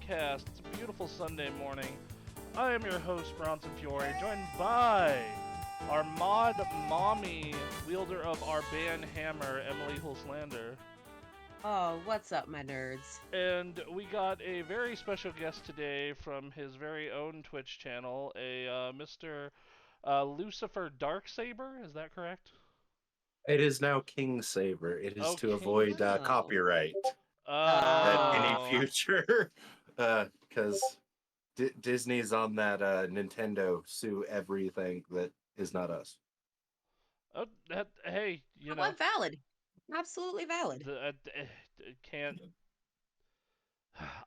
podcast. It's a beautiful Sunday morning. I am your host, Bronson Fiore, joined by our mod mommy, wielder of our band hammer, Emily Hulslander. Oh, what's up, my nerds? And we got a very special guest today from his very own Twitch channel, a Mr. Lucifer Darksaber. Is that correct? It is now King Saber. It is Oh, to King. avoid Oh. copyright at any Oh. future, because Disney's on that Nintendo sue everything that is not us. Oh, hey, What valid? Absolutely valid. can't.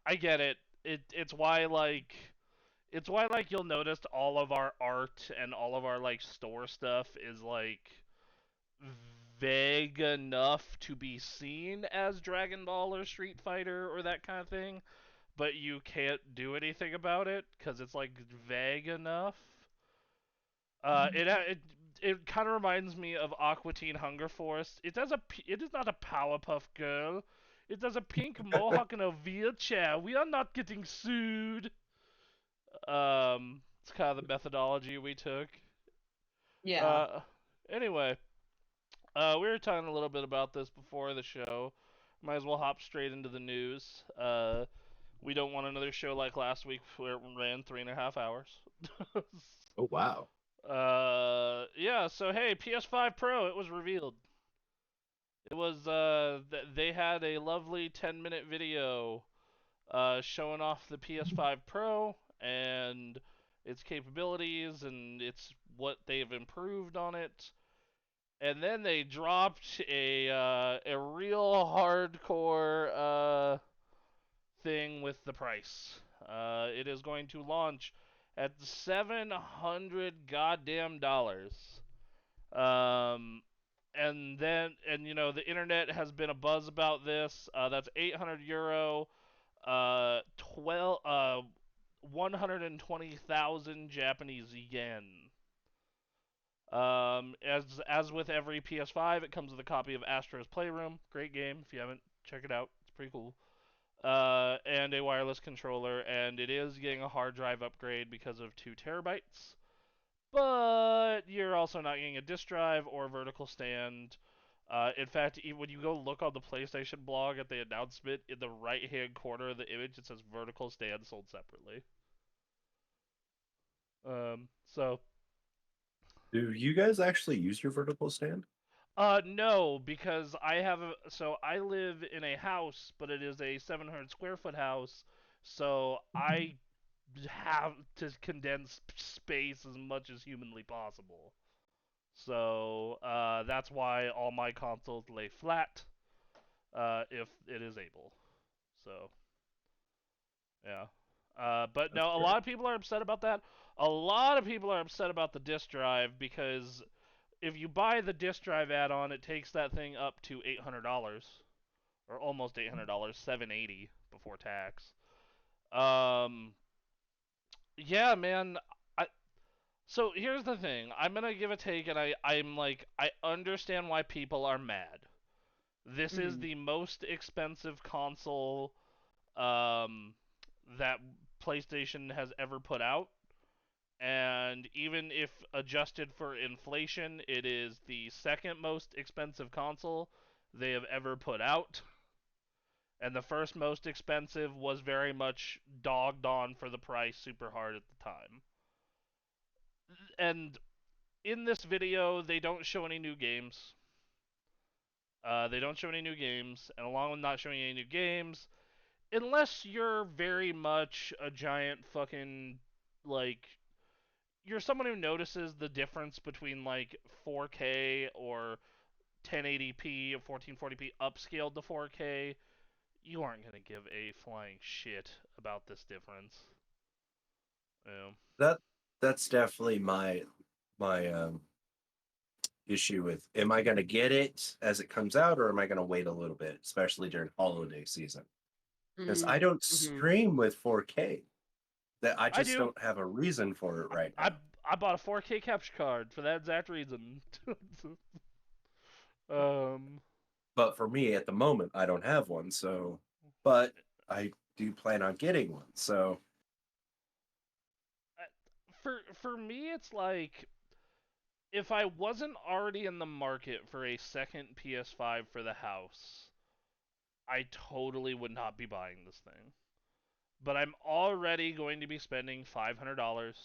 I get it. It's why you'll notice all of our art and all of our like store stuff is like vague enough to be seen as Dragon Ball or Street Fighter or that kind of thing, but you can't do anything about it because it's like vague enough. It kind of reminds me of Aqua Teen Hunger Force. It is not a Powerpuff Girl. It does a pink mohawk in a wheelchair. We are not getting sued. It's kind of the methodology we took. Yeah. Anyway, we were talking a little bit about this before the show. Might as well hop straight into the news. We don't want another show like last week where it ran 3.5 hours. Oh wow! Yeah. So hey, PS5 Pro, it was revealed. It was they had a lovely 10-minute video showing off the PS5 Pro and its capabilities and its what they've improved on it. And then they dropped a real hardcore thing with the price. It is going to launch at $700 goddamn dollars. And the internet has been a buzz about this. That's 800 euro, 120,000 Japanese yen. As with every PS5, it comes with a copy of Astro's Playroom. Great game. If you haven't, check it out. It's pretty cool. And a wireless controller, and it is getting a hard drive upgrade because of 2 terabytes. But you're also not getting a disk drive or a vertical stand. In fact, when you go look on the PlayStation blog at the announcement, in the right-hand corner of the image, it says vertical stand sold separately. So Do you guys actually use your vertical stand? No, because I live in a house, but it is a 700 square foot house, so I have to condense space as much as humanly possible. So that's why all my consoles lay flat, if it is able. So yeah. But That's no, a great. lot of people are upset about that. A lot of people are upset about the disk drive because if you buy the disk drive add-on, it takes that thing up to $800 or almost $800, $780 before tax. Um, yeah, man. I So here's the thing. I'm gonna give a take, and I understand why people are mad. This is Mm. the most expensive console um, that PlayStation has ever put out. And even if adjusted for inflation, it is the second most expensive console they have ever put out. And the first most expensive was very much dogged on for the price super hard at the time. And in this video, they don't show any new games. And along with not showing any new games, unless you're very much a giant fucking like you're someone who notices the difference between like 4K or 1080p or 1440p upscaled to 4K, you aren't gonna give a flying shit about this difference. Yeah. That that's definitely my issue with. Am I going to get it as it comes out, or am I going to wait a little bit, especially during holiday season? Because Mm. I don't Mm-hmm. stream with 4K. That I I just do. don't have a reason for it right I now. I bought a 4K capture card for that exact reason. um, But for me at the moment, I don't have one. But I do you plan on getting one? So For me, it's like if I wasn't already in the market for a second PS5 for the house, I totally would not be buying this thing. But I'm already going to be spending $500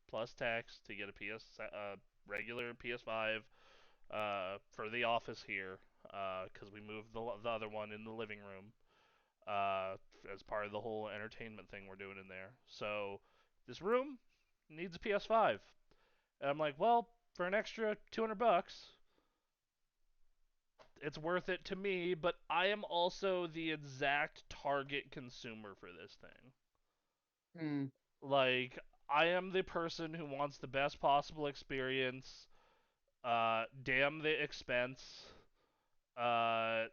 plus tax to get a regular PS5 for the office here because we moved the other one in the living room uh, as part of the whole entertainment thing we're doing in there. So this room needs a PS5, and I'm like, well, for an extra $200, it's worth it to me. But I am also the exact target consumer for this thing. Mm. Like, I am the person who wants the best possible experience. Damn the expense. Uh,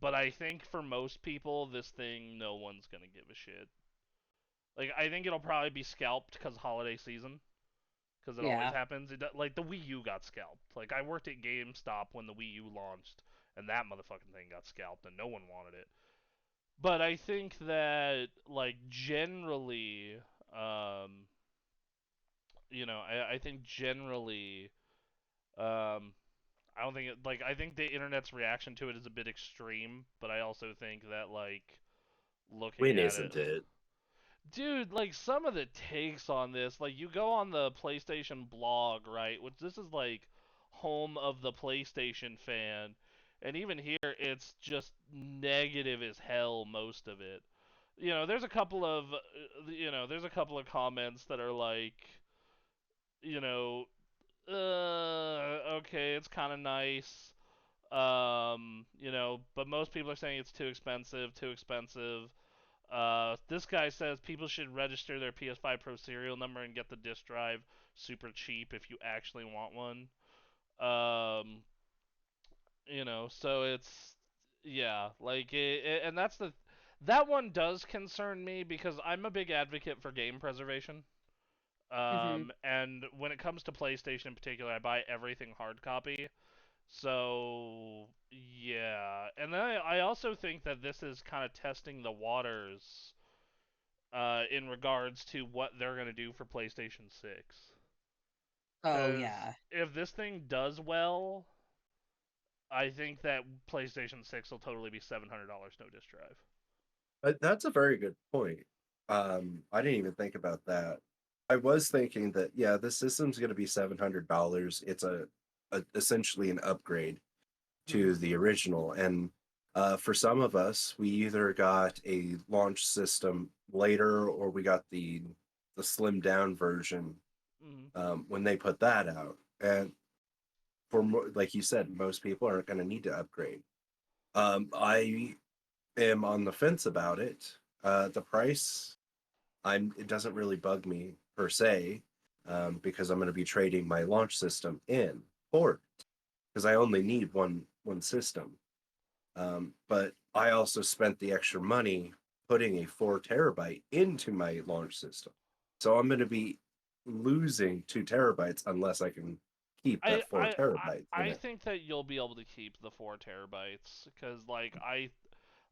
but I think for most people, this thing, no one's gonna give a shit. Like, I think it'll probably be scalped because holiday season, because it always Yeah. happens. Like the Wii U got scalped. Like I worked at GameStop when the Wii U launched, and that motherfucking thing got scalped, and no one wanted it. But I think that like generally, um, I think generally, um, I don't think it, like I think the internet's reaction to it is a bit extreme, but I also think that like looking when at it, isn't it? dude, like some of the takes on this, like you go on the PlayStation blog, right? Which this is like home of the PlayStation fan, and even here it's just negative as hell most of it. There's a couple of comments that are like, you know, okay, it's kind of nice. But most people are saying it's too expensive, too expensive. This guy says people should register their PS5 Pro serial number and get the disc drive super cheap if you actually want one. Um, so it's yeah, like and that one does concern me because I'm a big advocate for game preservation. Hmm. And when it comes to PlayStation in particular, I buy everything hard copy. So yeah, and then I also think that this is kind of testing the waters in regards to what they're gonna do for PlayStation 6. Oh Because yeah. if this thing does well, I think that PlayStation 6 will totally be $700 no disc drive. That's a very good point. I didn't even think about that. I was thinking that yeah, the system's going to be $700. It's a essentially an upgrade to Mm-hmm. the original, and for some of us, we either got a launch system later or we got the slimmed down version Mm-hmm. when they put that out. And like you said, most people aren't going to need to upgrade. I am on the fence about it. The price, it doesn't really bug me per se, because I'm going to be trading my launch system in for it because I only need one system. But I also spent the extra money putting a 4 terabyte into my launch system, so I'm going to be losing 2 terabytes unless I can keep I that four I terabytes in I it. think that you'll be able to keep the 4 terabytes because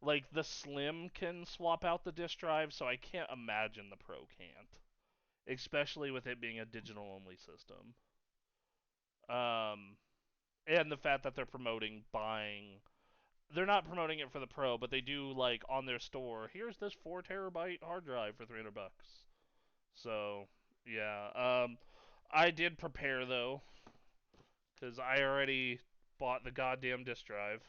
like the Slim can swap out the disk drive, so I can't imagine the Pro can't, especially with it being a digital only system. Um, and the fact that they're promoting buying, they're not promoting it for the Pro, but they do like on their store. Here's this 4 terabyte hard drive for $300. So yeah, I did prepare though, because I already bought the goddamn disk drive.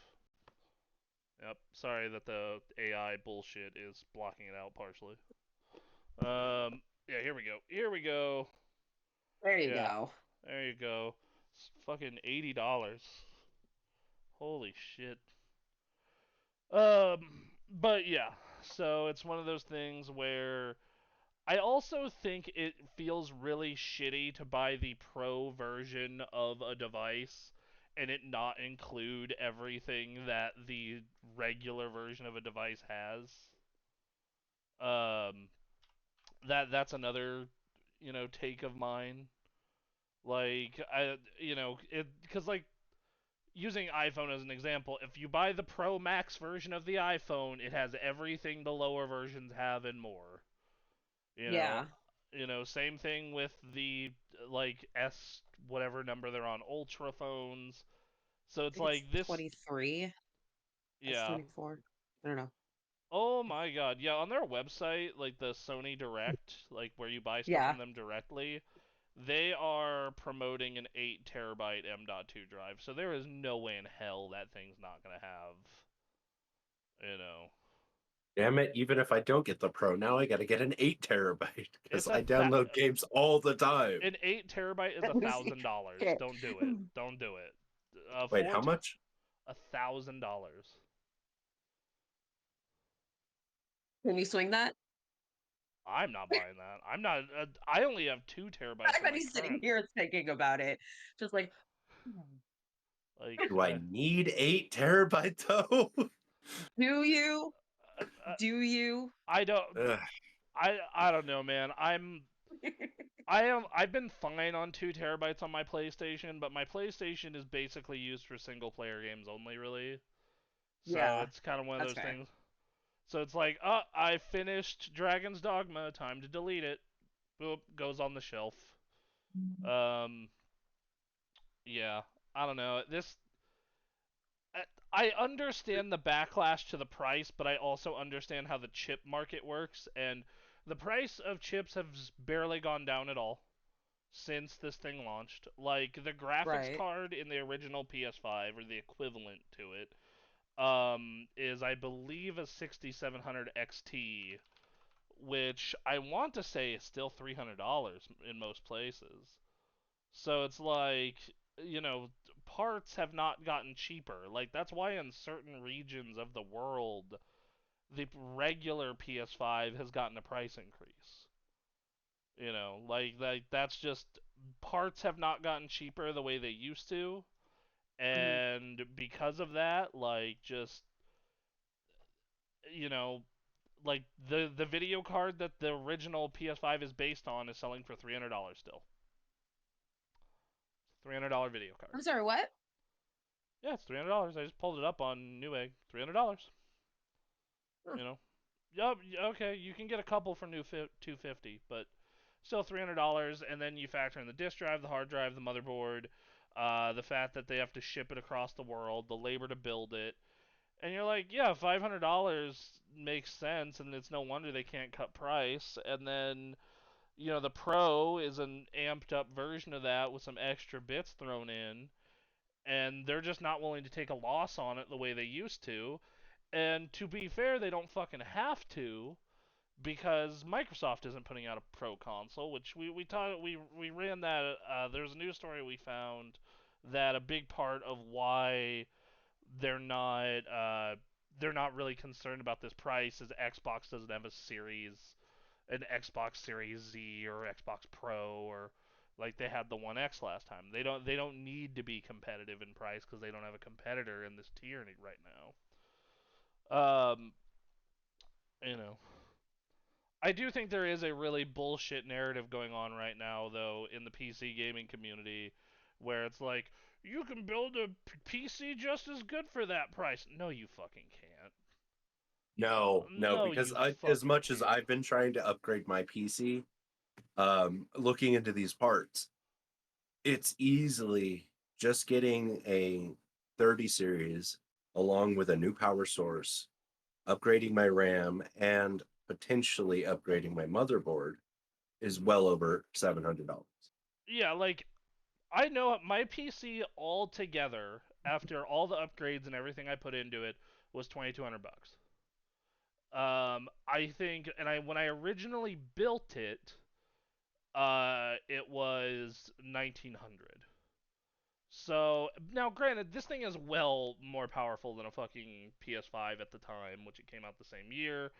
Yep. Sorry that the AI bullshit is blocking it out partially. Yeah, here we go. Here we go. There you Yeah, go. there you go. It's fucking $80. Holy shit. But yeah. So it's one of those things where I also think it feels really shitty to buy the pro version of a device and it not include everything that the regular version of a device has. Um, that's another take of mine. Like it because like using iPhone as an example, if you buy the Pro Max version of the iPhone, it has everything the lower versions have and more. You know, Yeah. Same thing with the like S whatever number they're on Ultra phones. So I it's think it's like this, 23. That's yeah. 24. I don't know. Oh my God, yeah. On their website, like the Sony Direct, like where you buy stuff Yeah. from them directly, they are promoting an 8 terabyte M.2 drive. So there is no way in hell that thing's not gonna have, you know. Damn it! Even if I don't get the Pro, now I got to get an 8 terabyte because It's I download games all the time. an 8 terabyte is $1,000. Okay. Don't do it. Don't do it. Wait, how much? $1,000. Can you swing that? I'm not buying that. I'm not. I only have 2 terabytes on my Everybody's sitting current. here thinking about it. Just like, Like, Do I need 8 terabyte though? do you? uh, uh, Do you? I don't. Ugh. I don't know, man. I've been fine on 2 terabytes on my PlayStation, but my PlayStation is basically used for single player games only, really. So Yeah, it's kind of one of that's those fair. things. So it's like, I finished Dragon's Dogma. Time to delete it. Boop, goes on the shelf. Um, yeah, I don't know. I understand the backlash to the price, but I also understand how the chip market works, and the price of chips has barely gone down at all since this thing launched. Like the graphics Right. card in the original PS5 or the equivalent to it is I believe a 6700 XT, which I want to say is still $300 in most places. So it's like, you know, parts have not gotten cheaper. Like that's why in certain regions of the world, the regular PS5 has gotten a price increase. That's just parts have not gotten cheaper the way they used to, Mhm. and because of that, like just you know, like the video card that the original PS5 is based on is selling for $300 still. $300 video card. I'm sorry, what? Yeah, it's $300. I just pulled it up on Newegg. $300. Huh. You know. Yup. Okay, you can get a couple for 250, but still $300. And then you factor in the disk drive, the hard drive, the motherboard, the fact that they have to ship it across the world, the labor to build it, and you're like, yeah, $500 makes sense, and it's no wonder they can't cut price. And then the Pro is an amped up version of that with some extra bits thrown in, and they're just not willing to take a loss on it the way they used to. And to be fair, they don't fucking have to because Microsoft isn't putting out a Pro console, which we ran that. There's a news story we found that a big part of why they're not uh, they're not really concerned about this price is Xbox doesn't have an Xbox Series Z or Xbox Pro or like they had the One X last time. They don't need to be competitive in price because they don't have a competitor in this tier right now. Um, you know, I do think there is a really bullshit narrative going on right now though in the PC gaming community where it's like you can build a PC just as good for that price. No, you fucking can't. No, no, No, because you as fucking much as can't. I've been trying to upgrade my PC, looking into these parts, it's easily just getting a 30 series along with a new power source, upgrading my RAM, and potentially upgrading my motherboard is well over $700. Yeah, like I know my PC altogether after all the upgrades and everything I put into it was $2,200. I think, and I when I originally built it, it was 1,900. So now, granted, this thing is well more powerful than a fucking PS5 at the time, which it came out the same year,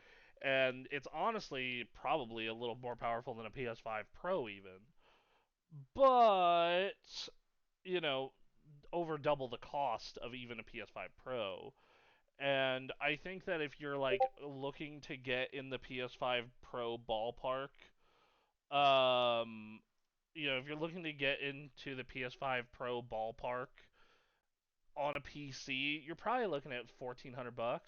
and it's honestly probably a little more powerful than a PS5 Pro even. But you know, over double the cost of even a PS5 Pro. And I think that if you're like looking to get in the PS5 Pro ballpark, um, if you're looking to get into the PS5 Pro ballpark, on a PC, you're probably looking at $1,400.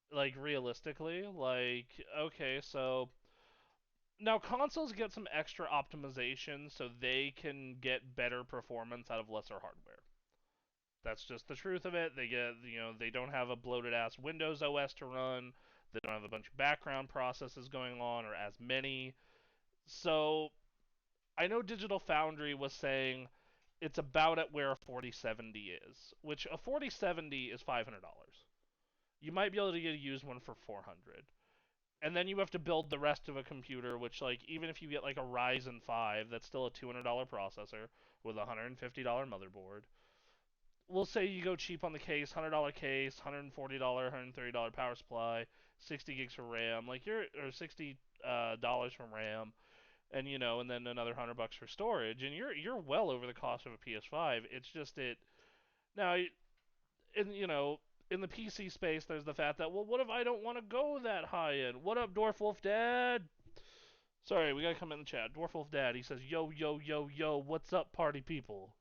Like realistically, like okay, so now consoles get some extra optimization so they can get better performance out of lesser hardware. That's just the truth of it. They get, they don't have a bloated ass Windows OS to run. They don't have a bunch of background processes going on or as many. So I know Digital Foundry was saying it's about at where a 4070 is, which a 4070 is $500. You might be able to get a used one for 400. And then you have to build the rest of a computer, which like even if you get like a Ryzen 5, that's still a $200 processor with a $150 motherboard. We'll say you go cheap on the case, $100 case, $140, $130 power supply, 60 gigs for RAM, like you're or $60 from RAM, and and then another $100 for storage, and you're well over the cost of a PS5. It's just it now, in in the PC space, there's the fact that, well, what if I don't want to go that high end? What up, Dwarf Wolf Dad? Sorry, we gotta come in the chat. Dwarf Wolf Dad, he says, yo, yo, yo, yo, what's up, party people?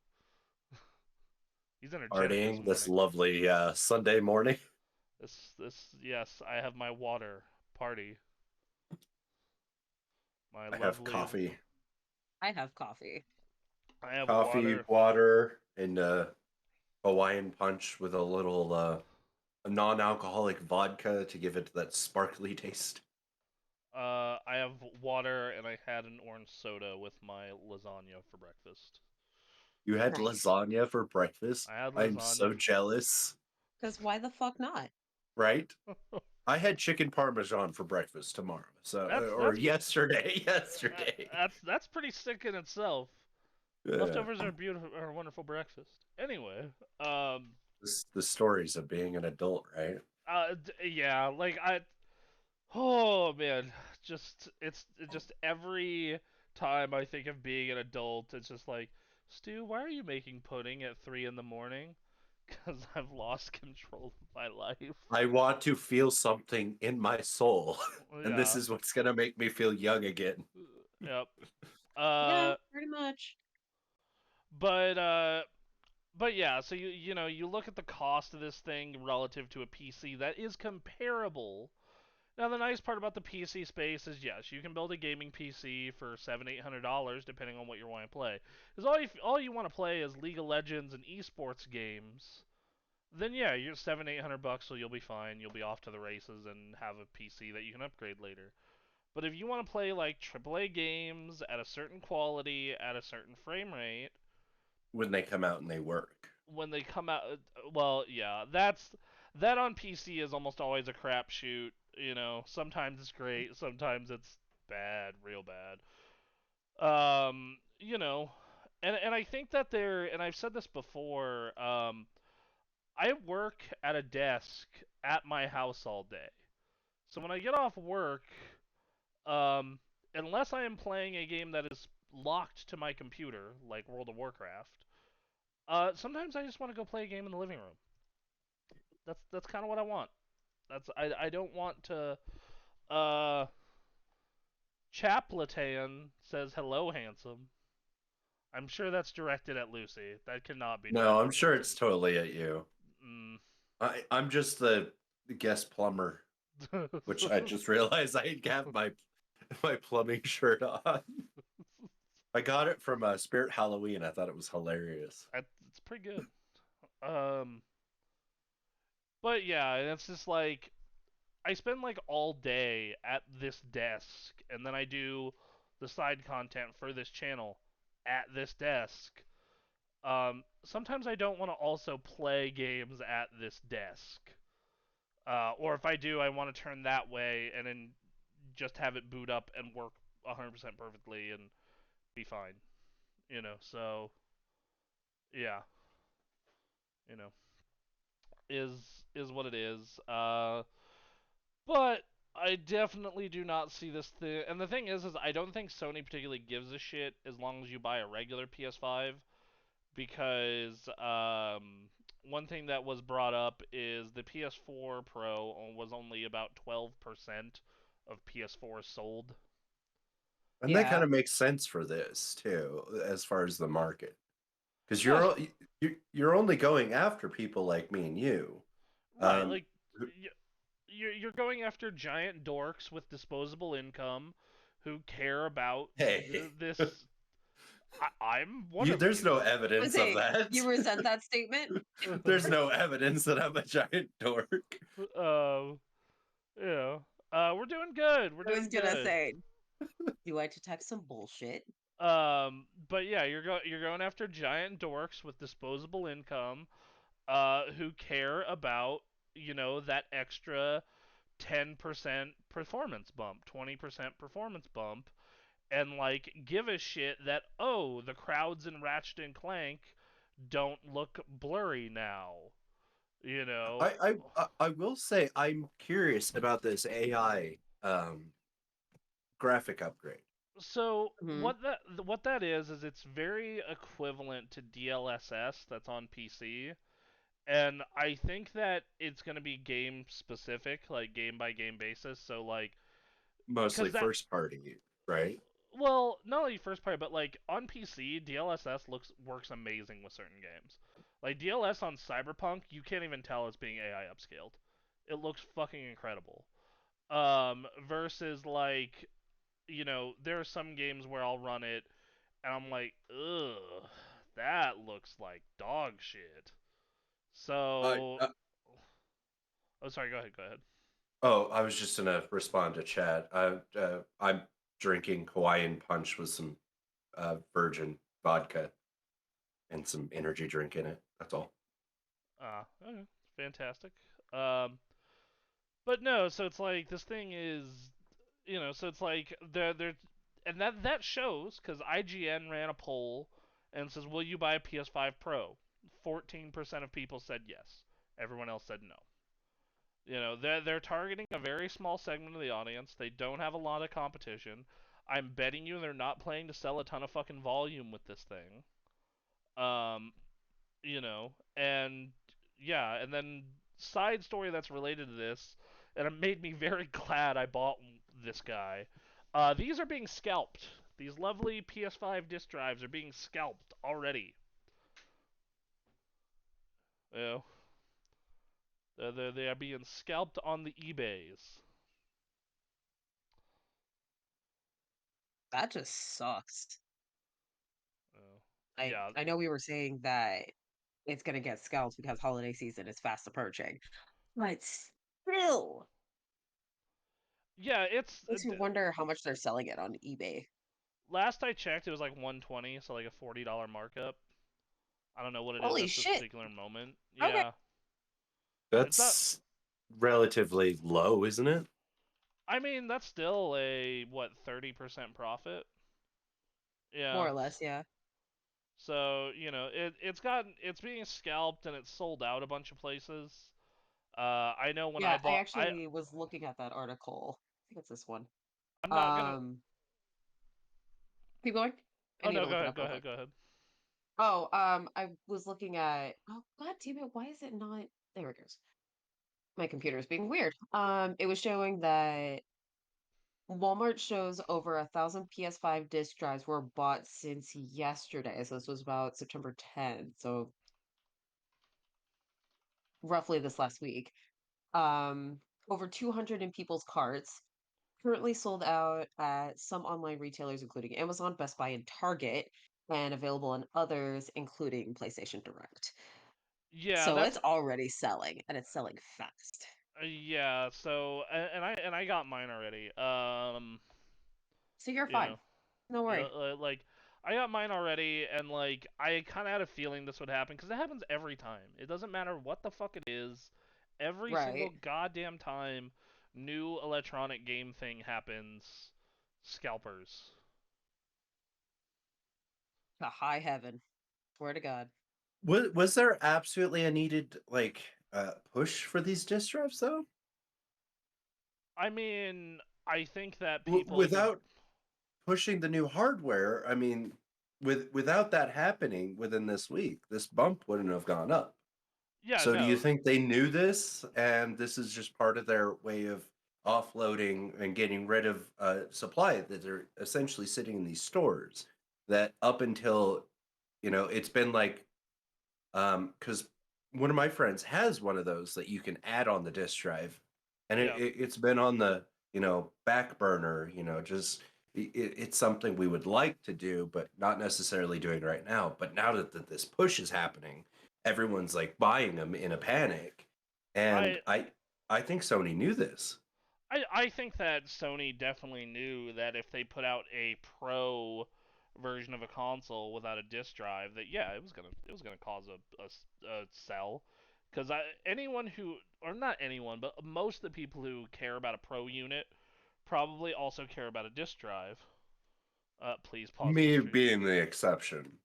He's energetic this Partying this morning. lovely Sunday morning. Yes, I have my water party. My I have lovely, coffee. I have coffee. I have Coffee, water. water, and Hawaiian punch with a little a non-alcoholic vodka to give it that sparkly taste. I have water, and I had an orange soda with my lasagna for breakfast. You had Nice. lasagna for breakfast? I had I'm lasagna. so jealous. Because why the fuck not? Right? I had chicken parmesan for breakfast tomorrow. So That's or that's yesterday. Yesterday. that's pretty sick in itself. Yeah. Leftovers are beautiful, are a wonderful breakfast. Anyway, The stories of being an adult, right? yeah, like oh man, just every time I think of being an adult, it's just like, Stu, why are you making pudding at 3 in the morning? Because I've lost control of my life. I want to feel something in my soul. And this Yeah. is what's gonna make me feel young again. Yep. Yeah, Uh, pretty much. but uh, but yeah. So you look at the cost of this thing relative to a PC that is comparable. Now the nice part about the PC space is yes, you can build a gaming PC for $700-800 depending on what you want to play. Because all you want to play is League of Legends and esports games. Then yeah, you're $700-800, so you'll be fine. You'll be off to the races and have a PC that you can upgrade later. But if you want to play like AAA games at a certain quality, at a certain frame rate, When they come out and they work. when they come out, well, yeah, that on PC is almost always a crapshoot. Sometimes it's great, sometimes it's bad, real bad. And I think that and I've said this before. I work at a desk at my house all day, so when I get off work, Um, unless I am playing a game that is locked to my computer, like World of Warcraft, sometimes I just want to go play a game in the living room. That's kind of what I want. I don't want to. Uh, Chaplatan says hello, handsome. I'm sure that's directed at Lucy. That cannot be No, I'm directed sure at it's totally at you. me. I'm just the guest plumber, which I just realized I have my plumbing shirt on. I got it from Spirit Halloween. I thought it was hilarious. It's pretty good. Um, but yeah, and it's just like I spend like all day at this desk, and then I do the side content for this channel at this desk. Sometimes I don't want to also play games at this desk. Or if I do, I want to turn that way and then just have it boot up and work 100% perfectly and be fine. So yeah, you know, is what it is. But I definitely do not see this thing. And the thing is I don't think Sony particularly gives a shit as long as you buy a regular PS5, because one thing that was brought up is the PS4 Pro was only about 12% of PS4 sold. And that Yeah. kind of makes sense for this too, as far as the market. Because Yeah, you're only going after people like me and you. Right, Um, like you're going after giant dorks with disposable income who care about hey, this. I'm one of there's no you. I evidence of say, that. you resent that statement? There's no evidence that I'm a giant dork. um, you know, we're doing good. We're I was doing gonna good. say, do I detect some bullshit? But yeah, you're going after giant dorks with disposable income, who care about that extra 10% performance bump, 20% performance bump, and like give a shit that the crowds in Ratchet and Clank don't look blurry now. You know, I will say I'm curious about this AI graphic upgrade. so Hmm. what that is it's very equivalent to DLSS that's on PC. And I think that it's going to be game specific, like game by game basis. So like, Mostly cuz that first party, right? well, not only first party, but like on PC, DLSS works amazing with certain games. Like DLS on Cyberpunk, you can't even tell it's being AI upscaled. It looks fucking incredible. Versus like, there are some games where I'll run it and I'm like, ugh, that looks like dog shit. I So, oh, sorry, go ahead. Oh, I was just gonna respond to chat. I'm drinking Hawaiian punch with some virgin vodka and some energy drink in it. That's all. Okay, fantastic. Um, but no, so it's like this thing is, so it's like they're and that shows because IGN ran a poll and says, "Will you buy a PS5 Pro?" 14% of people said yes. Everyone else said no. They're targeting a very small segment of the audience. They don't have a lot of competition. I'm betting you they're not planning to sell a ton of fucking volume with this thing. Um, and yeah, and then side story that's related to this, and it made me very glad I bought this guy. These are being scalped. These lovely PS5 disk drives are being scalped already. You know, they are being scalped on the eBays. That just sucks. Uh, I yeah, I know we were saying that it's gonna get scalped because holiday season is fast approaching, but still yeah. It's makes me wonder how much they're selling it on eBay. last I checked, it was like 120, so like a $40 markup. I don't know what it is Holy at this shit. particular moment. Okay. Yeah, it's not. That's relatively low, isn't it? I mean, that's still a what 30% profit. More Yeah. or less, yeah. So it's being scalped and it's sold out a bunch of places. I know when I Yeah, I bought actually was looking at that article. I think it's this one. I'm not gonna. Um, keep going. I Oh need no, to go look it ahead, up go real ahead, quick. go ahead. Oh, I was looking at. Oh, God damn it! Why is it not? There it goes. My computer is being weird. It was showing that Walmart shows over 1,000 PS5 disk drives were bought since yesterday. So this was about September 10th. So roughly this last week. Um, over 200 in people's carts. Currently sold out at some online retailers, including Amazon, Best Buy, and Target, and available on others, including PlayStation Direct. Yeah, So that's it's already selling, and it's selling fast. yeah. So and I got mine already. So you're You fine. know, No worry. like I got mine already, and like I kind of had a feeling this would happen because it happens every time. It doesn't matter what the fuck it is. Every single Right. goddamn time new electronic game thing happens, scalpers. To high heaven. Swear to God. Was there absolutely a needed push for these disk drives though? I mean, I think that people either Without pushing the new hardware, I mean, without that happening within this week, this bump wouldn't have gone up. yeah, So do you no. think they knew this and this is just part of their way of offloading and getting rid of supply that they're essentially sitting in these stores that up until, it's been like Because one of my friends has one of those that you can add on the disk drive, and Yeah. it's been on the back burner. Just it's something we would like to do, but not necessarily doing right now. But now that this push is happening, everyone's like buying them in a panic, and I I think Sony knew this. I think that Sony definitely knew that if they put out a pro version of a console without a disk drive, that yeah, it was gonna cause a sell, because anyone who, or not anyone, but most of the people who care about a pro unit probably also care about a disk drive. Please pause the Me stream. being the exception.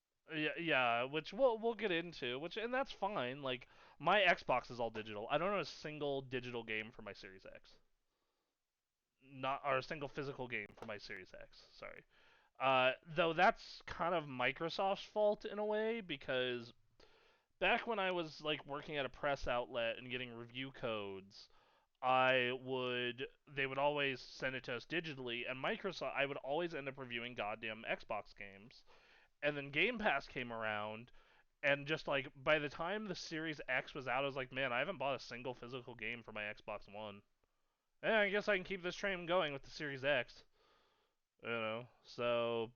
Yeah, which we'll get into, and that's fine. Like, my Xbox is all digital. I don't own a single digital game for my Series X. Not or a single physical game for my Series X. Sorry. Though that's kind of Microsoft's fault in a way, because back when I was like working at a press outlet and getting review codes, they would always send it to us digitally, and I would always end up reviewing goddamn Xbox games. And then Game Pass came around, and just like by the time the Series X was out, I was like, man, I haven't bought a single physical game for my Xbox One. And I guess I can keep this train going with the Series X. So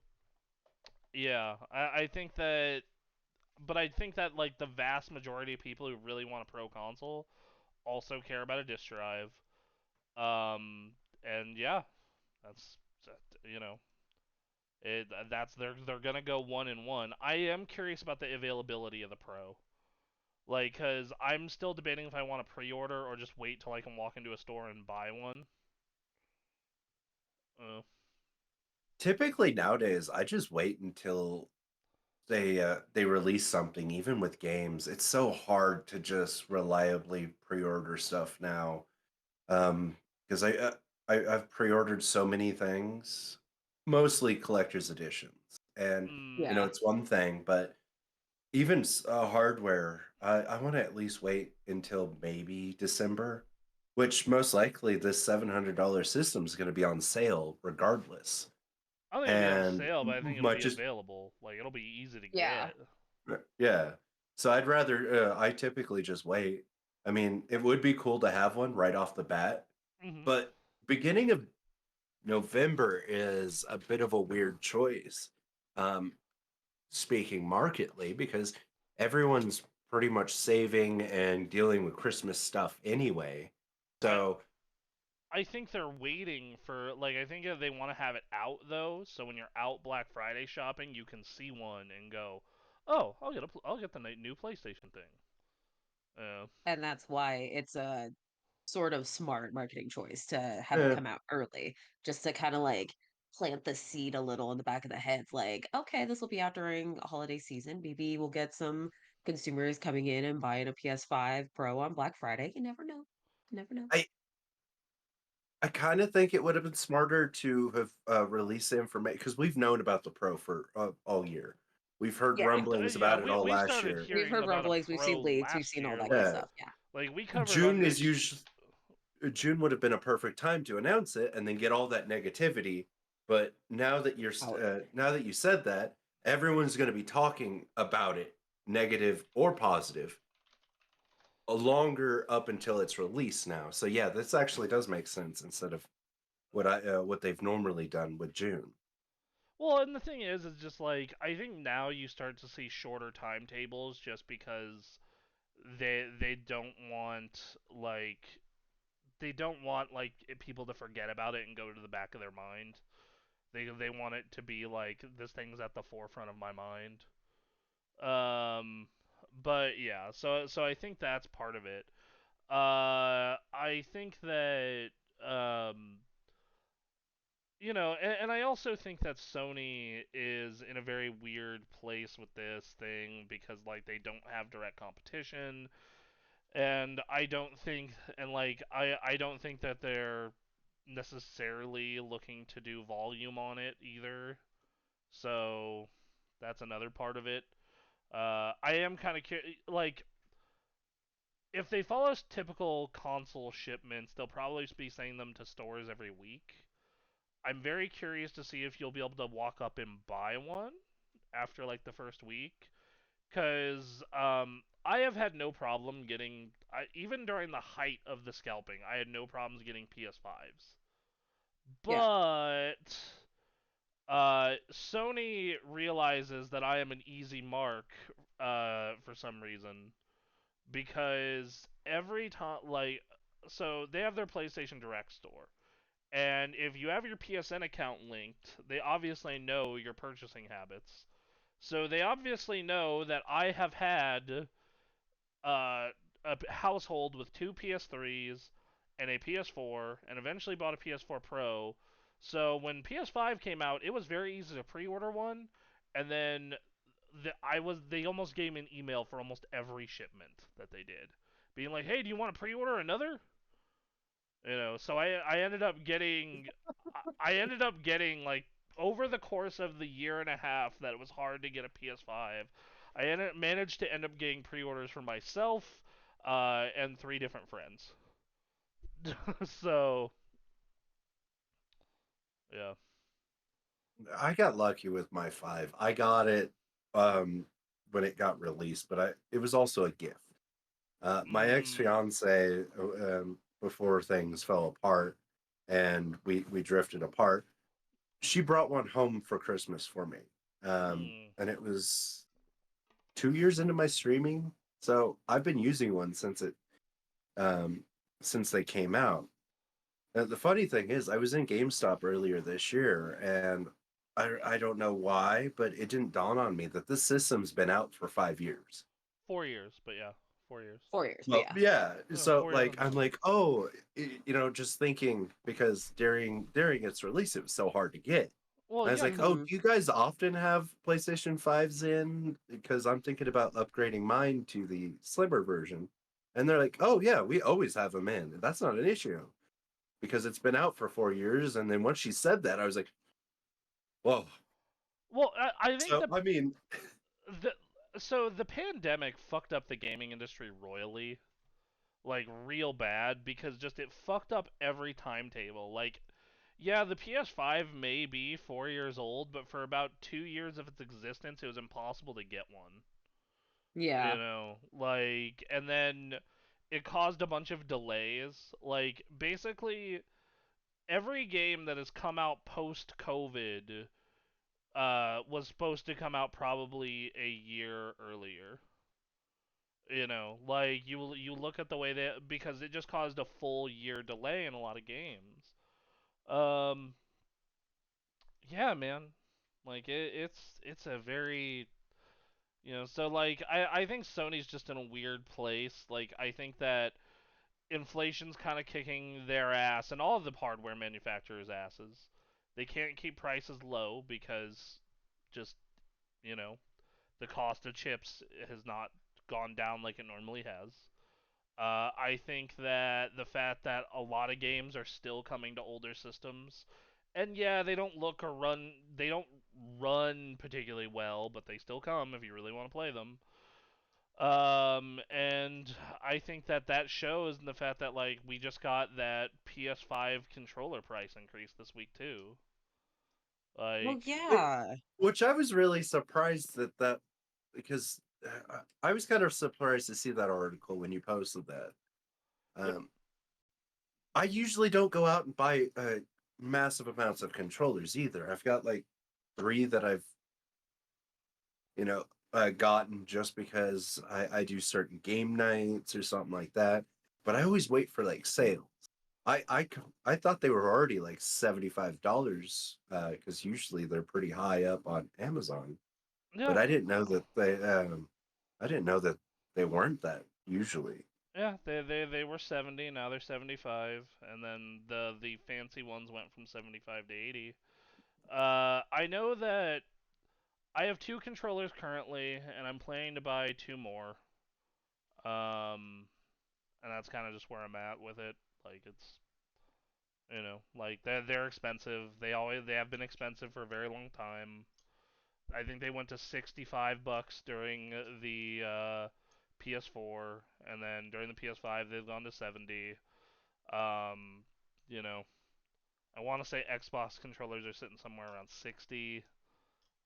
yeah, I think that, but I think that like the vast majority of people who really want a pro console also care about a disk drive. Um, and yeah, that's you know, that's they're gonna go one in one. I am curious about the availability of the pro. Like, cause I'm still debating if I want to pre-order or just wait till I can walk into a store and buy one. Uh, Typically nowadays, I just wait until they release something. Even with games, it's so hard to just reliably pre-order stuff now. Because I've pre-ordered so many things, mostly collector's editions, and mm, Yeah. it's one thing, but even hardware, I want to at least wait until maybe December, which most likely this $700 system is going to be on sale regardless. I don't think it'll be on And sale, but I think it'll be much as available. Like, it'll be easy to Yeah. get. yeah, so I'd rather I typically just wait. I mean, it would be cool to have one right off the bat, Hmm. but beginning of November is a bit of a weird choice. Um, Speaking marketly, because everyone's pretty much saving and dealing with Christmas stuff anyway. I So, I think they're waiting for, like, I think that they want to have it out though, so when you're out Black Friday shopping, you can see one and go, "Oh, I'll get the new PlayStation thing." Uh, And that's why it's a sort of smart marketing choice to have it eh, come out early, just to kind of like plant the seed a little in the back of the heads. Like, okay, this will be out during a holiday season. Maybe we'll get some consumers coming in and buying a PS5 Pro on Black Friday. You never know. You never know. I I kind of think it would have been smarter to have released the information because we've known about the Pro for all year. We've heard Yeah. rumblings yeah, about it we all we last started year. We've hearing heard about a rumblings, we've pro seen leaks, we've last seen all year. that good Yeah, stuff. Yeah. Like, we covered June on is this. usually June would have been a perfect time to announce it and then get all that negativity. But Out. now that you said that, everyone's going to be talking about it, negative or positive, longer up until its release now. So yeah, this actually does make sense instead of what they've normally done with June. Well, and the thing is just like, I think now you start to see shorter timetables just because they don't want people to forget about it and go to the back of their mind. They want it to be like, this thing's at the forefront of my mind. Um, but yeah, so I think that's part of it. I think that um, and I also think that Sony is in a very weird place with this thing, because like they don't have direct competition, and I don't think that they're necessarily looking to do volume on it either. So that's another part of it. I am kind of like, if they follow typical console shipments, they'll probably be sending them to stores every week. I'm very curious to see if you'll be able to walk up and buy one after like the first week, because I have had no problem getting, even during the height of the scalping, I had no problems getting PS5s. Yeah. But Sony realizes that I am an easy mark for some reason because every time, like, so they have their PlayStation Direct store. And if you have your PSN account linked, they obviously know your purchasing habits. So they obviously know that I have had uh, a household with two PS3s and a PS4, and eventually bought a PS4 Pro. So when PS5 came out, it was very easy to pre-order one, and then they almost gave me an email for almost every shipment that they did, being like, "Hey, do you want to pre-order another?" So I ended up getting like over the course of the year and a half that it was hard to get a PS5. Managed to end up getting pre-orders for myself and three different friends. So yeah. I got lucky with my 5. I got it um, when it got released, but it was also a gift. My ex Mm, fiance, before things fell apart and we drifted apart, she brought one home for Christmas for me. mm. And it was 2 years into my streaming. So I've been using one um, since they came out. The funny thing is, I was in GameStop earlier this year, and I don't know why, but it didn't dawn on me that this system's been out for 5 years. 4 years, but yeah, 4 years. 4 years, but Well, yeah. yeah. Yeah, So 4 years like, on I'm top. like, oh, just thinking because during its release, it was so hard to get. Well, I was yeah, like, 'cause oh, Hmm. do you guys often have PlayStation 5s in? Because I'm thinking about upgrading mine to the slimmer version. And they're like, oh, yeah, we always have them in. That's not an issue because it's been out for 4 years. And then once she said that, I was like, whoa. well, I think So, I mean, the so the pandemic fucked up the gaming industry royally, like real bad, because just it fucked up every timetable. Like, yeah, the PS5 may be 4 years old, but for about 2 years of its existence, it was impossible to get one. Yeah. And then it caused a bunch of delays. Like, basically, every game that has come out post COVID was supposed to come out probably a year earlier. Like you look at the way that, because it just caused a full year delay in a lot of games. Um, yeah, man. Like it's a very so like I think Sony's just in a weird place. Like I think that inflation's kind of kicking their ass and all of the hardware manufacturers' asses. They can't keep prices low because just you know the cost of chips has not gone down like it normally has. I think that the fact that a lot of games are still coming to older systems, and yeah, they don't run particularly well, but they still come if you really want to play them. And I think that that shows in the fact that like we just got that PS5 controller price increase this week too. Well, Like, yeah. which I was really surprised that because I was kind of surprised to see that article when you posted that. yep, Um, I usually don't go out and buy massive amounts of controllers either. I've got like three that I've you know gotten just because I do certain game nights or something like that. But I always wait for like sales. I thought they were already like $75 because usually they're pretty high up on Amazon. But yeah, I didn't know that they weren't that usually. yeah. They were 70, now they're 75, and then the fancy ones went from 75 to 80. I know that I have two controllers currently, and I'm planning to buy two more. Um, and that's kind of just where I'm at with it. Like it's like they're expensive. They have been expensive for a very long time. I think they went to $65 during the PS4, and then during the PS5 they've gone to 70. Um, you know, I want to say Xbox controllers are sitting somewhere around 60.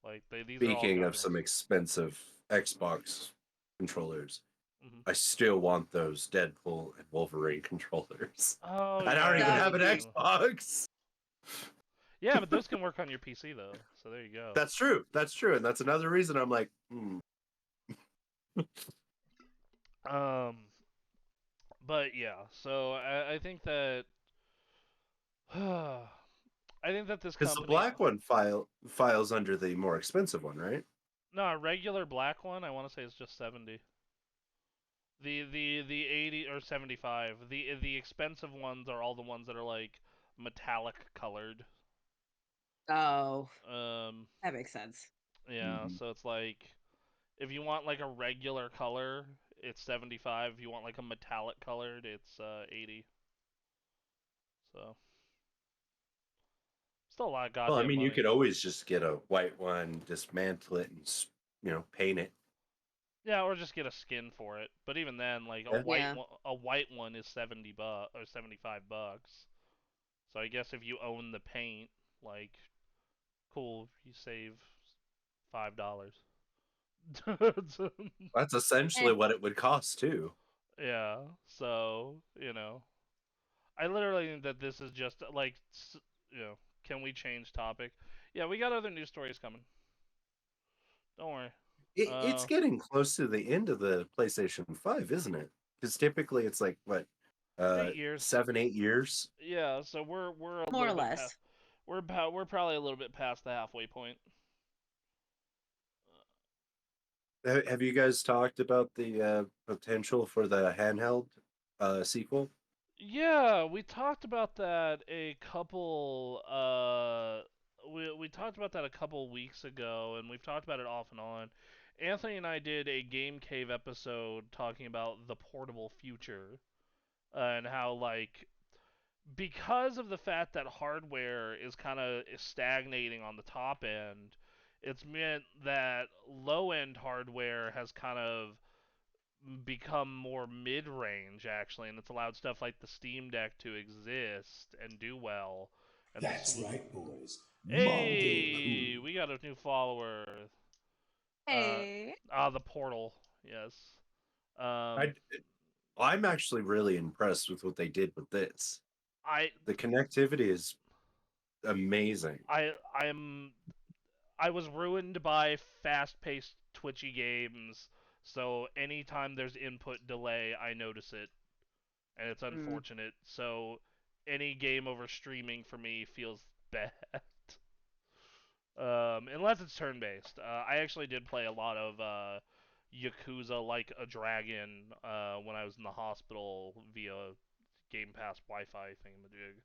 Like these are all Speaking good of some ones. expensive Xbox controllers, Hmm. I still want those Deadpool and Wolverine controllers. Oh And I don't even That yeah, have would an be Xbox. yeah, but those can work on your PC though. So there you go. That's true. That's true. And that's another reason I'm like, Um, but yeah, so I think that I think that this because the company, black one files under the more expensive one, right? no, a regular black one, I want to say is just 70. The 80 or 75. The expensive ones are all the ones that are like metallic colored. oh, Um, that makes sense. yeah, Mhm. so it's like if you want like a regular color, it's 75. If you want like a metallic colored, it's 80. So still a lot of Well, I goddamn mean, you money. could always just get a white one, dismantle it, and paint it. Yeah, or just get a skin for it. But even then, like Yeah. Yeah. a white one is 70 bucks or $75. So I guess if you own the paint, like cool, you save $5. That's Eh, essentially what it would cost too. Yeah, so I literally think that this is just like can we change topic? Yeah, we got other news stories coming. Don't worry. It's Uh, getting close to the end of the PlayStation 5, isn't it? Because typically it's like what, 8 years. 7, 8 years. Yeah, so we're a more or little bit past. less. We're probably a little bit past the halfway point. Have you guys talked about the potential for the handheld sequel? Yeah, we talked about that a couple. We talked about that a couple weeks ago, and we've talked about it off and on. Anthony and I did a Game Cave episode talking about the portable future and how like because of the fact that hardware is kind of stagnating on the top end, it's meant that low end hardware has kind of become more mid-range actually, and it's allowed stuff like the Steam Deck to exist and do well. And That's right, boys. Monday hey, Cool. we got a new follower. Uh, Hey. the Portal. Yes. Um, I I'm actually really impressed with what they did with this. I The connectivity is amazing. I'm I was ruined by fast-paced twitchy games, so anytime there's input delay, I notice it, and it's Mm. unfortunate. So any game over streaming for me feels bad. Unless it's turn-based. I actually did play a lot of Yakuza Like a Dragon when I was in the hospital via Game Pass Wi-Fi thingamajig.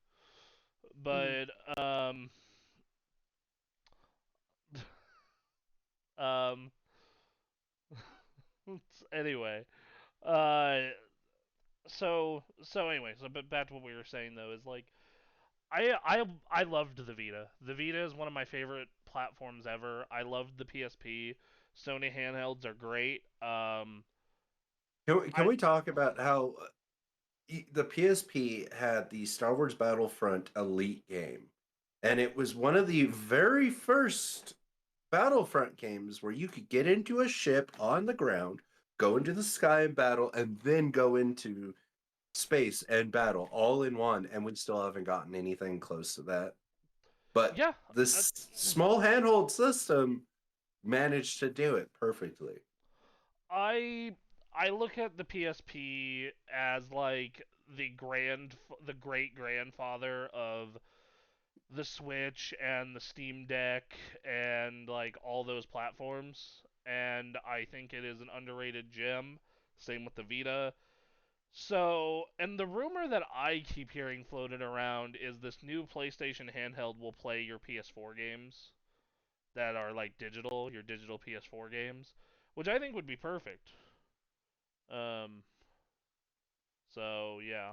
Mm. But um, anyway, uh, so anyway, so but back to what we were saying though is like I loved the Vita. The Vita is one of my favorite platforms ever. I loved the PSP. Sony handhelds are great. Can I we talk about how the PSP had the Star Wars Battlefront Elite game, and it was one of the very first Battlefront games where you could get into a ship on the ground, go into the sky and battle, and then go into space and battle all in one, and we still haven't gotten anything close to that. But yeah, uh, this small handheld system managed to do it perfectly. I I look at the PSP as like the great grandfather of the Switch and the Steam Deck and like all those platforms, and I think it is an underrated gem. Same with the Vita. So, and the rumor that I keep hearing floated around is this new PlayStation handheld will play your PS4 games that are like digital, your digital PS4 games, which I think would be perfect. Um, so yeah.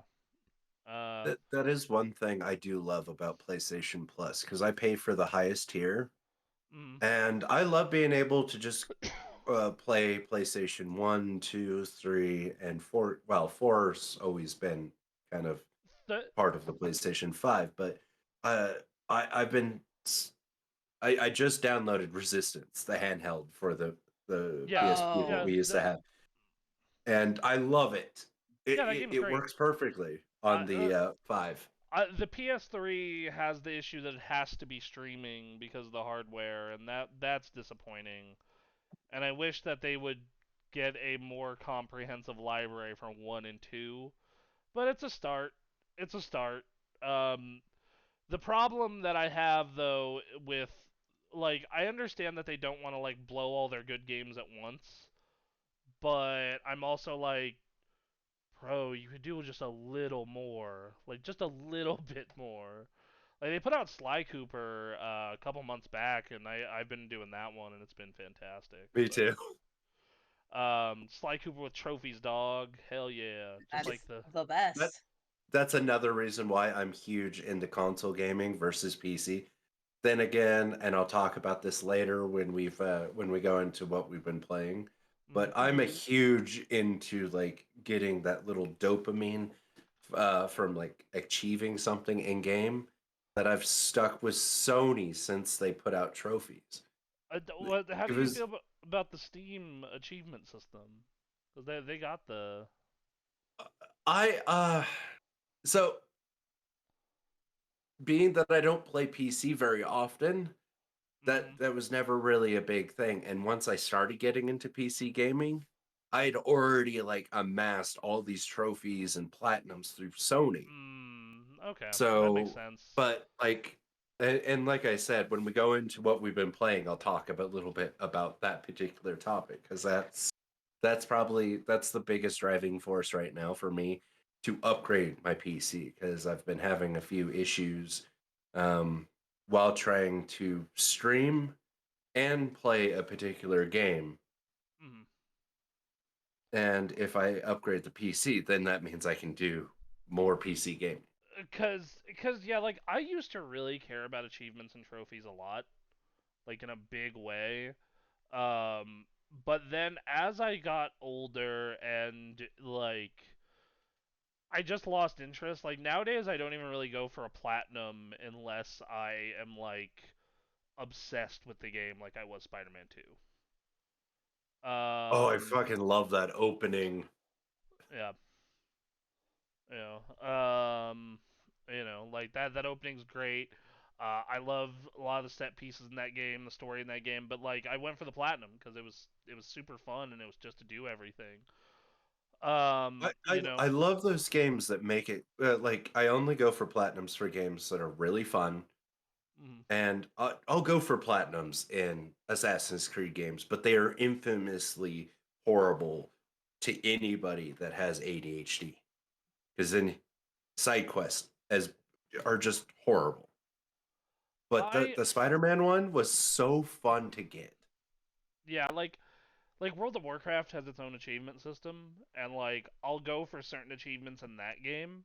Uh, That is one thing I do love about PlayStation Plus because I pay for the highest tier, mm, and I love being able to just play PlayStation 1, 2, 3, and 4. Well, 4's always been kind of the part of the PlayStation 5, but uh, I've been I just downloaded Resistance, the handheld for the Yeah, PSP that Oh. we used to have, and I love it. Yeah, that game's It great. works perfectly on the 5. The PS3 has the issue that it has to be streaming because of the hardware, and that's disappointing. And I wish that they would get a more comprehensive library from 1 and 2. But it's a start. It's a start. Um, the problem that I have though with like I understand that they don't want to like blow all their good games at once, but I'm also like, bro, you could do just a little more, like just a little bit more. Like they put out Sly Cooper a couple months back, and I've been doing that one, and it's been fantastic. Me too. Sly Cooper with trophies, dog. Hell yeah, just That's like the the best. That's another reason why I'm huge into console gaming versus PC. Then again, and I'll talk about this later when we go into what we've been playing. But I'm a huge into like getting that little dopamine from like achieving something in game that I've stuck with Sony since they put out trophies. How It do you was feel about the Steam achievement system? Because they got the I so being that I don't play PC very often, mhm. that was never really a big thing. And once I started getting into PC gaming, I'd already like amassed all these trophies and platinums through Sony. Okay, that makes So, sense. but like, and like I said, when we go into what we've been playing, I'll talk about a little bit about that particular topic because that's the biggest driving force right now for me to upgrade my PC because I've been having a few issues um, while trying to stream and play a particular game. Mhm. And if I upgrade the PC, then that means I can do more PC gaming. Cause yeah, like I used to really care about achievements and trophies a lot, like in a big way. Um, but then as I got older and like I just lost interest. Like nowadays, I don't even really go for a platinum unless I am like obsessed with the game, like I was Spider-Man 2. Oh, I fucking love that opening. Yeah, you like that opening's great. I love a lot of the set pieces in that game, the story in that game, but like I went for the platinum because it was super fun and it was just to do everything. I, You I, know. I love those games that make it like I only go for platinums for games that are really fun. Mhm. And I'll go for platinums in Assassin's Creed games, but they are infamously horrible to anybody that has ADHD. Because then side quests as are just horrible. But I the Spider-Man one was so fun to get. yeah, like World of Warcraft has its own achievement system, and like I'll go for certain achievements in that game.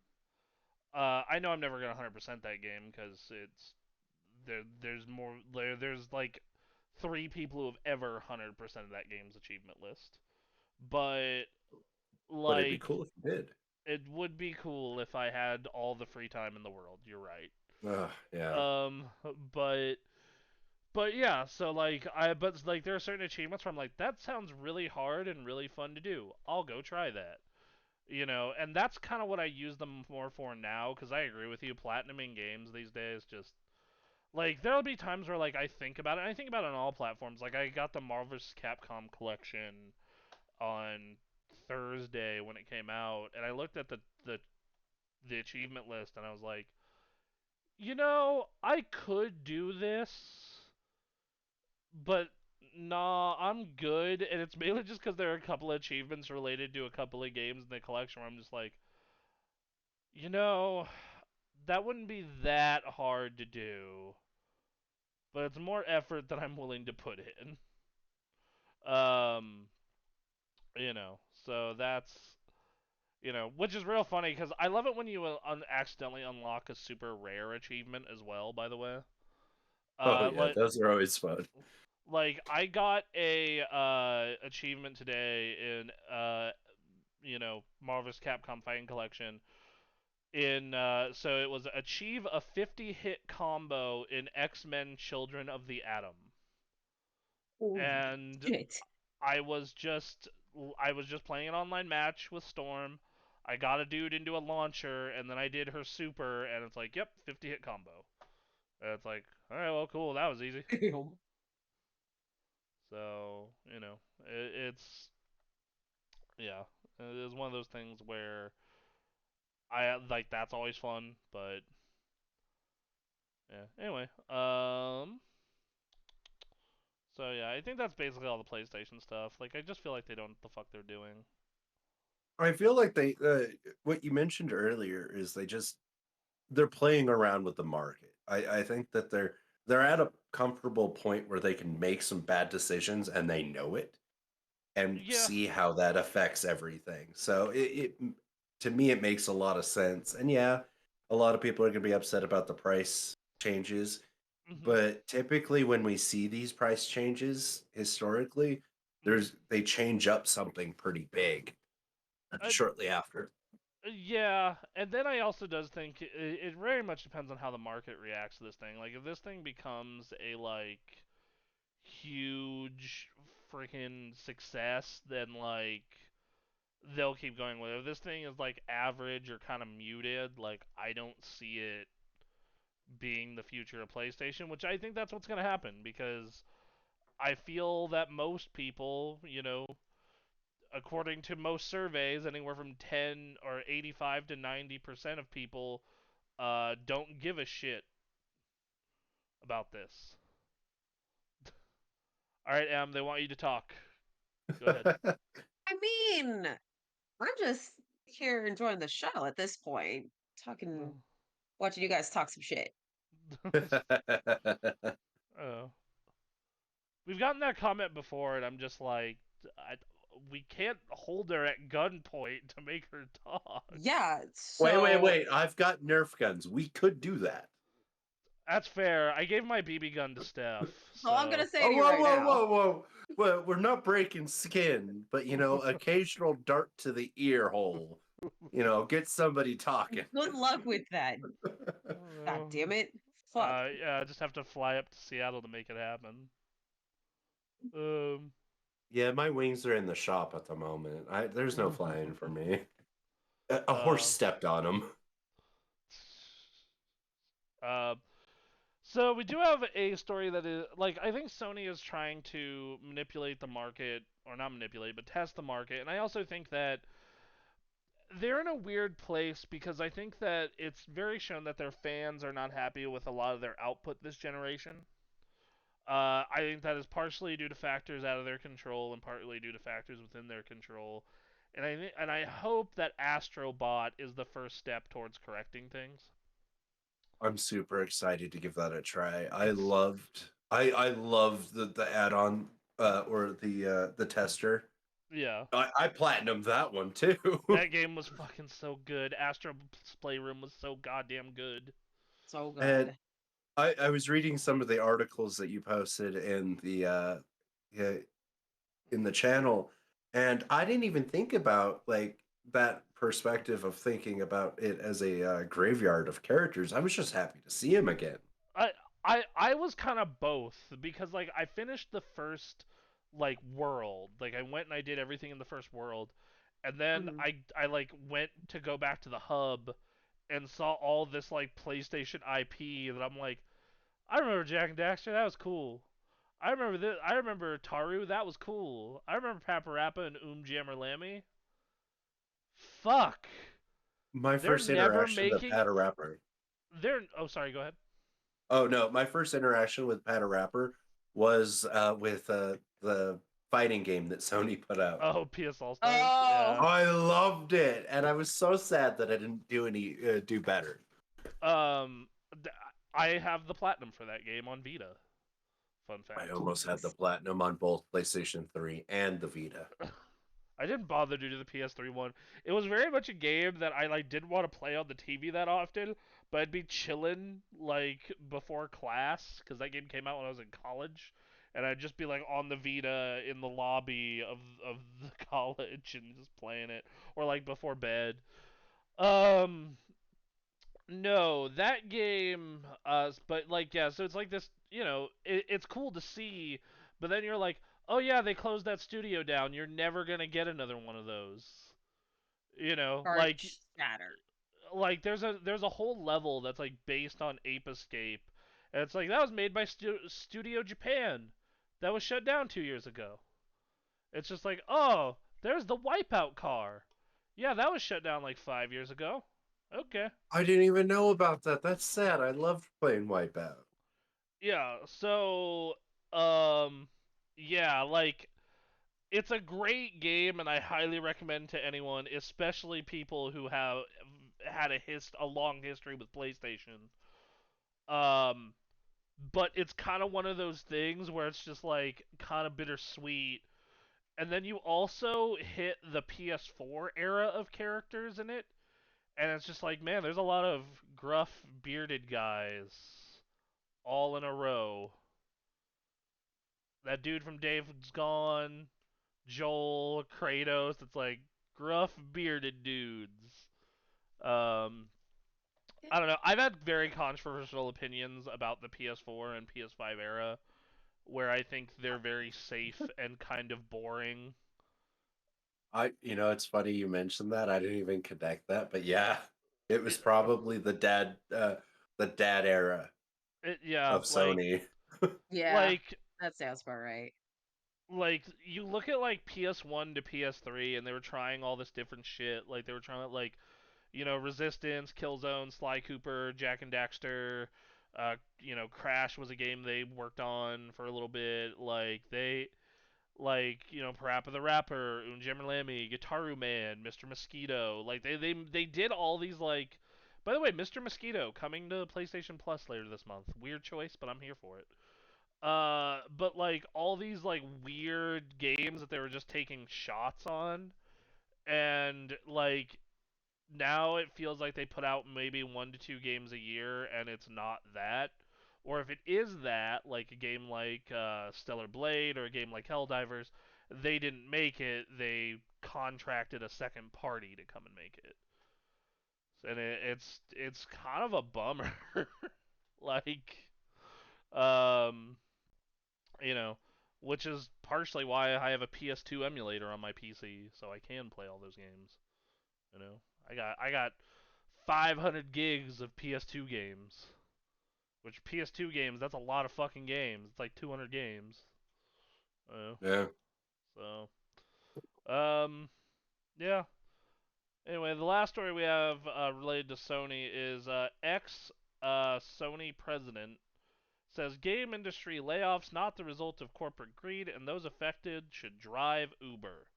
I know I'm never gonna 100% that game because it's There's more. There's like 3 people who have ever 100% of that game's achievement list. But But it'd be like, cool if you did. it would be cool if I had all the free time in the world. You're right. Yeah. Um, but but yeah. So like but like there are certain achievements where I'm like that sounds really hard and really fun to do. I'll go try that. And that's kind of what I use them more for now, because I agree with you. Platinuming games these days just like there'll be times where like I think about it. And I think about it on all platforms. Like I got the Marvel vs. Capcom collection on Thursday when it came out, and I looked at the achievement list, and I was like, I could do this, but nah, I'm good. And it's mainly just because there are a couple of achievements related to a couple of games in the collection where I'm just like, you know, that wouldn't be that hard to do, but it's more effort than I'm willing to put in. Um, so that's which is real funny because I love it when you accidentally unlock a super rare achievement as well. By the way, Oh yeah, like those are always fun. I got a achievement today in Marvel's Capcom Fighting Collection So it was achieve a 50 hit combo in X-Men Children of the Atom. Oh, And shit. I was just I was just playing an online match with Storm. I got a dude into a launcher, and then I did her super, and it's like, yep, 50 hit combo. And it's like, all right, well, cool, that was easy. So it's yeah, it's one of those things where I like that's always fun, but yeah. Anyway, so yeah, I think that's basically all the PlayStation stuff. Like, I just feel like they don't know what the fuck they're doing. I feel like they what you mentioned earlier is they're playing around with the market. I think that they're at a comfortable point where they can make some bad decisions and they know it and Yeah. see how that affects everything. So it to me it makes a lot of sense. And yeah, a lot of people are going to be upset about the price changes, Mm-hmm. but typically when we see these price changes historically, they change up something pretty big shortly after. Yeah, and then I also does think it very much depends on how the market reacts to this thing. Like, if this thing becomes a like huge freaking success, then like they'll keep going with it. If this thing is like average or kind of muted, like I don't see it being the future of PlayStation, which I think that's what's going to happen because I feel that most people, according to most surveys, anywhere from 10 or 85 to 90% of people don't give a shit about this. All right, they want you to talk. Go ahead. I mean, I'm just here enjoying the show at this point, talking, watching you guys talk some shit. Oh. We've gotten that comment before, and I'm just like, we can't hold her at gunpoint to make her talk. Yeah, Wait. I've got Nerf guns. We could do that. That's fair. I gave my BB gun to Steph. So I'm gonna So say Oh, to you right now. whoa. Well, we're not breaking skin, but occasional dart to the ear hole. Get somebody talking. Good luck with that. God damn it. Fuck. Yeah, I just have to fly up to Seattle to make it happen. Um, Yeah, my wings are in the shop at the moment. There's no flying for me. A horse uh, stepped on them. uh, so we do have a story that is like I think Sony is trying to manipulate the market, or not manipulate, but test the market, and I also think that they're in a weird place because I think that it's very shown that their fans are not happy with a lot of their output this generation. I think that is partially due to factors out of their control and partly due to factors within their control. And I hope that Astrobot is the first step towards correcting things. I'm super excited to give that a try. I loved the add-on or the tester. Yeah, I platinumed that one too. that game was fucking so good. Astro's Playroom was so goddamn good. So And good. I was reading some of the articles that you posted yeah, in the channel, and I didn't even think about like that perspective of thinking about it as a graveyard of characters. I was just happy to see him again. I I was kind of both because like I finished the first like world. Like I went and I did everything in the first world. And then Mhm. I like went to go back to the hub and saw all this like PlayStation IP that I'm like, I remember Jack and Daxter, that was cool. I remember this. I remember Taru, that was cool. I remember Paparappa and Jammer Lammy. Fuck. My They're first never interaction with making. Pat Rapper. Oh, sorry. Go ahead. Oh no, my first interaction with Pat Rapper was with the fighting game that Sony put out. Oh, PS All Stars. Oh, Yeah. I loved it, and I was so sad that I didn't do better. Um, I have the platinum for that game on Vita. Fun I fact. almost had the nice. platinum on both PlayStation 3 and the Vita. I didn't bother to do the PS3 one. It was very much a game that I like didn't want to play on the TV that often, but I'd be chilling like before class because that game came out when I was in college, and I'd just be like on the Vita in the lobby of the college and just playing it, or like before bed. Um, No, that game, but like, yeah, so it's like this, it's cool to see, but then you're like, oh yeah, they closed that studio down. You're never gonna get another one of those. You know, Heart like, shattered. there's a whole level that's like based on Ape Escape, and it's like that was made by Studio Japan, that was shut down 2 years ago. It's just like, oh, there's the Wipeout car. Yeah, that was shut down like 5 years ago. Okay. I didn't even know about that. That's sad. I loved playing Wipeout. Yeah, so um yeah, like it's a great game and I highly recommend to anyone, especially people who have had a long history with PlayStation. Um but it's kind of one of those things where it's just like kind of bittersweet. And then you also hit the PS4 era of characters in it, and it's just like, man, there's a lot of gruff bearded guys all in a row. That dude from Dave's Gone, Joel, Kratos. It's like gruff bearded dudes. Um, I don't know. I've had very controversial opinions about the PS4 and PS5 era, where I think they're very safe and kind of boring. It's funny you mentioned that. I didn't even connect that, but yeah, it was It, probably the dad era yeah, of Sony. Yeah, like that sounds about right. like you look at like PS1 to PS3, and they were trying all this different shit. Like they were trying to Resistance, Killzone, Sly Cooper, Jack and Daxter. Crash was a game they worked on for a little bit. Parappa the Rapper, Unjammer Lammy, Gitaru Man, Mr. Mosquito. Like they did all these like. By the way, Mr. Mosquito coming to PlayStation Plus later this month. Weird choice, but I'm here for it. But like all these like weird games that they were just taking shots on, and like now it feels like they put out maybe 1 to 2 games a year, and it's not that. Or if it is that, like a game like Stellar Blade or a game like Helldivers, they didn't make it. They contracted a second party to come and make it, and it's kind of a bummer. like, um, you know, which is partially why I have a PS2 emulator on my PC, so I can play all those games. I got 500 gigs of PS2 games, which PS2 games, that's a lot of fucking games. It's like 200 games. Yeah. So, um, yeah. Anyway, the last story we have related to Sony is ex Sony president says game industry layoffs not the result of corporate greed and those affected should drive Uber.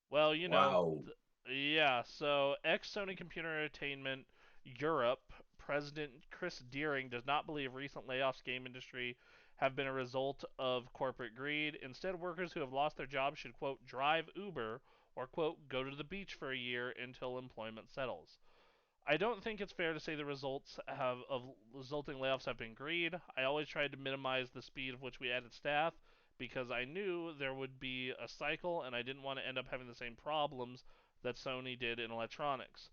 Well, Wow. yeah, so ex Sony Computer Entertainment Europe President Chris Deering does not believe recent layoffs game industry have been a result of corporate greed. Instead, workers who have lost their jobs should, quote, drive Uber or, quote, go to the beach for a year until employment settles. I don't think it's fair to say the resulting layoffs have been greed. I always tried to minimize the speed of which we added staff because I knew there would be a cycle and I didn't want to end up having the same problems that Sony did in electronics.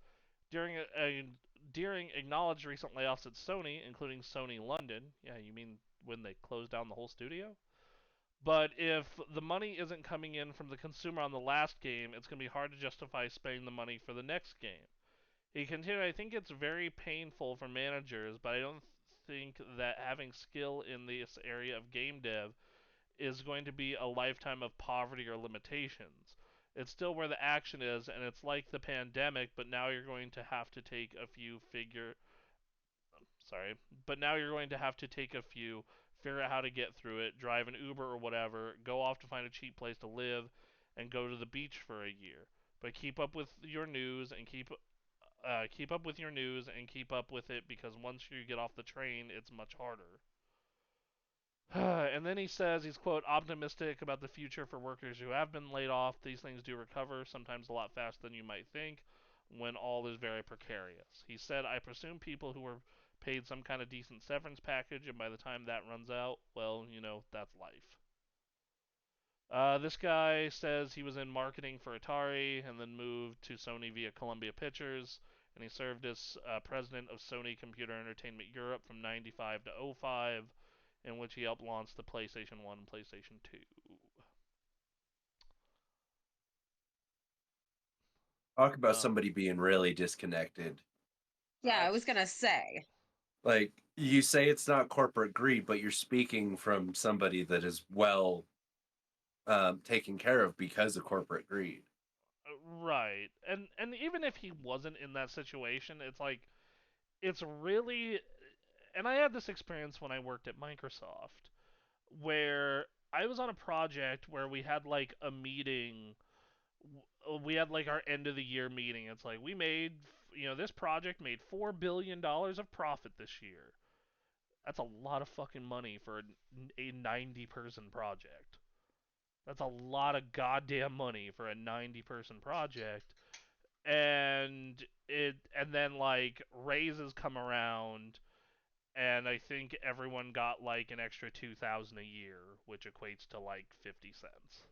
Deering acknowledged recent layoffs at Sony, including Sony London. Yeah, you mean when they closed down the whole studio? But if the money isn't coming in from the consumer on the last game, it's going to be hard to justify spending the money for the next game. He continued, I think it's very painful for managers, but I don't think that having skill in this area of game dev is going to be a lifetime of poverty or limitations. It's still where the action is, and it's like the pandemic, but now you're going to have to take a few sorry, but now you're going to have to take a few, figure out how to get through it, drive an Uber or whatever, go off to find a cheap place to live, and go to the beach for a year. But keep up with your news and keep up with your news and keep up with it because once you get off the train, it's much harder. And then he says he's, quote, optimistic about the future for workers who have been laid off. These things do recover, sometimes a lot faster than you might think, when all is very precarious. He said, I presume people who were paid some kind of decent severance package, and by the time that runs out, well, that's life. This guy says he was in marketing for Atari and then moved to Sony via Columbia Pictures and he served as president of Sony Computer Entertainment Europe from 95 to 05, in which he helped launch the PlayStation 1 and PlayStation 2. Talk about somebody being really disconnected. Yeah, I was gonna say. Like, you say it's not corporate greed, but you're speaking from somebody that is well taken care of because of corporate greed. Right. And even if he wasn't in that situation, it's like it's really, and I had this experience when I worked at Microsoft where I was on a project where we had like a meeting, we had like our end of the year meeting. It's like we made, this project made $4 billion of profit this year. That's a lot of fucking money for a 90-person project. That's a lot of goddamn money for a 90-person project. And then like raises come around, and I think everyone got like an extra 2,000 a year, which equates to like 50 cents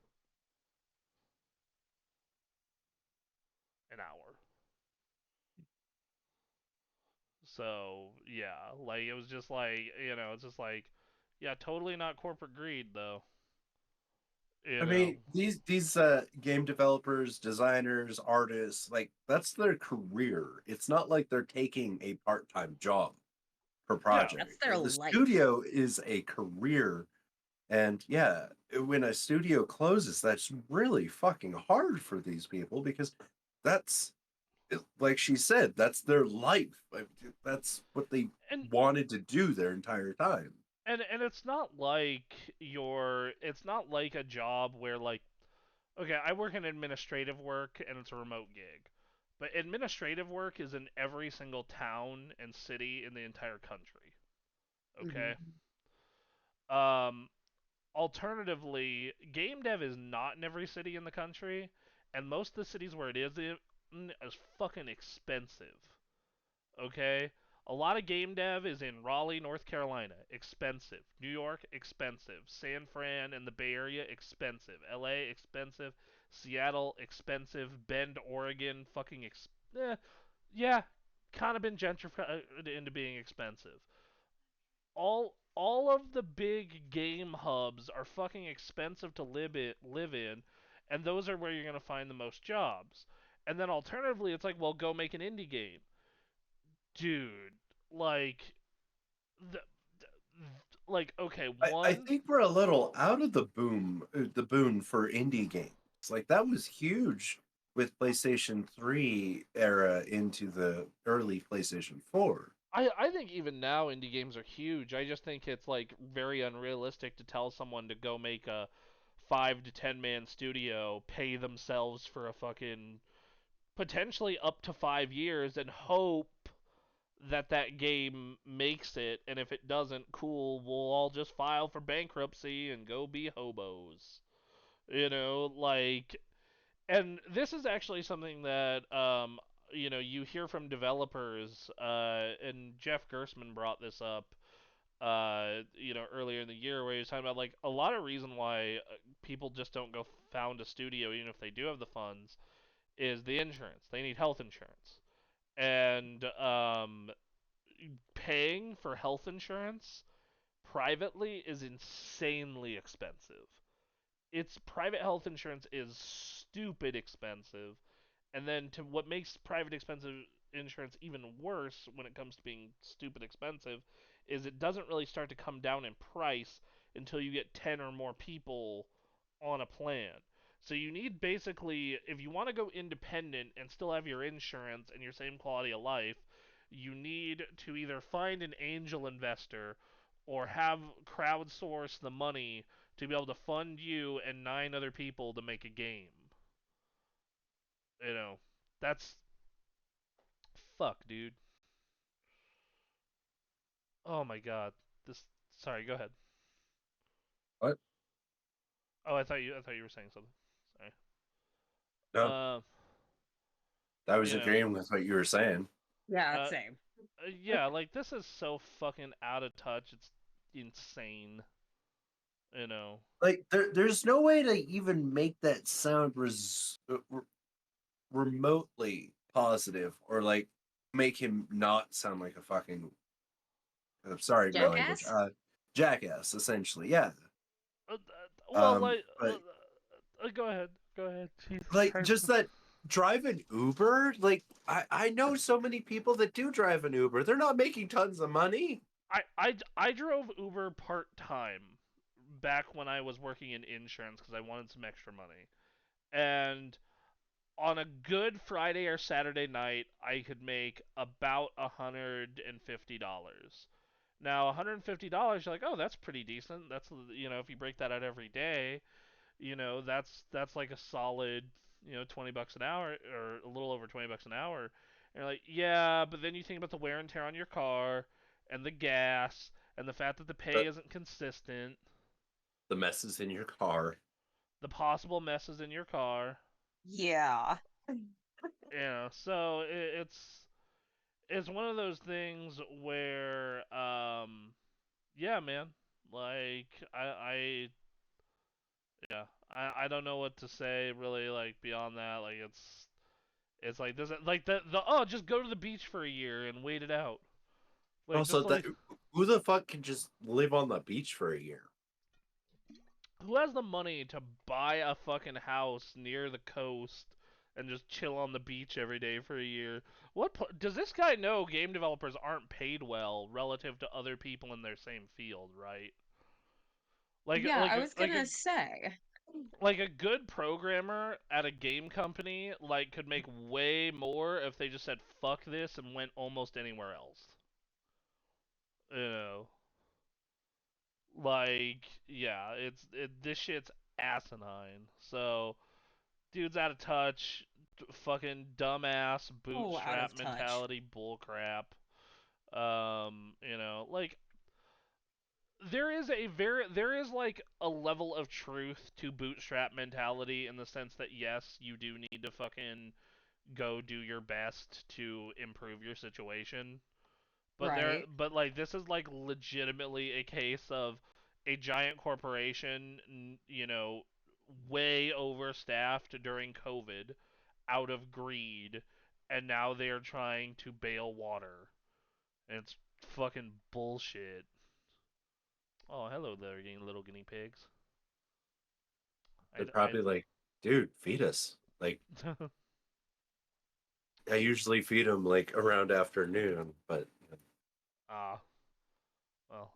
an hour. So yeah, like it was just like, it's just like, yeah, totally not corporate greed though. I You know. mean, these game developers, designers, artists, like that's their career. It's not like they're taking a part-time job per Yeah. project. That's their The life. studio is a career, and yeah, when a studio closes, that's really fucking hard for these people because that's like she said, that's their life. Like, that's what they And wanted to do their entire time. and it's not like it's not like a job where like, okay, I work in administrative work and it's a remote gig. But administrative work is in every single town and city in the entire country. Okay? Mhm. Um Alternatively, game dev is not in every city in the country, and most of the cities where it is fucking expensive. Okay? A lot of game dev is in Raleigh, North Carolina, expensive. New York, expensive. San Fran and the Bay Area, expensive. LA, expensive. Seattle, expensive. Bend, Oregon, fucking yeah, kind of been gentrified into being expensive. All of the big game hubs are fucking expensive to live in, and those are where you're gonna find the most jobs. And then alternatively, it's like, well, go make an indie game, dude. Like, the, like, okay, I one, think we're a little out of the boon for indie games. Like that was huge with PlayStation 3 era into the early PlayStation 4. I think even now indie games are huge. I just think it's like very unrealistic to tell someone to go make a 5 to 10 man studio, pay themselves for a fucking potentially up to 5 years, and hope that that game makes it. And if it doesn't, cool, we'll all just file for bankruptcy and go be hobos. Like, and this is actually something that you hear from developers, and Jeff Gersman brought this up, earlier in the year, where he was talking about like a lot of reason why people just don't go found a studio even if they do have the funds is the insurance. They need health insurance, and paying for health insurance privately is insanely expensive. It's private health insurance is stupid expensive, and then to what makes private expensive insurance even worse when it comes to being stupid expensive is it doesn't really start to come down in price until you get 10 or more people on a plan. So you need basically, if you want to go independent and still have your insurance and your same quality of life, you need to either find an angel investor or have crowdsource the money to be able to fund you and 9 other people to make a game. You know, that's fuck, dude. Oh my god. This. Sorry, go ahead. What? Oh, I thought you were saying something. Sorry. No, Um, I was you know, agreeing with what you were saying. Yeah, uh, same. yeah, like this is so fucking out of touch. It's insane. You know. Like there's no way to even make that sound remotely positive or like make him not sound like a fucking. I'm sorry, my language. Jackass? Jackass, essentially. Yeah. Well, like, But go ahead. Go ahead. Jesus like Christ. just that drive an Uber. Like I know so many people that do drive an Uber. They're not making tons of money. I drove Uber part time back when I was working in insurance because I wanted some extra money. And on a good Friday or Saturday night, I could make about $150. Now, $150, you're like, oh, that's pretty decent. That's, if you break that out every day, that's like a solid, $20 an hour or a little over $20 an hour. And you're like, yeah, but then you think about the wear and tear on your car and the gas and the fact that the pay The, isn't consistent, the messes in your car. the possible messes in your car. Yeah. So it's one of those things where yeah, man, like I don't know what to say really, like, beyond that. Like, it's like this, like the oh, just go to the beach for a year and wait it out. Like, Also, just that like, who the fuck can just live on the beach for a year? who has the money to buy a fucking house near the coast and just chill on the beach every day for a year? Does this guy know game developers aren't paid well relative to other people in their same field, right? Like Yeah, like I a, was like a gonna say. like a good programmer at a game company like could make way more if they just said fuck this and went almost anywhere else. You know, like, yeah, this shit's asinine. So, dude's out of touch, fucking dumbass Oh, out bootstrap of touch. mentality bullcrap. Like, there is like a level of truth to bootstrap mentality in the sense that yes, you do need to fucking go do your best to improve your situation. Right. But like, this is like legitimately a case of a giant corporation, way overstaffed during COVID out of greed, and now they are trying to bail water. And it's fucking bullshit. Oh, hello there, little guinea pigs. They're I probably like, dude, feed us. Like, I usually feed them like around afternoon, but ah, well,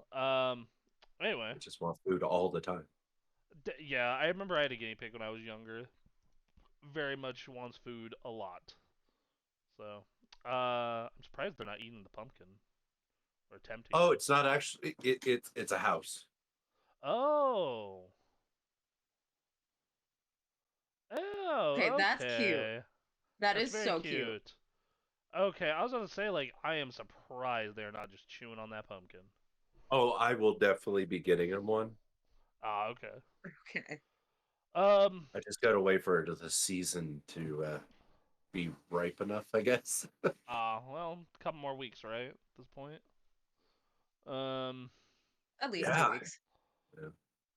anyway, I just want food all the time. yeah, I remember I had a guinea pig when I was younger. Very much wants food a lot. So, I'm surprised they're not eating the pumpkin or attempting Oh, to. it's not actually. It's a house. Oh, Okay, oh, that's cute. okay. That That's is very so cute. cute. Okay, I was gonna say, like, I am surprised they're not just chewing on that pumpkin. Oh, I will definitely be getting him one. Ah, okay. Okay. Um, I just gotta wait for the season to be ripe enough, I guess. well, a couple more weeks, right? At this point. Um, At least Yeah. 2 weeks. Yeah.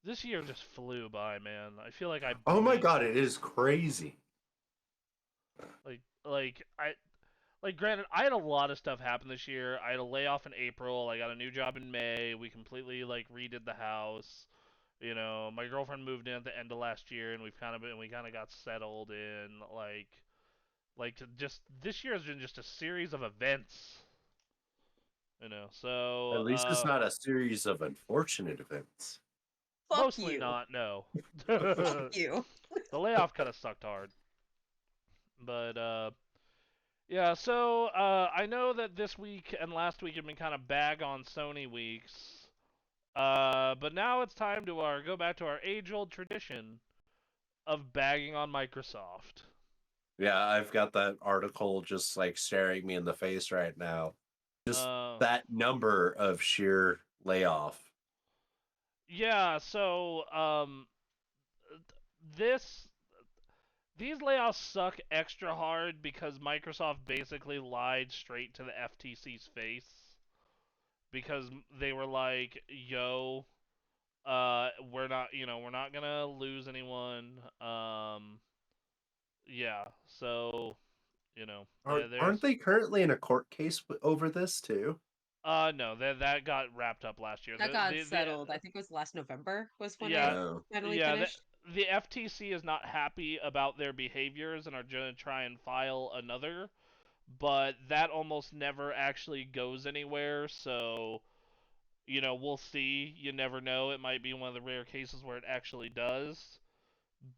this year just flew by, man. I feel like I Oh my breezed god, it is crazy. like granted, I had a lot of stuff happen this year. I had a layoff in April. I got a new job in May. We completely like redid the house. My girlfriend moved in at the end of last year, and we kind of got settled in. Just this year has been just a series of events. At least it's not a series of unfortunate events. Fuck Mostly you. not. No, Fuck the you. layoff kind of sucked hard, but yeah, so I know that this week and last week have been kind of bag on Sony weeks. But now it's time to go back to our age-old tradition of bagging on Microsoft. Yeah, I've got that article just like staring me in the face right now. Just Uh, that number of sheer layoff. yeah, so this these layoffs suck extra hard because Microsoft basically lied straight to the FTC's face because they were like, "Yo, we're not gonna lose anyone." Yeah, so You know, Aren't there's they currently in a court case over this too? no, that got wrapped up last year. That got settled. I think it was last November was when it Yeah, Oh, finally yeah, finished. the FTC is not happy about their behaviors and are going to try and file another, but that almost never actually goes anywhere, so we'll see. You never know. It might be one of the rare cases where it actually does,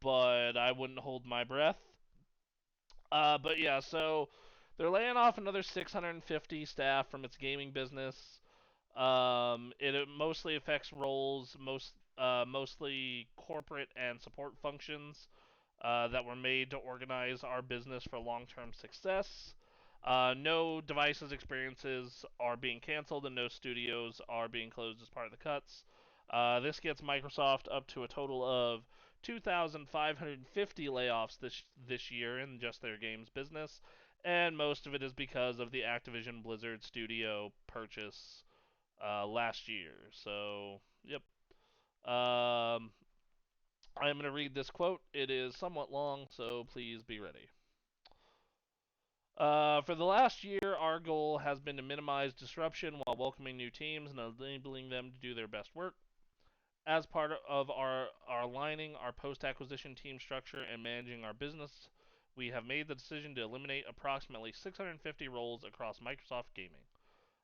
but I wouldn't hold my breath. But yeah, so they're laying off another 650 staff from its gaming business. It mostly affects roles, mostly corporate and support functions that were made to organize our business for long-term success. No devices experiences are being canceled, and no studios are being closed as part of the cuts. This gets Microsoft up to a total of 2,550 layoffs this year in just their games business, and most of it is because of the Activision Blizzard studio purchase last year. So, yep. Um, I'm going to read this quote. It is somewhat long, so please be ready. For the last year, our goal has been to minimize disruption while welcoming new teams and enabling them to do their best work. As part of our aligning our post-acquisition team structure and managing our business, we have made the decision to eliminate approximately 650 roles across Microsoft Gaming,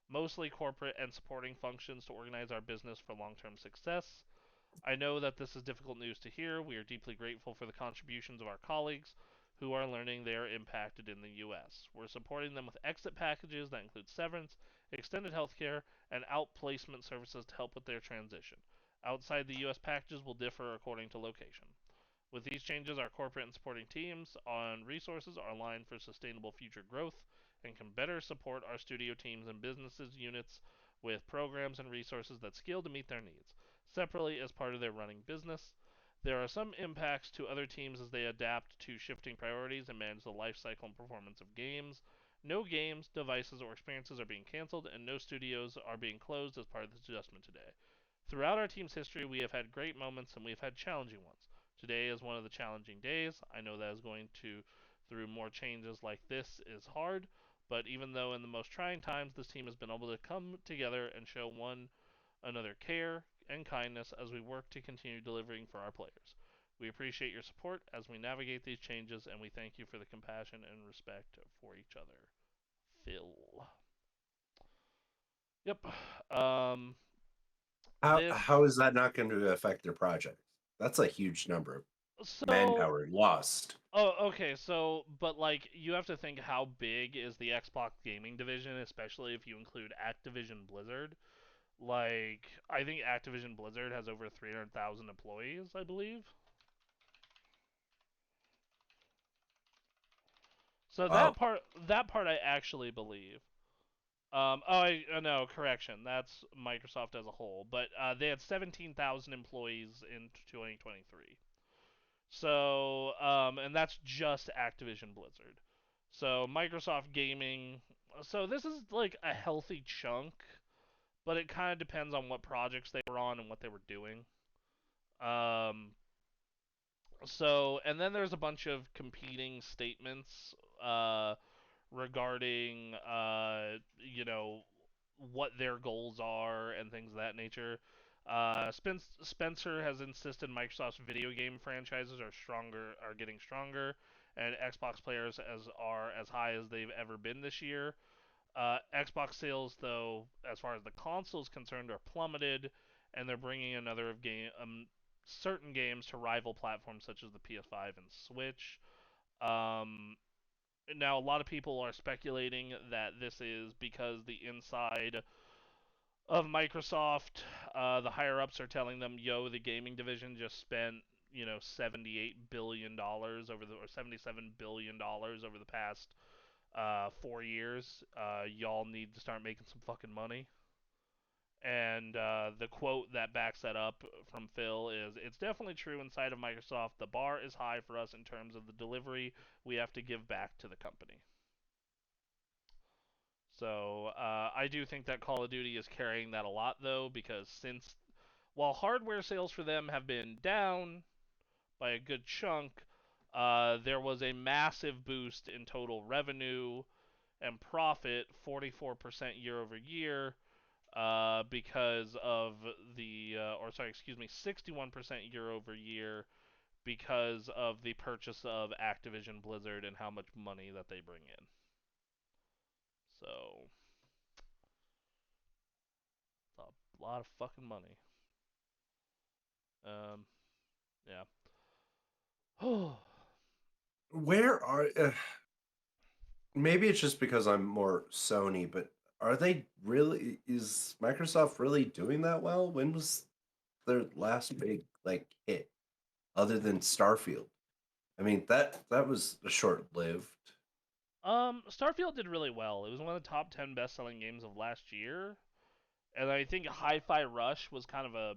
mostly corporate and supporting functions to organize our business for long-term success. I know that this is difficult news to hear. We are deeply grateful for the contributions of our colleagues who are learning they are impacted in the U.S. We're supporting them with exit packages that include severance, extended health care, and outplacement services to help with their transition. Outside the U.S., packages will differ according to location. With these changes, our corporate and supporting teams on resources are aligned for sustainable future growth and can better support our studio teams and businesses units with programs and resources that scale to meet their needs. Separately, as part of their running business, there are some impacts to other teams as they adapt to shifting priorities and manage the life cycle and performance of games. No games, devices, or experiences are being canceled, and no studios are being closed as part of this adjustment today. Throughout our team's history, we have had great moments and we have had challenging ones. Today is one of the challenging days. I know that is going to through more changes like this is hard, but even though in the most trying times this team has been able to come together and show one another care and kindness as we work to continue delivering for our players. We appreciate your support as we navigate these changes, and we thank you for the compassion and respect for each other. Phil. Yep. Um, this how is that not going to affect their project? That's a huge number of so manpower lost. Oh, okay. So, but like, you have to think how big is the Xbox gaming division, especially if you include Activision Blizzard. Like, I think Activision Blizzard has over 300,000 employees, I believe. So Wow. that part I actually believe. No, correction. That's Microsoft as a whole, but they had 17,000 employees in 2023. So, and that's just Activision Blizzard. So Microsoft Gaming. So this is like a healthy chunk, but it kind of depends on what projects they were on and what they were doing. Um, and then there's a bunch of competing statements regarding, what their goals are and things of that nature. Spencer has insisted Microsoft's video game franchises are getting stronger, and Xbox players are as high as they've ever been this year. Xbox sales, though, as far as the console is concerned, are plummeted, and they're bringing another of certain games to rival platforms such as the PS5 and Switch. Um, Now, a lot of people are speculating that this is because the inside of Microsoft, the higher ups are telling them, "Yo, the gaming division just spent $78 billion over the or $77 billion over the past 4 years. Y'all need to start making some fucking money." And the quote that backs that up from Phil is, "It's definitely true inside of Microsoft. The bar is high for us in terms of the delivery we have to give back to the company." So I do think that Call of Duty is carrying that a lot, though, because while hardware sales for them have been down by a good chunk, There was a massive boost in total revenue and profit, 44% year over year, because of or sorry, excuse me, 61% year over year because of the purchase of Activision Blizzard and how much money that they bring in. So, it's a lot of fucking money. Um, yeah. Where are? Maybe it's just because I'm more Sony, but are they really? Is Microsoft really doing that well? When was their last big hit, other than Starfield? I mean that was a short-lived. Starfield did really well. It was one of the top 10 best-selling games of last year, and I think Hi-Fi Rush was kind of a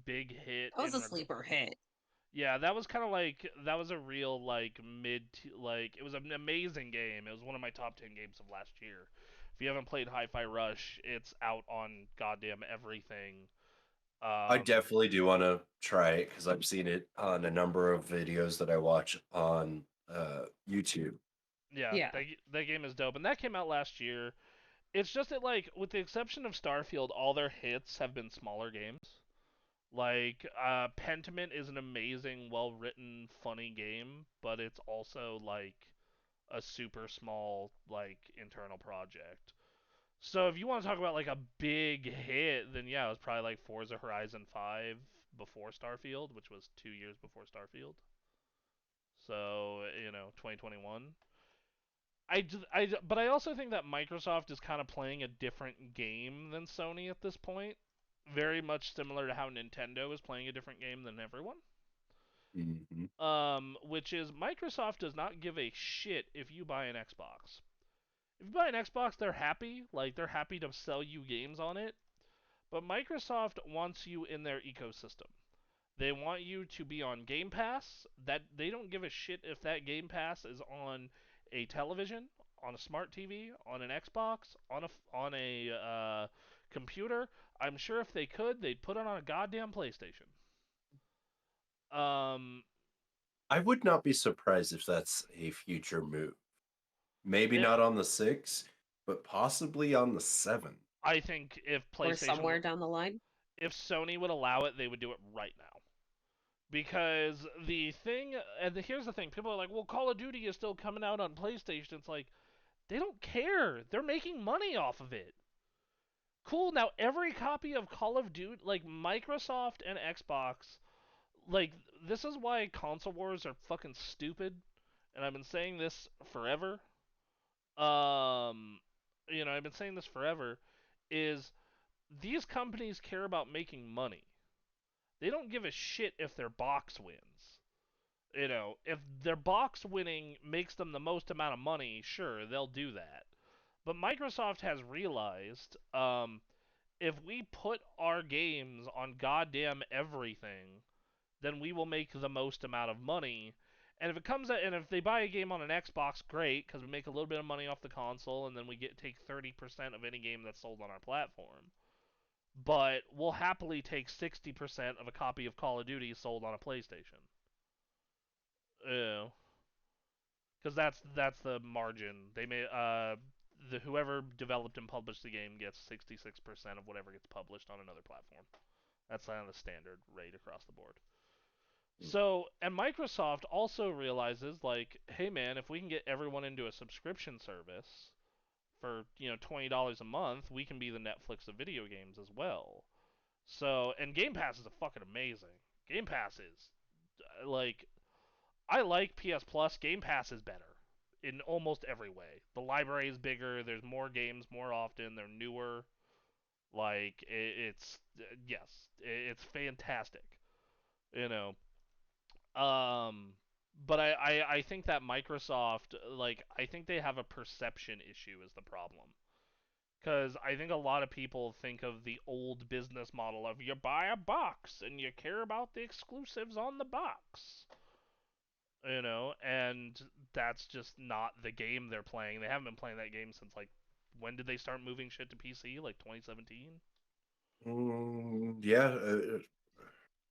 big hit That was a sleeper hit. Yeah, that was kind of that was a real it was an amazing game. It was one of my top 10 games of last year. If you haven't played Hi-Fi Rush, it's out on goddamn everything. I definitely do want to try it because I've seen it on a number of videos that I watch on YouTube. Yeah, Yeah. that game is dope, and that came out last year. It's just that with the exception of Starfield, all their hits have been smaller games. Pentiment is an amazing, well-written, funny game, but it's also a super small internal project. So if you want to talk about a big hit, then yeah, it was probably Forza Horizon 5 before Starfield, which was 2 years before Starfield. So 2021. But I also think that Microsoft is kind of playing a different game than Sony at this point. Very much similar to how Nintendo is playing a different game than everyone. Mm-hmm. Which is Microsoft does not give a shit if you buy an Xbox. If you buy an Xbox, they're happy. They're happy to sell you games on it. But Microsoft wants you in their ecosystem. They want you to be on Game Pass. That they don't give a shit if that Game Pass is on a television, on a smart TV, on an Xbox, on a computer. I'm sure if they could, they'd put it on a goddamn PlayStation. Um, I would not be surprised if that's a future move. Maybe it, not on the 6, but possibly on the 7. I think Or somewhere down the line. if Sony would allow it, they would do it right now. Because here's the thing, people are like, well, Call of Duty is still coming out on PlayStation. It's like, they don't care. They're making money off of it. Cool, now every copy of Call of Duty, Microsoft and Xbox, this is why console wars are fucking stupid, and I've been saying this forever. Um, I've been saying this forever, is these companies care about making money. They don't give a shit if their box wins. If their box winning makes them the most amount of money, sure, they'll do that. But Microsoft has realized, if we put our games on goddamn everything, then we will make the most amount of money. And if they buy a game on an Xbox, great, because we make a little bit of money off the console, and then we take 30% of any game that's sold on our platform. But we'll happily take 60% of a copy of Call of Duty sold on a PlayStation. Because that's the margin they may. Whoever developed and published the game gets 66% of whatever gets published on another platform. That's kind of the standard rate across the board. So, and Microsoft also realizes, hey man, if we can get everyone into a subscription service for $20 a month, we can be the Netflix of video games as well. So, and Game Pass is fucking amazing. Game Pass is I like PS Plus. Game Pass is better in almost every way. The library is bigger. There's more games more often. They're newer. It's yes, it's fantastic. You know, um, but I think that Microsoft I think they have a perception issue is the problem. Because I think a lot of people think of the old business model of you buy a box and you care about the exclusives on the box. And that's just not the game they're playing. They haven't been playing that game since when did they start moving shit to PC? 2017. Yeah,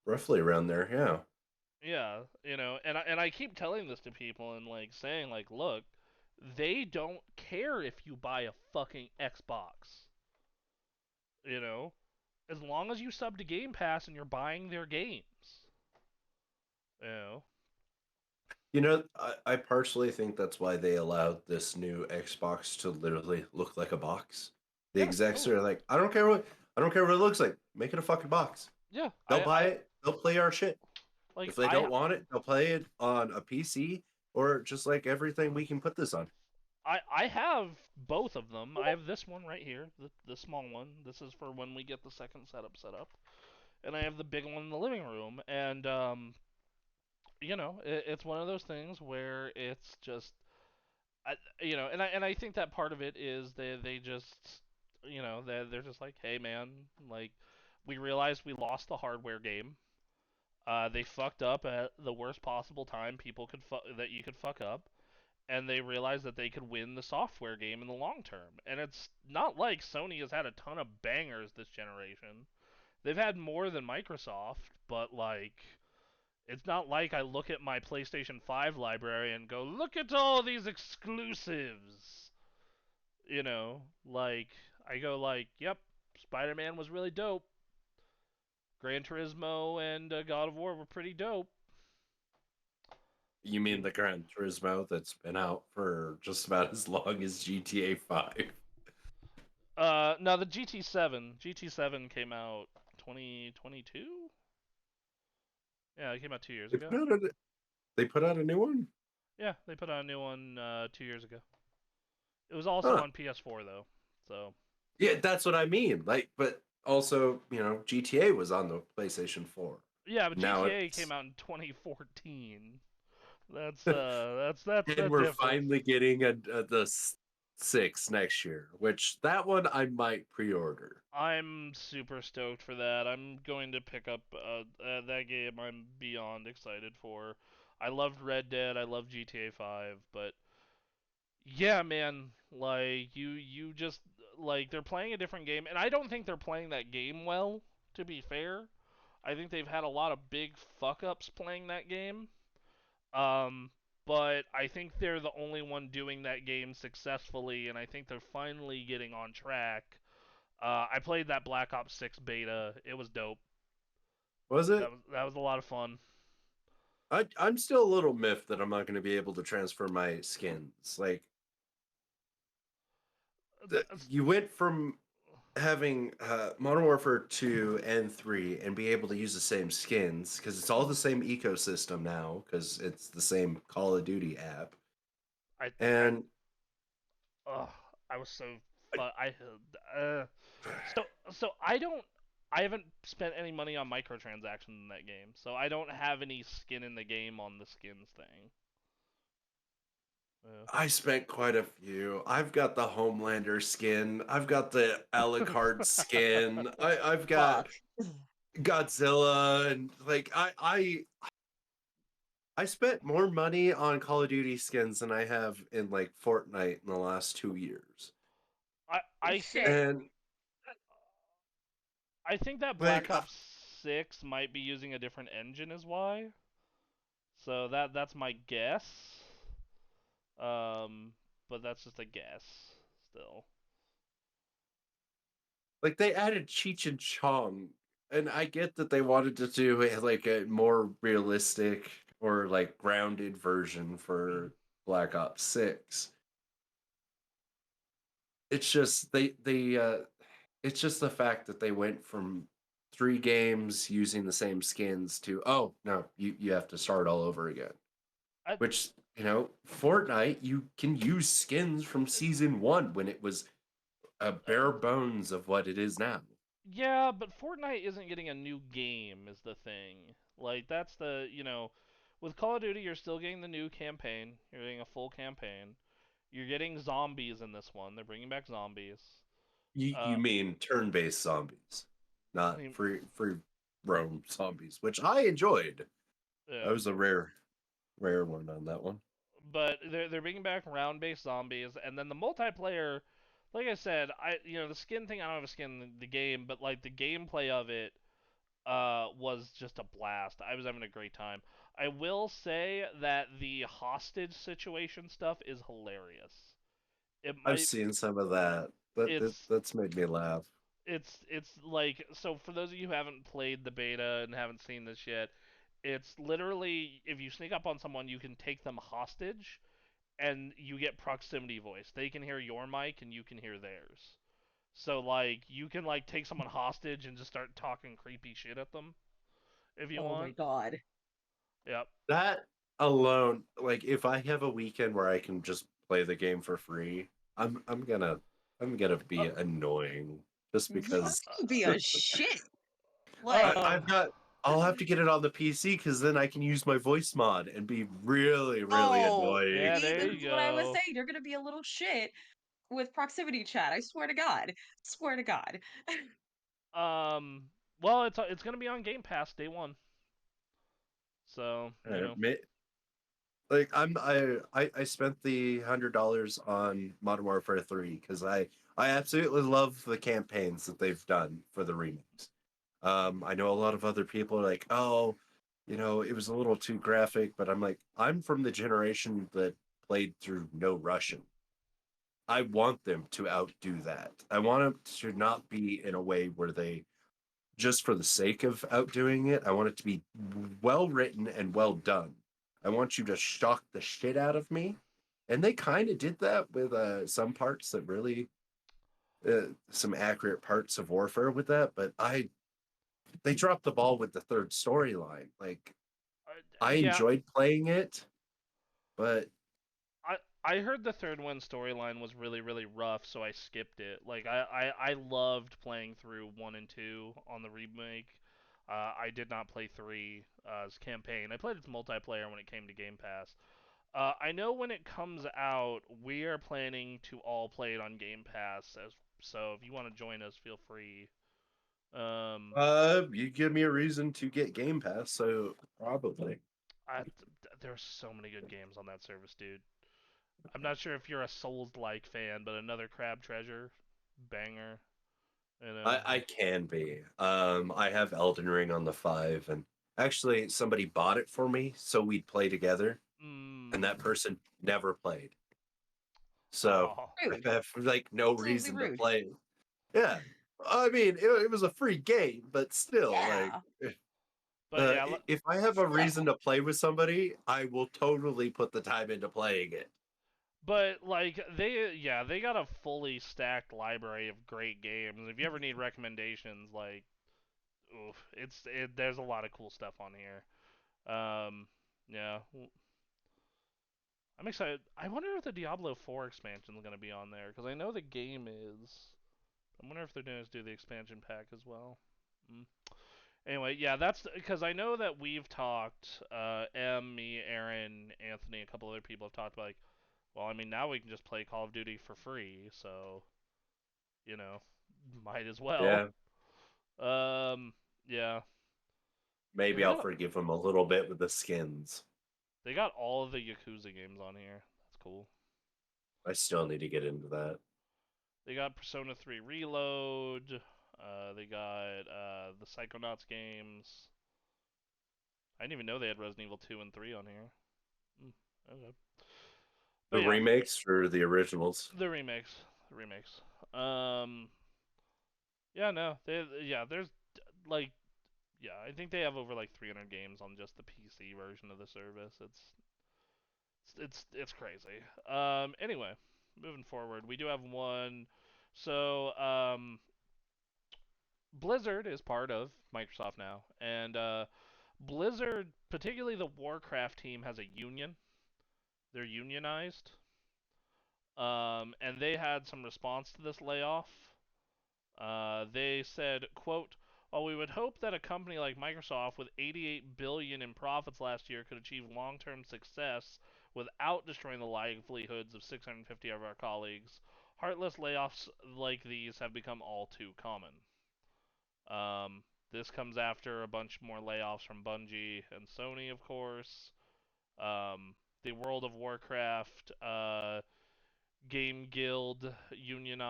roughly around there. Yeah. Yeah, and I keep telling this to people and like saying like, look, they don't care if you buy a fucking Xbox. You know, as long as you sub to Game Pass and you're buying their games. You know. I partially think that's why they allowed this new Xbox to literally look like a box. The Yeah, execs totally. are like, I don't care what it looks like. Make it a fucking box. Yeah, They'll buy it. They'll play our shit. like If they don't want it, they'll play it on a PC or just like everything we can put this on. I have both of them. I have this one right here, the small one. This is for when we get the second setup set up, and I have the big one in the living room. And it's one of those things where it's just, and I think that part of it is they just, they're just like, hey man, like we realized we lost the hardware game. They fucked up at the worst possible time that you could fuck up, and they realized that they could win the software game in the long term. And it's not like Sony has had a ton of bangers this generation. They've had more than Microsoft, but like it's not like I look at my PlayStation 5 library and go, "Look at all these exclusives." Like I go like, "Yep, Spider-Man was really dope. Gran Turismo and God of War were pretty dope." You mean the Gran Turismo that's been out for just about as long as GTA 5? No, the GT7 came out 2022. Yeah, it came out 2 years They ago. put out a, they put out a new one? Yeah, they put out a new one 2 years ago. It was also Huh. on PS4 though, so Yeah, that's what I mean. Like, but also, GTA was on the PlayStation 4. yeah, but Now GTA it's came out in 2014. That's and the we're difference. finally getting the 6 next year, which that one I might pre-order. I'm super stoked for that. I'm going to pick up that game. I'm beyond excited for. I loved Red Dead. I love GTA 5, but yeah, man, like you just like they're playing a different game, and I don't think they're playing that game well. To be fair, I think they've had a lot of big fuck ups playing that game. Um, but I think they're the only one doing that game successfully, and I think they're finally getting on track. I played that Black Ops 6 beta. It was dope. Was That it? was that was a lot of fun. I'm still a little miffed that I'm not going to be able to transfer my skins. Like, That's, you went from having Modern Warfare 2 and 3 and be able to use the same skins because it's all the same ecosystem now because it's the same Call of Duty app. I I And ugh, I was so I, uh, so I haven't spent any money on microtransactions in that game, so I don't have any skin in the game on the skins thing. Yeah. I spent quite a few. I've got the Homelander skin. I've got the Alucard skin. I've got Fuck. Godzilla and like I spent more money on Call of Duty skins than I have in like Fortnite in the last 2 years. I think Shit. And I think that like Black Ops 6 might be using a different engine is why. So that's my guess. Um, but that's just a guess still. like they added Cheech and Chong, and I get that they wanted to do like a more realistic or like grounded version for Black Ops 6. It's just it's just the fact that they went from 3 games using the same skins to, oh no, you have to start all over again. I, Which, Fortnite, you can use skins from season 1 when it was a bare bones of what it is now. yeah, but Fortnite isn't getting a new game is the thing. Like that's with Call of Duty you're still getting the new campaign. You're getting a full campaign. You're getting zombies in this one. They're bringing back zombies. You Uh, mean turn-based zombies, I not mean, free roam zombies, which I enjoyed. That yeah. was a rare one on that one. But they're bringing back round-based zombies, and then the multiplayer. Like I said, the skin thing. I don't have a skin in the game, but like the gameplay of it was just a blast. I was having a great time. I will say that the hostage situation stuff is hilarious. It I've might seen some of that. it's That's made me laugh. it's like, so for those of you who haven't played the beta and haven't seen this yet, it's literally if you sneak up on someone, you can take them hostage and you get proximity voice. They can hear your mic and you can hear theirs. So like you can like take someone hostage and just start talking creepy shit at them if you Oh my want. god. Yep. That alone, like if I have a weekend where I can just play the game for free, I'm gonna be Uh, annoying just That because would be a shit. Like, I've got I'll have to get it on the PC because then I can use my voice mod and be really, really oh, annoying. yeah, see, there this you is what I was go. saying. You're gonna be a little shit with proximity chat. I swear to God. Swear to God. Um, well, it's gonna be on Game Pass day one, so you Uh, know. ma- like I spent the $100 on Modern Warfare 3 because I absolutely love the campaigns that they've done for the remakes. I know a lot of other people are like, oh, it was a little too graphic, but I'm like, I'm from the generation that played through no Russian. I want them to outdo that. I want them to not be in a way where they just for the sake of outdoing it. I want it to be well written and well done. I want you to shock the shit out of me. And they kind of did that with some parts that really, some accurate parts of Warfare with that. But they dropped the ball with the third storyline. Like, I Yeah, enjoyed playing it, but I heard the third one storyline was really rough, so I skipped it. Like I loved playing through 1 and 2 on the remake. I did not play 3's campaign. I played its multiplayer when it came to Game Pass. I know when it comes out, we are planning to all play it on Game Pass. So if you want to join us, feel free. Um, you give me a reason to get Game Pass, so probably. there's so many good games on that service, dude. I'm not sure if you're a Souls-like fan, but another Crab Treasure, banger. You know. I can be. I have Elden Ring on the 5, and actually somebody bought it for me so we'd play together, and Mm. that person never played. So Oh. I Rude. have like no Absolutely reason to rude. play it. Yeah. I mean, it was a free game, but still, like, Yeah. But yeah, if I have a reason Still. to play with somebody, I will totally put the time into playing it. but like they got a fully stacked library of great games. If you ever need recommendations, like, oof, there's a lot of cool stuff on here. Um, yeah, I'm excited. I wonder if the Diablo 4 expansion is gonna be on there because I know the game is. I wonder if they're going to do the expansion pack as well. Mm. Anyway, yeah, that's because I know that we've talked, me, Aaron, Anthony, a couple other people have talked about, like, well, I mean, now we can just play Call of Duty for free, so, you know, might as well. Yeah. Um, yeah, because Maybe I'll forgive them a little bit with the skins. they got all of the Yakuza games on here. That's cool. I still need to get into that. They got Persona 3 Reload. They got the Psychonauts games. I didn't even know they had Resident Evil 2 and 3 on here. Mm, okay. But The yeah, remakes or the originals? the remakes, the remakes. Um, yeah, no, there's like, yeah, I think they have over like 300 games on just the PC version of the service. It's crazy. Anyway, moving forward, we do have one. So, Blizzard is part of Microsoft now, and Blizzard, particularly the Warcraft team, has a union. They're unionized. And they had some response to this layoff. They said, quote, while we would hope that a company like Microsoft with 88 billion in profits last year could achieve long-term success without destroying the livelihoods of 650 of our colleagues, heartless layoffs like these have become all too common. This comes after a bunch more layoffs from Bungie and Sony, of course. The World of Warcraft Game Guild union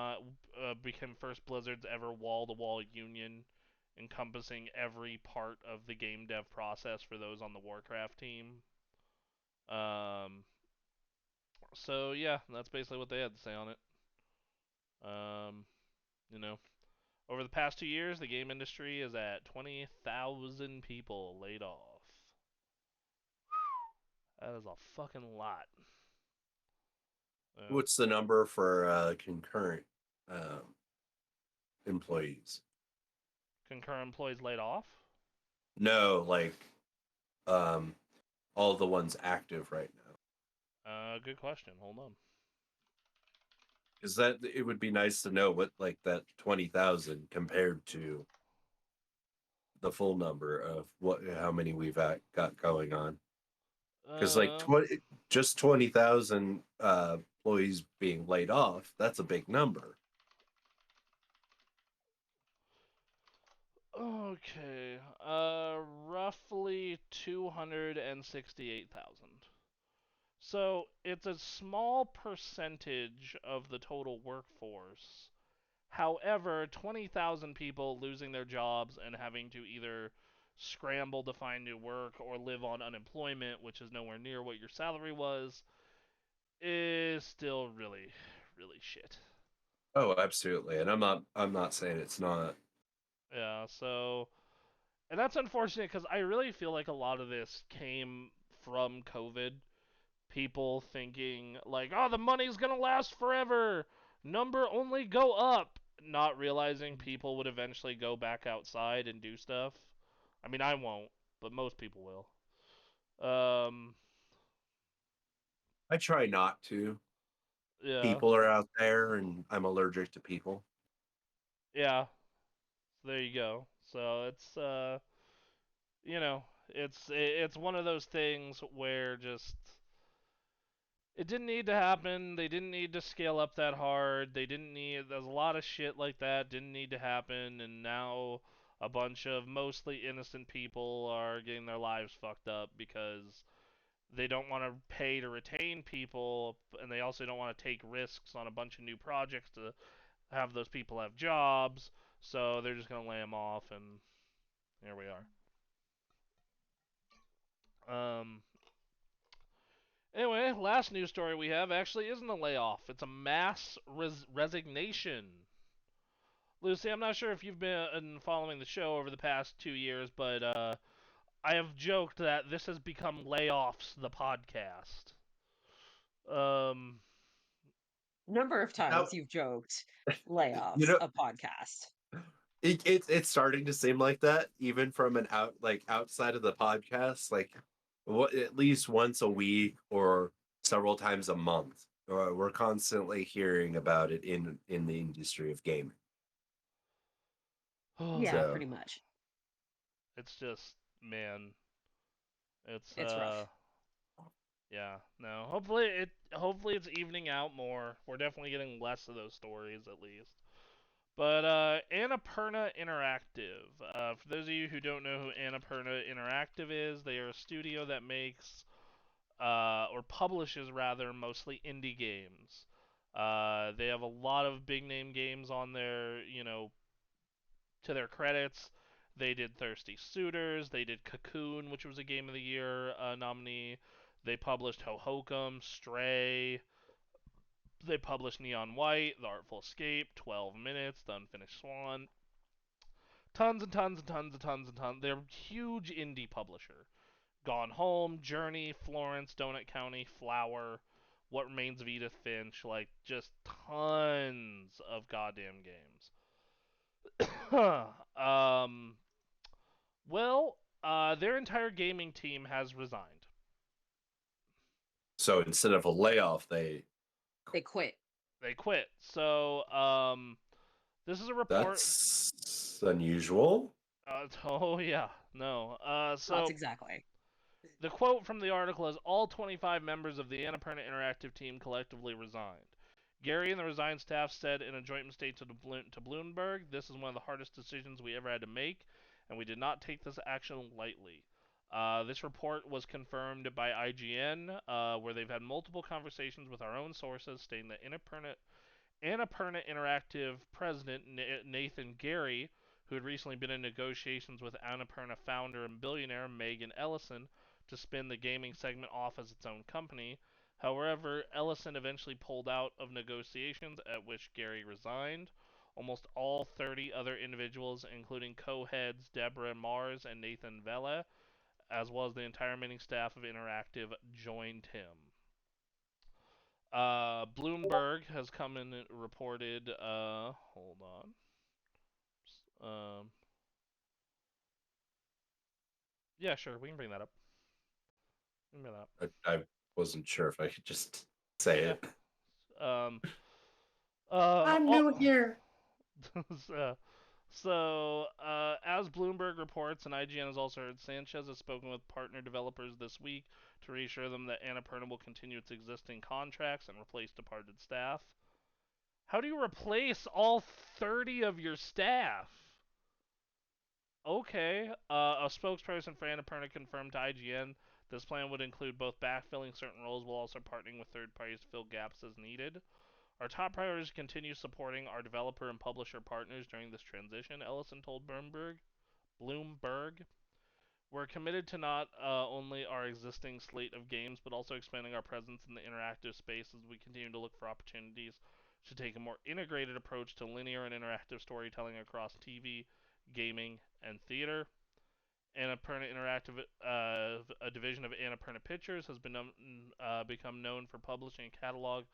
became first Blizzard's ever wall-to-wall union encompassing every part of the game dev process for those on the Warcraft team. Um, so yeah, that's basically what they had to say on it. Um, you know, over the past 2 years, the game industry is at 20,000 people laid off. That is a fucking lot. What's the number for concurrent employees? Concurrent employees laid off? No, like all the ones active right now. Good question. Hold on. Is that it would be nice to know what like that 20,000 compared to the full number of how many we've got going on. Because like 20,000 employees being laid off, that's a big number. Okay. Roughly 268,000. So it's a small percentage of the total workforce. However, 20,000 people losing their jobs and having to either scramble to find new work or live on unemployment, which is nowhere near what your salary was, is still really, really shit. Oh, absolutely. And I'm not saying it's not. Yeah, so and that's unfortunate because I really feel like a lot of this came from COVID. People thinking like, "Oh, the money's gonna last forever. Number only go up," not realizing people would eventually go back outside and do stuff. I mean, I won't, but most people will. I try not to. Yeah, People are out there and I'm allergic to people. yeah. There you go. So it's it's one of those things where just it didn't need to happen. They didn't need to scale up that hard. They didn't need. There's a lot of shit like that didn't need to happen, and now a bunch of mostly innocent people are getting their lives fucked up because they don't want to pay to retain people, and they also don't want to take risks on a bunch of new projects to have those people have jobs. So they're just gonna lay them off, and here we are. Anyway, last news story we have actually isn't a layoff. It's a mass resignation. Lucy, I'm not sure if you've been following the show over the past 2 years, but I have joked that this has become Layoffs, the podcast. Um, Number of Now, times you've joked you layoffs know, a podcast. it's starting to seem like that, even from an outside of the podcast, like what at least once a week or several times a month. We're constantly hearing about it in the industry of gaming. Yeah, So pretty much. it's just, man, it's It's rough. yeah, no. Hopefully it's evening out more. We're definitely getting less of those stories at least. But Annapurna Interactive. For those of you who don't know who Annapurna Interactive is, they are a studio that makes or publishes rather mostly indie games. They have a lot of big name games on their, to their credits. They did Thirsty Suitors. They did Cocoon, which was a Game of the Year nominee. They published Hohokum, Stray. They published Neon White, The Artful Escape, 12 Minutes, The Unfinished Swan. Tons and tons and tons and tons and tons. They're a huge indie publisher. Gone Home, Journey, Florence, Donut County, Flower, What Remains of Edith Finch, like just tons of goddamn games. um, their entire gaming team has resigned. so instead of a layoff, They quit. They quit. So, this is a report. that's unusual. Oh yeah, no. That's So exactly. the quote from the article is all 25 members of the Annapurna Interactive team collectively resigned. Gary and the resigned staff said in a joint statement to Bloomberg, "This is one of the hardest decisions we ever had to make, and we did not take this action lightly." This report was confirmed by IGN, where they've had multiple conversations with our own sources stating that Annapurna Interactive president Nathan Gary, who had recently been in negotiations with Annapurna founder and billionaire Megan Ellison to spin the gaming segment off as its own company. However, Ellison eventually pulled out of negotiations, at which Gary resigned. Almost all 30 other individuals, including co-heads Deborah Mars and Nathan Vela, as well as the entire remaining staff of Interactive, joined him. Bloomberg has come in and reported. Hold on. Yeah, sure, we can bring that up. I wasn't sure if I could just say Yeah. it. Um. I'm new here. As Bloomberg reports, and IGN has also heard, Sanchez has spoken with partner developers this week to reassure them that Annapurna will continue its existing contracts and replace departed staff. How do you replace all 30 of your staff? Okay. A spokesperson for Annapurna confirmed to IGN this plan would include both backfilling certain roles while also partnering with third parties to fill gaps as needed. Our top priority is to continue supporting our developer and publisher partners during this transition, Ellison told Bloomberg. We're committed to not only our existing slate of games, but also expanding our presence in the interactive space as we continue to look for opportunities to take a more integrated approach to linear and interactive storytelling across TV, gaming, and theater. Annapurna Interactive, a division of Annapurna Pictures, has become known for publishing a catalog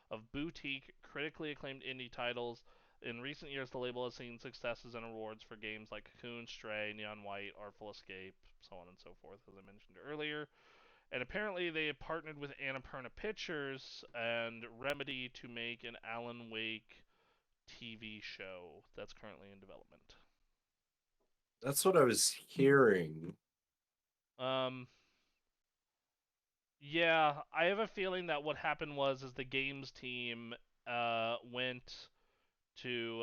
of boutique, critically acclaimed indie titles. In recent years, the label has seen successes and awards for games like Cocoon, Stray, Neon White, Artful Escape, so on and so forth, as I mentioned earlier. And apparently, they have partnered with Annapurna Pictures and Remedy to make an Alan Wake TV show that's currently in development. That's what I was hearing. Yeah, I have a feeling that what happened was the games team went to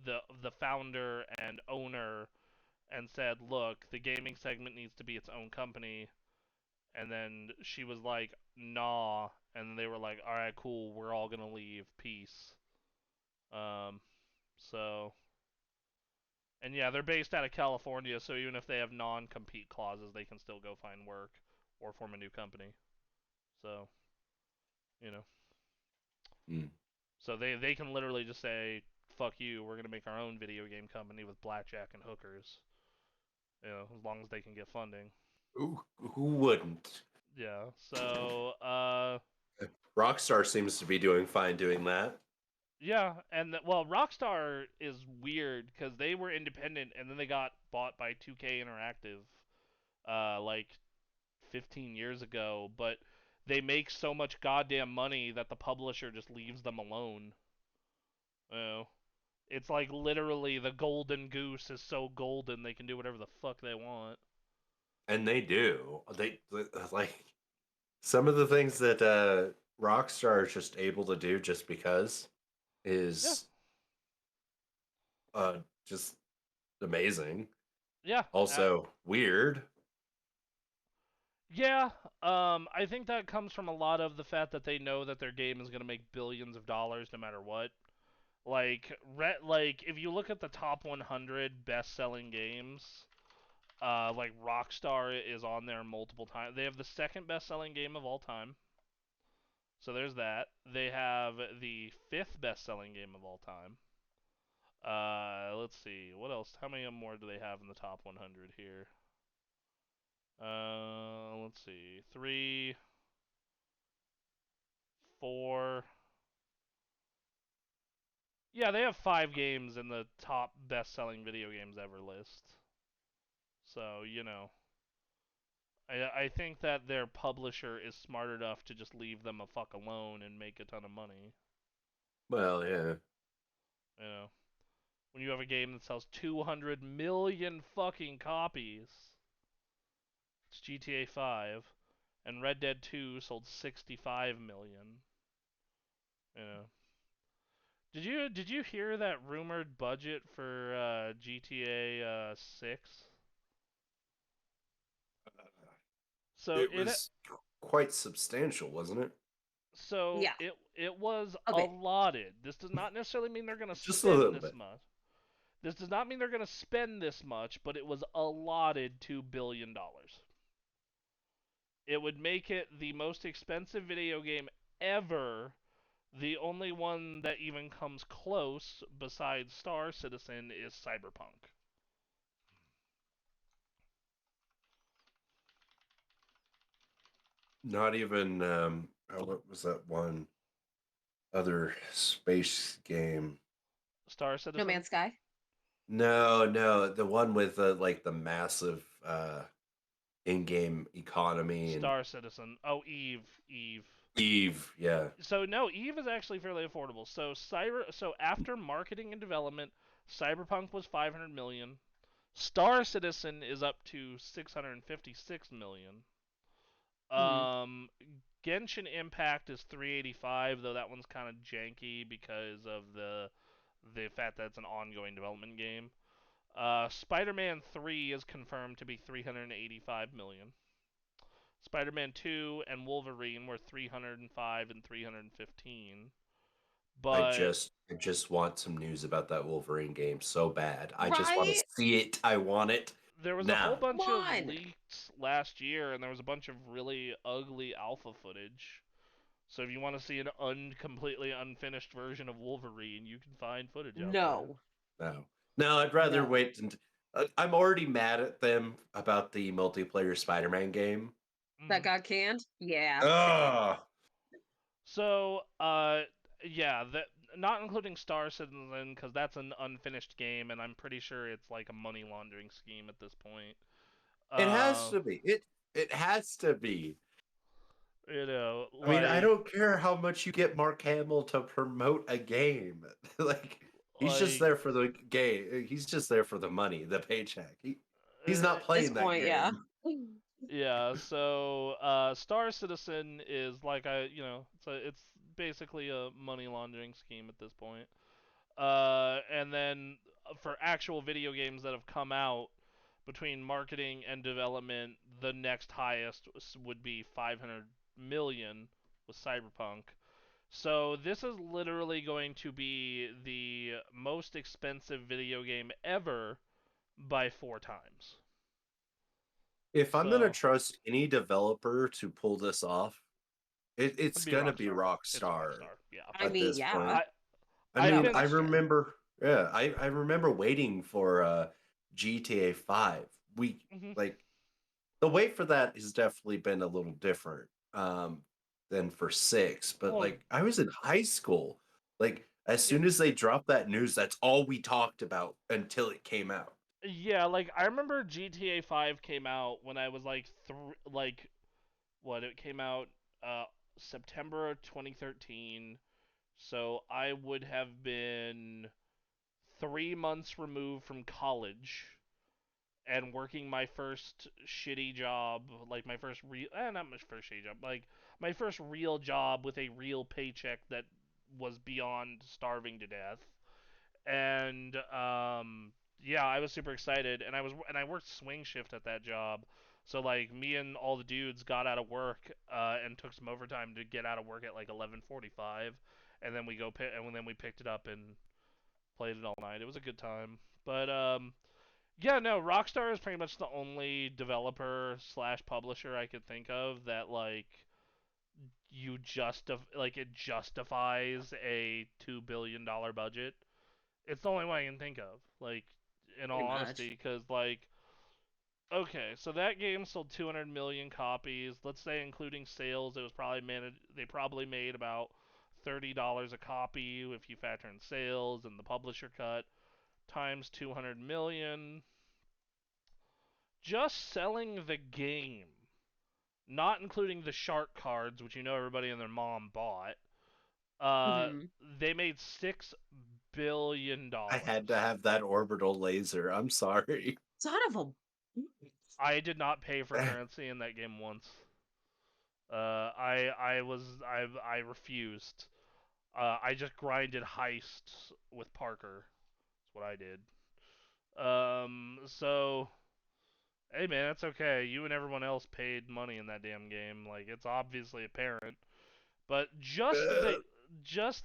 the founder and owner and said, "Look, the gaming segment needs to be its own company." And then she was like, "Nah," and they were like, "All right, cool, we're all gonna leave. Peace." Um, so and yeah, they're based out of California, so even if they have non-compete clauses, they can still go find work or form a new company. So, you know. Mm. So they can literally just say, "Fuck you, we're gonna make our own video game company with blackjack and hookers." As long as they can get funding. Who wouldn't? Yeah. So, Rockstar seems to be doing fine doing that. yeah, and well, Rockstar is weird because they were independent and then they got bought by 2K Interactive, like 15 years ago. But they make so much goddamn money that the publisher just leaves them alone. You know, it's like literally the golden goose is so golden they can do whatever the fuck they want. And they do. They like some of the things that Rockstar is just able to do just because Yeah. is just amazing. Yeah. Also weird. Yeah. I think that comes from a lot of the fact that they know that their game is going to make billions of dollars no matter what. Like if you look at the top 100 best-selling games, like Rockstar is on there multiple times. They have the second best-selling game of all time. So there's that. They have the fifth best-selling game of all time. Let's see. What else? How many more do they have in the top 100 here? Let's see. 3, 4. Yeah, they have 5 games in the top best-selling video games ever list. So, I think that their publisher is smart enough to just leave them a fuck alone and make a ton of money. Well, yeah. You know, when you have a game that sells 200 million fucking copies, it's GTA 5, and Red Dead 2 sold 65 million. You know. Did you hear that rumored budget for GTA 6? So It was quite substantial, wasn't it? so Yeah. it was A bit. allotted. This does not necessarily mean they're gonna Just a spend little this bit. much. This does not mean they're going to spend this much, but it was allotted $2 billion. It would make it the most expensive video game ever. The only one that even comes close, besides Star Citizen, is Cyberpunk. Not even what was that one other space game? Star No Citizen? Man's Sky. No, the one with like the massive in-game economy and Star Citizen. Oh, Eve. Eve, yeah. So no, Eve is actually fairly affordable. So after marketing and development, Cyberpunk was 500 million. Star Citizen is up to 656 million. Um, Genshin Impact is 385, though that one's kind of janky because of the fact that it's an ongoing development game. Spider-Man 3 is confirmed to be 385 million. Spider-Man 2 and Wolverine were 305 and 315. I But just want some news about that Wolverine game so bad. I just want to Right? see it. I want it there was a whole now. bunch Come of on. leaks last year, and there was a bunch of really ugly alpha footage. So if you want to see an completely unfinished version of Wolverine, you can find footage out there. No. No, I'd rather No. wait. I'm already mad at them about the multiplayer Spider-Man game. That got canned? Yeah. Ugh. So, yeah, that not including Star Citizen because that's an unfinished game, and I'm pretty sure it's like a money laundering scheme at this point. It has to be. It has to be. You know, I mean, I like, don't care how much you get Mark Hamill to promote a game. Like, he's just like there for the game. He's just there for the money, the paycheck. He's not At this playing that point, yeah. game. yeah. So, Star Citizen is like it's basically a money laundering scheme at this point. And then for actual video games that have come out between marketing and development, the next highest would be 500 million with Cyberpunk. So this is literally going to be the most expensive video game ever by 4 times. If I'm gonna So trust any developer to pull this off, it's it'd be gonna be Rockstar. It's Rockstar Rockstar. Yeah. I at mean, this yeah. point. I I've mean, been I question. remember, yeah, I remember waiting for GTA 5. We Mhm. like the wait for that has definitely been a little different than for 6, but Well, like I was in high school. Like as yeah, soon as they dropped that news, that's all we talked about until it came out. yeah, like I remember GTA 5 came out when I was like what it came out uh September of 2013. So I would have been 3 months removed from college and working my first shitty job, like my first real not my first shitty job, like my first real job with a real paycheck that was beyond starving to death. And yeah, I was super excited, and I worked swing shift at that job. So like me and all the dudes got out of work and took some overtime to get out of work at like 11:45, and then we picked it up and played it all night. It was a good time. But yeah, no, Rockstar is pretty much the only developer slash publisher I could think of that like it justifies a $2 billion budget. It's the only one I can think of, like, in all Pretty honesty, much. because, like, okay, so that game sold 200 million copies. Let's say, including sales, they probably made about $30 a copy if you factor in sales and the publisher cut, times 200 million. Just selling the game, not including the shark cards, which everybody and their mom bought, uh, Hmm. they made $6 billion. I had to have that orbital laser. I'm sorry. Son of a. I did not pay for currency in that game once. I refused. I just grinded heists with Parker. That's what I did. So hey man, that's okay. You and everyone else paid money in that damn game. Like it's obviously apparent. But just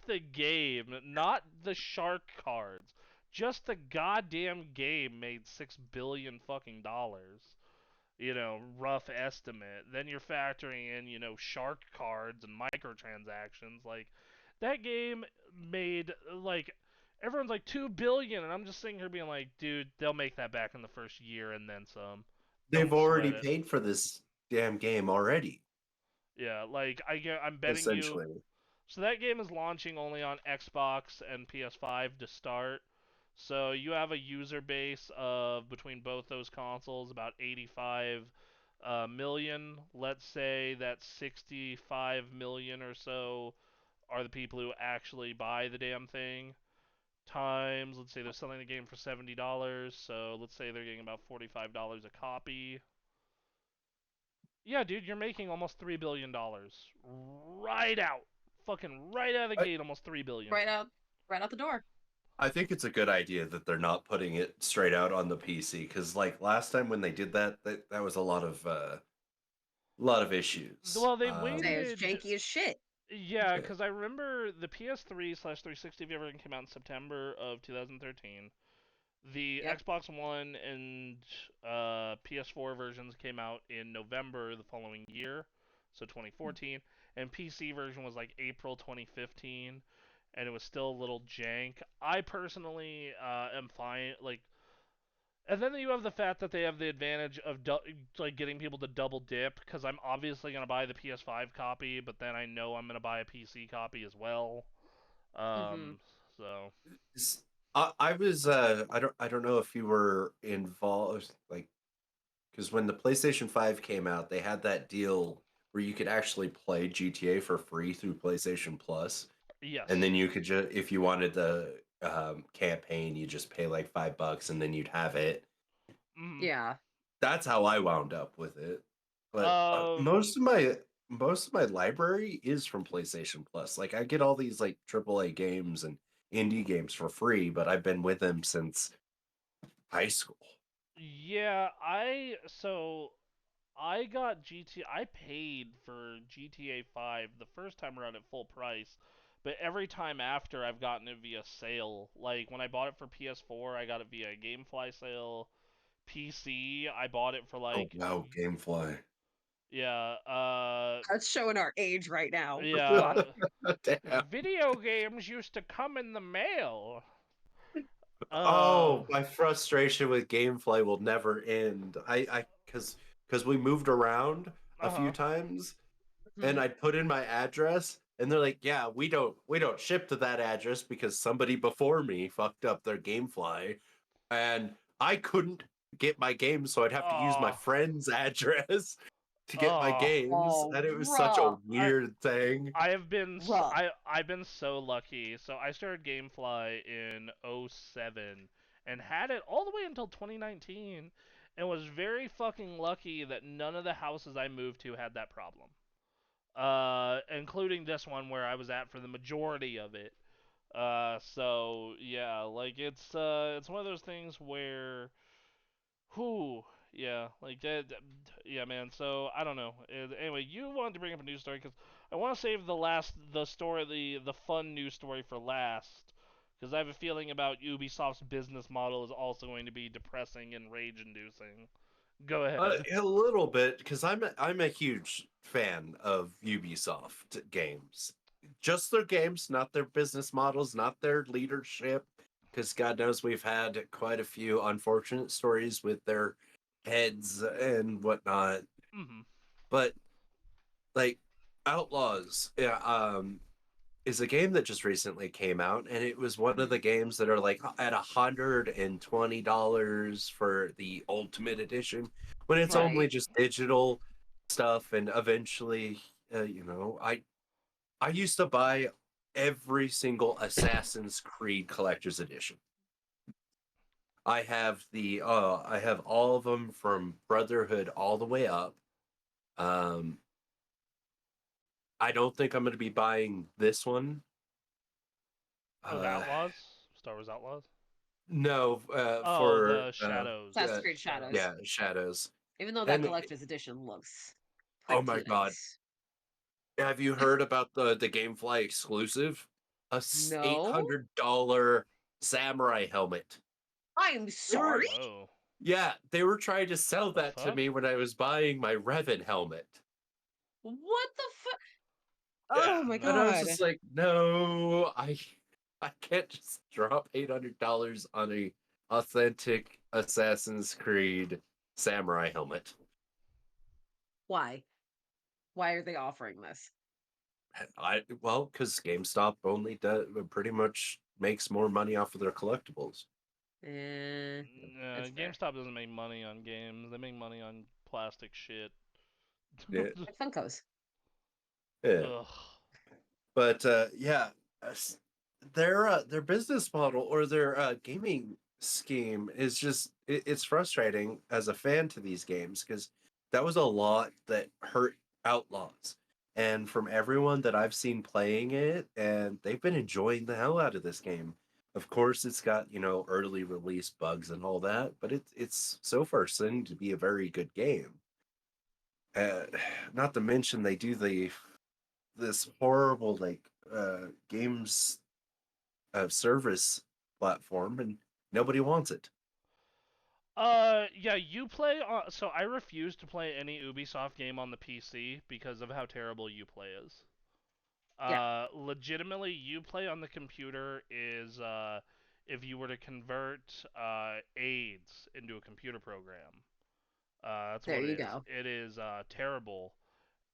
the game, not the shark cards. just the goddamn game made $6 billion fucking dollars. Rough estimate. Then you're factoring in, shark cards and microtransactions. Like, that game made, like, everyone's like 2 billion, and I'm just sitting here being like, dude, they'll make that back in the first year and then some. They've Don't already sweat it. paid for this damn game already, Yeah, like, I'm betting you. essentially. So that game is launching only on Xbox and PS5 to start. So you have a user base of between both those consoles about 85 million. Let's say that 65 million or so are the people who actually buy the damn thing. Times, let's say they're selling the game for $70, so let's say they're getting about $45 a copy. Yeah, dude, you're making almost $3 billion right out, fucking right out of the I, gate, almost $3 billion. Right out the door. I think it's a good idea that they're not putting it straight out on the PC, because like last time when they did that was a lot of issues. Well, they Say it's waited. janky as shit. Yeah, Yeah. because I remember the PS3/360, if you ever came out in September of 2013. The Yep. Xbox One and PS4 versions came out in November the following year, so 2014, and PC version was like April 2015, and it was still a little jank. I personally am fine, like, and then you have the fact that they have the advantage of like getting people to double dip, because I'm obviously gonna buy the PS5 copy, but then I know I'm gonna buy a PC copy as well. Mm-hmm. So I was I don't know if you were involved, like, because when the PlayStation 5 came out, they had that deal where you could actually play GTA for free through PlayStation Plus, and yes. then you could just, if you wanted the campaign, you just pay like $5 and then you'd have it. Mm. Yeah. That's how I wound up with it. But Um. most of my library is from PlayStation Plus. Like I get all these like AAA games and indie games for free, but I've been with them since high school. Yeah, I got I paid for GTA 5 the first time around at full price, but every time after I've gotten it via sale. Like when I bought it for PS4, I got it via GameFly sale. PC, I bought it for Oh like wow, GameFly. yeah, That's showing our age right now. yeah, Fuck. Damn. video games used to come in the mail. Uh, Oh, my frustration with GameFly will never end. I because we moved around a few uh-huh. times, and Mhm. I'd put in my address, and they're like, "Yeah, we don't ship to that address because somebody before me fucked up their GameFly, and I couldn't get my games, so I'd have to use my Oh, friend's address to get my oh. games, Oh, and it was such a rough. weird thing." Rough. I've been so lucky. So I started GameFly in '07 and had it all the way until 2019 and was very fucking lucky that none of the houses I moved to had that problem. Including this one where I was at for the majority of it. So yeah, like it's one of those things where whew, yeah, like yeah, man. So I don't know. Anyway, you wanted to bring up a news story because I want to save the fun news story for last, because I have a feeling about Ubisoft's business model is also going to be depressing and rage-inducing. Go ahead. A little bit, because I'm a huge fan of Ubisoft games. Just their games, not their business models, not their leadership. Because God knows we've had quite a few unfortunate stories with their heads and whatnot. Hmm. But like Outlaws, yeah, is a game that just recently came out, and it was one of the games that are like at $120 for the Ultimate Edition, when it's only Right. just digital stuff. And eventually, I used to buy every single Assassin's Creed Collector's Edition. I have all of them from Brotherhood all the way up. Um, I don't think I'm going to be buying this one. Of Uh, Outlaws, Star Wars Outlaws. No, Oh, for the Shadows. Assassin's Creed Shadows. Shadows. yeah, Shadows. Even though that And collector's edition looks oh my pretty god, nice. have you heard about the GameFly exclusive? A eight No? hundred dollar samurai helmet. I'm sorry. Whoa. Yeah, they were trying to sell What the that to fuck? me when I was buying my Revan helmet. What the fuck? Yeah, Oh my and I was god. just like, no, I can't just drop $800 on a authentic Assassin's Creed samurai helmet. Why? Why are they offering this? Well, because GameStop only pretty much makes more money off of their collectibles. That's fair. GameStop doesn't make money on games. They make money on plastic shit. Yeah, Like Funkos. yeah. Ugh. But yeah, their business model or their gaming scheme is just it's frustrating as a fan to these games because that was a lot that hurt Outlaws. And from everyone that I've seen playing it, and they've been enjoying the hell out of this game. Of course, it's got early release bugs and all that, but it's so far seen to be a very good game. Uh, Not to mention they do this horrible games service platform, and nobody wants it. Yeah, you play on. So I refuse to play any Ubisoft game on the PC because of how terrible Uplay is. Yeah. Legitimately, Uplay on the computer is if you were to convert AIDS into a computer program. That's There what it you is. go. It is terrible,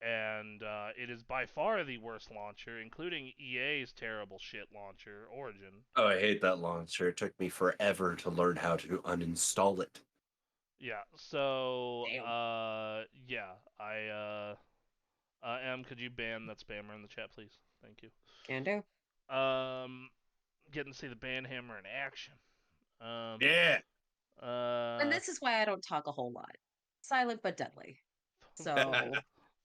and it is by far the worst launcher, including EA's terrible shit launcher, Origin. Oh, I hate that launcher. It took me forever to learn how to uninstall it. Yeah. So, Damn. yeah, could you ban that spammer in the chat, please? Thank you. Can do. Getting to see the ban hammer in action. Yeah. And this is why I don't talk a whole lot. Silent but deadly. So to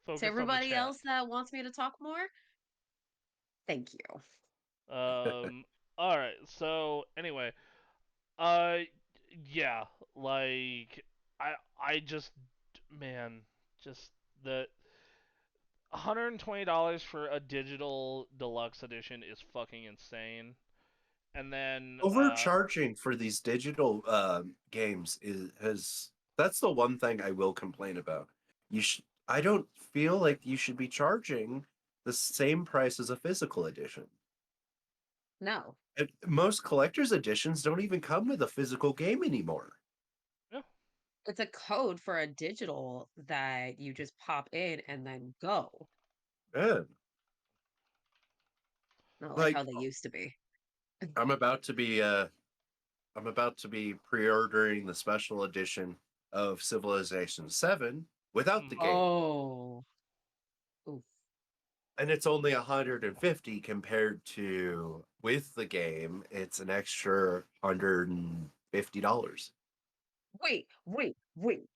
Focused on the everybody chat. else that wants me to talk more, thank you. All right. So anyway, uh, yeah, like I just, man, just the $120 for a digital deluxe edition is fucking insane. And then, Overcharging for these digital games is has that's the one thing I will complain about. I don't feel like you should be charging the same price as a physical edition. No. And most collector's editions don't even come with a physical game anymore. yeah, It's a code for a digital that you just pop in and then go. Yeah. Not like Like how they used to be. I'm about to be pre-ordering the special edition of Civilization 7 without the mm, game. Oh. Oof. And it's only 150 compared to with the game, it's an extra $150. Wait.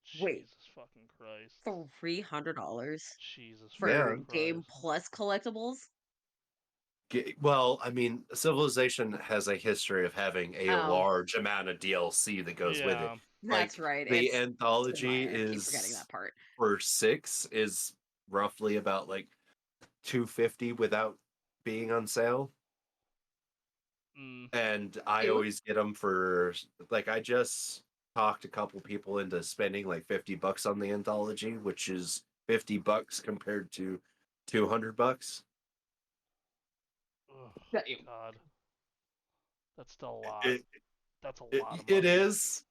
Jesus fucking Christ. $300 Jesus for Yeah. fucking game Christ. plus collectibles? Well, I mean, Civilization has a history of having a Oh, large amount of DLC that goes with it. Yeah. that's Like right. the It's anthology Spire. I keep forgetting is that part. for 6 is roughly about like 250 without being on sale. Mm. And I Two? always get them for like I just talked a couple people into spending like $50 on the anthology, which is $50 compared to $200. Ugh, Damn. God. That's still a lot. It That's a it, lot of it money. is,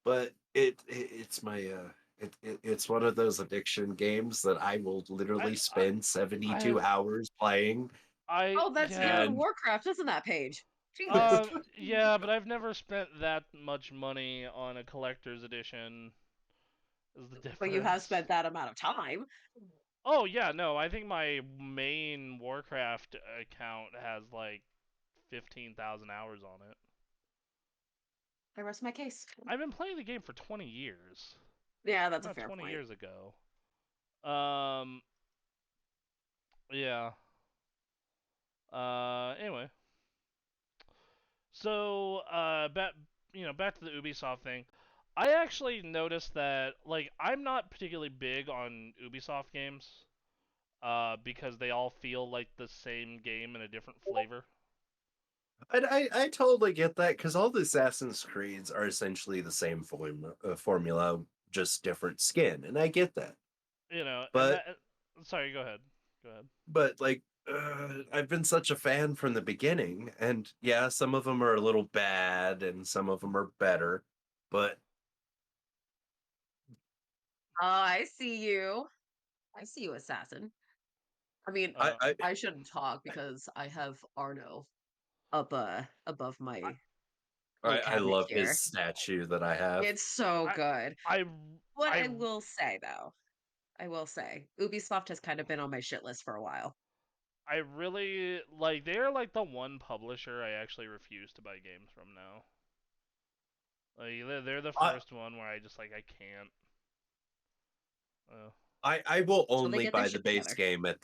but it's my it's one of those addiction games that I will literally spend 72 I, hours playing. Oh, that's you yeah. in And Warcraft, isn't that page? Jesus. Yeah, but I've never spent that much money on a collector's edition. Is the But you have difference? spent that amount of time. Oh yeah, no. I think my main Warcraft account has like 15,000 hours on it. I rest my case. I've been playing the game for 20 years. Yeah, that's a Not fair 20 point. years ago. Um, yeah. Anyway. So, back to the Ubisoft thing. I actually noticed that, like, I'm not particularly big on Ubisoft games, because they all feel like the same game in a different flavor. I totally get that because all the Assassin's Creeds are essentially the same formula, just different skin, and I get that. And But that. Sorry, go ahead. Go ahead. like, I've been such a fan from the beginning, and yeah, some of them are a little bad, and some of them are better. But Oh, I see you. I see you, assassin. I mean, I Uh, I, I shouldn't talk because I have Arno up above I, my little I cabinet love his here. statue that I have. It's so I, good. I, What I, I will say though, I will say, Ubisoft has kind of been on my shit list for a while. I really like. They're like the one publisher I actually refuse to buy games from now. Like they're the I first one where I just like I can't. Uh, I will So they only get their buy the shit base together. game at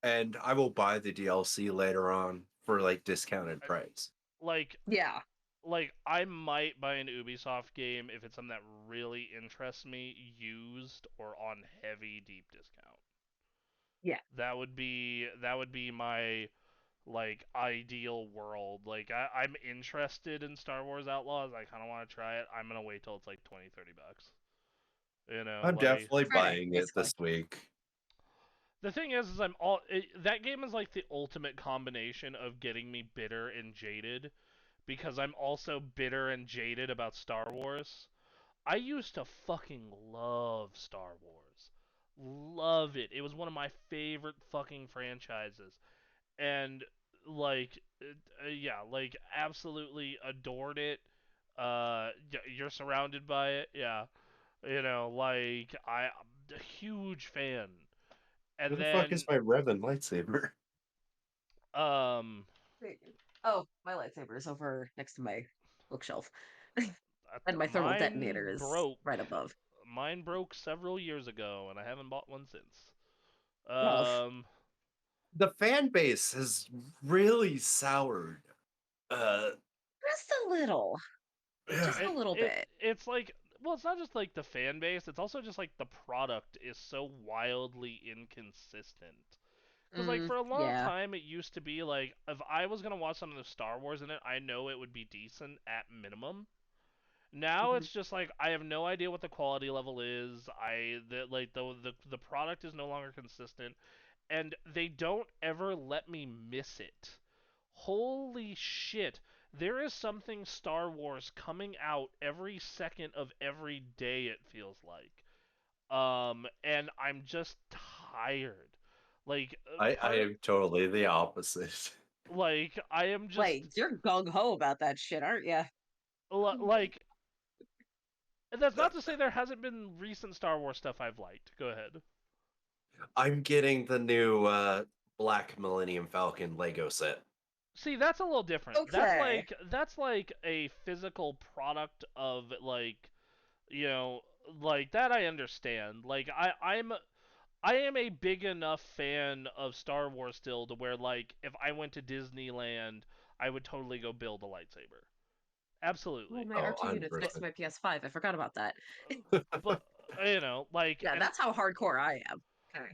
and I will buy the DLC later on for like discounted I, price. like Yeah. I might buy an Ubisoft game if it's something that really interests me, used or on heavy deep discount. Yeah. That would be my like ideal world. Like I'm interested in Star Wars Outlaws. I kind of want to try it. I'm gonna wait till it's like 20-30 bucks. I'm Like definitely Friday, buying it basically. this week. the thing is that game is like the ultimate combination of getting me bitter and jaded because I'm also bitter and jaded about Star Wars. I used to fucking love Star Wars. Love it. It was one of my favorite fucking franchises. And like yeah, like absolutely adored it. You're surrounded by it. Yeah. Like I'm a huge fan. Where And the fuck is then my Revan lightsaber? um Wait. Oh, my lightsaber is over next to my bookshelf. And my thermal detonator mine is broke. right above. Mine broke several years ago and I haven't bought one since. Rough. Um The fan base has really soured. Uh, Just a little. yeah, Just a it, little it bit. it's like, well, it's not just like the fan base, it's also just like the product is so wildly inconsistent. Because like for a long Yeah. time it used to be like if I was gonna watch something with Star Wars in it, I know it would be decent at minimum. Now Mhm. it's just like I have no idea what the quality level is. The product is no longer consistent, and they don't ever let me miss it. Holy shit! There is something Star Wars coming out every second of every day. It feels like, and I'm just tired. Like I part of am totally the opposite. like I am just Like, you're gung ho about that shit, aren't you? like. And that's not to say there hasn't been recent Star Wars stuff I've liked. Go ahead. I'm getting the new Black Millennium Falcon Lego set. See, that's a little different. Okay. That's like a physical product of like, you know, like that I understand. Like I am a big enough fan of Star Wars still to where like if I went to Disneyland, I would totally go build a lightsaber. Oh, Absolutely. my Oh, R2 unit's next to 100%. my PS5. I forgot about that. But like Yeah, that's how hardcore I am. Okay.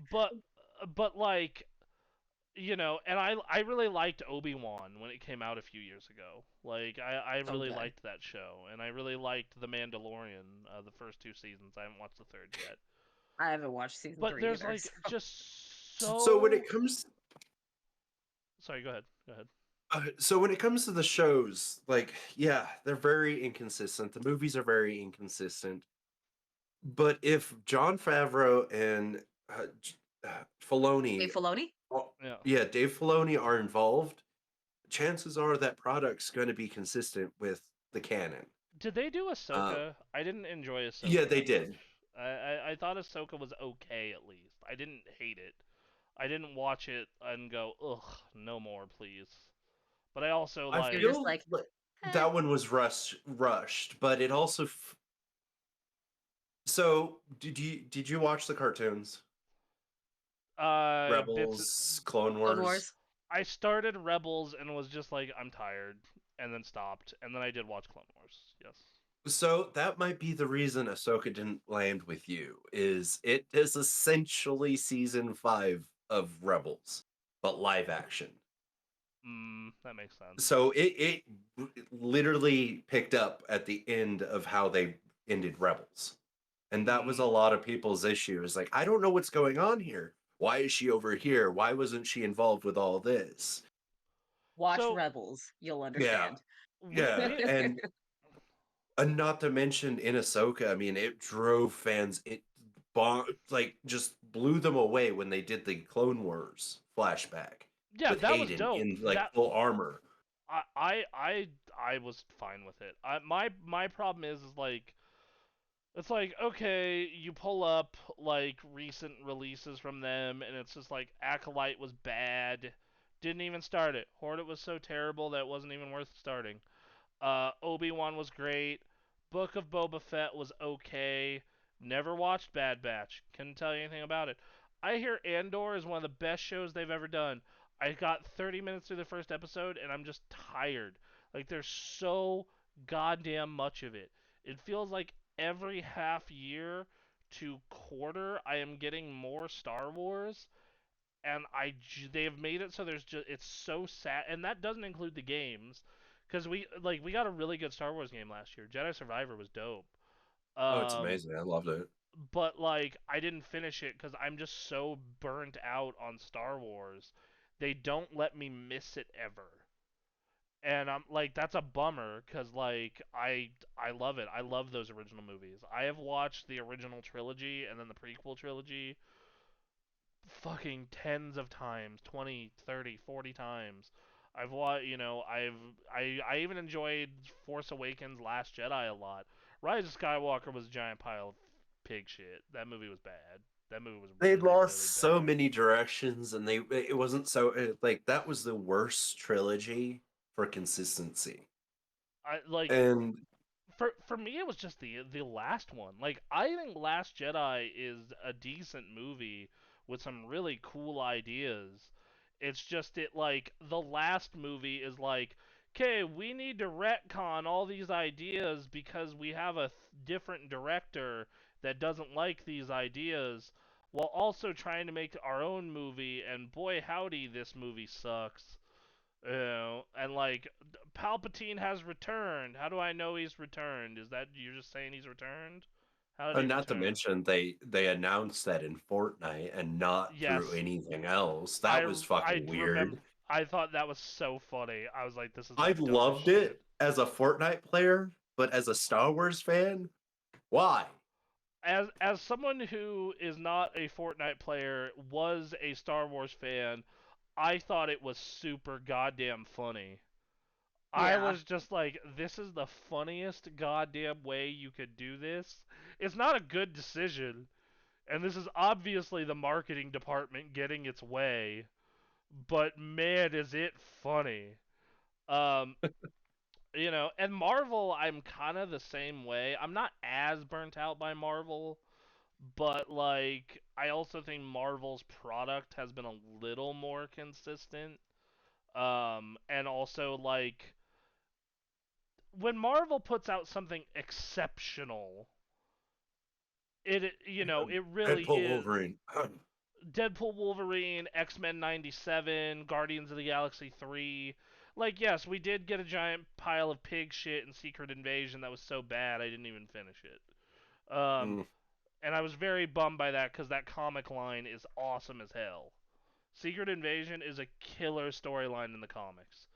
but like and I really liked Obi-Wan when it came out a few years ago. Like I So really good. liked that show, and I really liked The Mandalorian, the first two seasons. I haven't watched the third yet. I haven't watched season But 3 there's either. like So. just So when it so. comes, Sorry, go ahead. Go ahead. so when it comes to the shows, like yeah, they're very inconsistent. The movies are very inconsistent. But if John Favreau and Filoni, Dave Filoni? oh, Yeah. yeah, Dave Filoni are involved, chances are that product's going to be consistent with the canon. Did they do Uh, Ahsoka? I didn't enjoy yeah, Ahsoka they that much. did. I thought Ahsoka was okay at least. I didn't hate it. I didn't watch it and go, ugh, no more, please. But I also I You're like. just feel like, like eh. that one was rushed, but it also. So did you watch the cartoons? Bits. Rebels, Clone Clone Wars. Wars. I started Rebels and was just like, I'm tired, and then stopped, and then I did watch Clone Wars. Yes. So that might be the reason Ahsoka didn't land with you. Is it is essentially season 5 of Rebels, but live action. That makes sense. So it literally picked up at the end of how they ended Rebels. And that was a lot of people's issue. Is like, I don't know what's going on here. Why is she over here? Why wasn't she involved with all this? Watch So Rebels, you'll Yeah. understand. Yeah. And not to mention in Ahsoka, I mean, it drove fans like just blew them away when they did the Clone Wars flashback yeah, with that was Hayden dope. in like That full armor. I was fine with it. My problem is like it's like okay, you pull up like recent releases from them, and it's just like Acolyte was bad, didn't even start it. Horde was so terrible that it wasn't even worth starting. Obi-Wan was great. Book of Boba Fett was okay. Never watched Bad Batch. Couldn't tell you anything about it. I hear Andor is one of the best shows they've ever done. I got 30 minutes through the first episode and I'm just tired. Like there's so goddamn much of it. It feels like every half year to quarter I am getting more Star Wars, and they have made it so there's just it's so sad, and that doesn't include the games, because we got a really good Star Wars game last year. Jedi Survivor was dope. Oh, it's Um, amazing. I loved it. but like I didn't finish it because I'm just so burnt out on Star Wars. They don't let me miss it ever. And I'm like that's a bummer because like I love it. I love those original movies. I have watched the original trilogy and then the prequel trilogy fucking tens of times, 20, 30, 40 times. I've watched, I even enjoyed Force Awakens Last Jedi a lot. Rise of Skywalker was a giant pile of pig shit. That movie was bad. That movie was They really lost really so bad. many directions, and it wasn't so like that was the worst trilogy for consistency. I like And for me it was just the last one. Like I think Last Jedi is a decent movie with some really cool ideas. It's just it like the last movie is like, okay, we need to retcon all these ideas because we have a different director that doesn't like these ideas, while also trying to make our own movie. And boy, howdy, this movie sucks. You know, and like Palpatine has returned. How do I know he's returned? Is that you're just saying he's returned? How did he not to return? mention they announced that in Fortnite and not through Yes, anything else. That I was I fucking remember. weird. I thought that was so funny. I was like, this is the I dumbest loved shit. it as a Fortnite player, but as a Star Wars fan, why? As someone who is not a Fortnite player, was a Star Wars fan, I thought it was super goddamn funny. I Yeah. was just like, this is the funniest goddamn way you could do this. It's not a good decision, and this is obviously the marketing department getting its way, but man, is it funny. Um, and Marvel, I'm kind of the same way. I'm not as burnt out by Marvel, but like, I also think Marvel's product has been a little more consistent. And also like, when Marvel puts out something exceptional, it really Deadpool is. Wolverine. Deadpool, Wolverine, X-Men 97, Guardians of the Galaxy 3. Like, yes, we did get a giant pile of pig shit in Secret Invasion that was so bad I didn't even finish it. Mm, And I was very bummed by that because that comic line is awesome as hell. Secret Invasion is a killer storyline in the comics.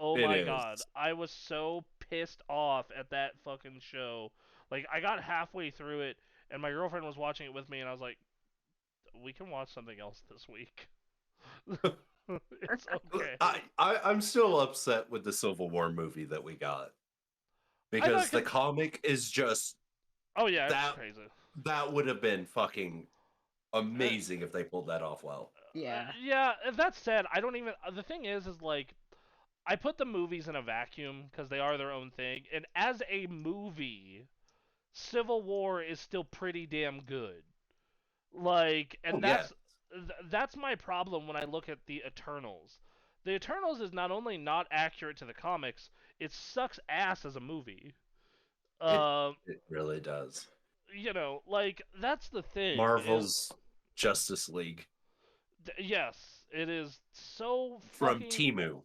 Oh it my god, is. I was so pissed off at that fucking show. Like, I got halfway through it, and my girlfriend was watching it with me, and I was like, we can watch something else this week. It's okay. I'm still upset with the Civil War movie that we got I thought, because the comic is just oh yeah, it's that crazy. that would have been fucking Uh, amazing if they pulled that off well. Yeah. yeah, that said, I don't even. The thing is like, I put the movies in a vacuum because they are their own thing, and as a movie, Civil War is still pretty damn good. Like, Oh and yeah. that's my problem when I look at the Eternals. The Eternals is not only not accurate to the comics, it sucks ass as a movie. It Um, it really does. like that's the thing is, Marvel's Justice League yes, it is so from fucking. Timu.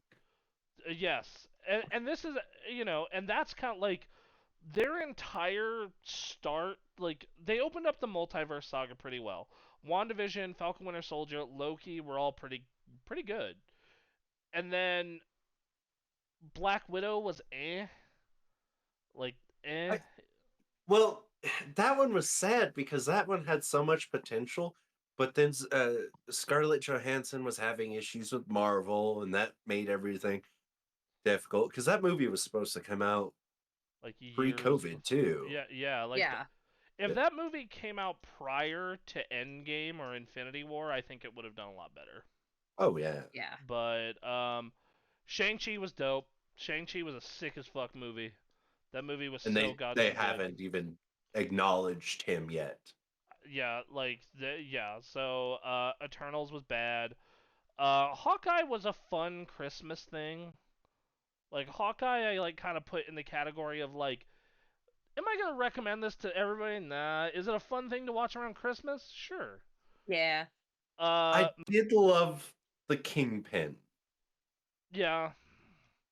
Yes, and this is and that's kind of like their entire start. Like they opened up the multiverse saga pretty well. WandaVision, Falcon Winter Soldier, Loki were all pretty good, and then Black Widow was like eh. I, well, that one was sad because that one had so much potential, but then Scarlett Johansson was having issues with Marvel, and that made everything difficult because that movie was supposed to come out Like years pre-COVID before. too. Yeah, like Yeah. if Yeah. that movie came out prior to Endgame or Infinity War, I think it would have done a lot better. Oh yeah, Yeah. But Shang-Chi was dope. Shang-Chi was a sick as fuck movie. That movie was and so they goddamn good. haven't even acknowledged him yet. Yeah, like yeah. So Eternals was bad. Hawkeye was a fun Christmas thing. Like Hawkeye, I like kind of put in the category of like, am I gonna recommend this to everybody? Nah. Is it a fun thing to watch around Christmas? Sure. Yeah. Uh, I did love the Kingpin yeah.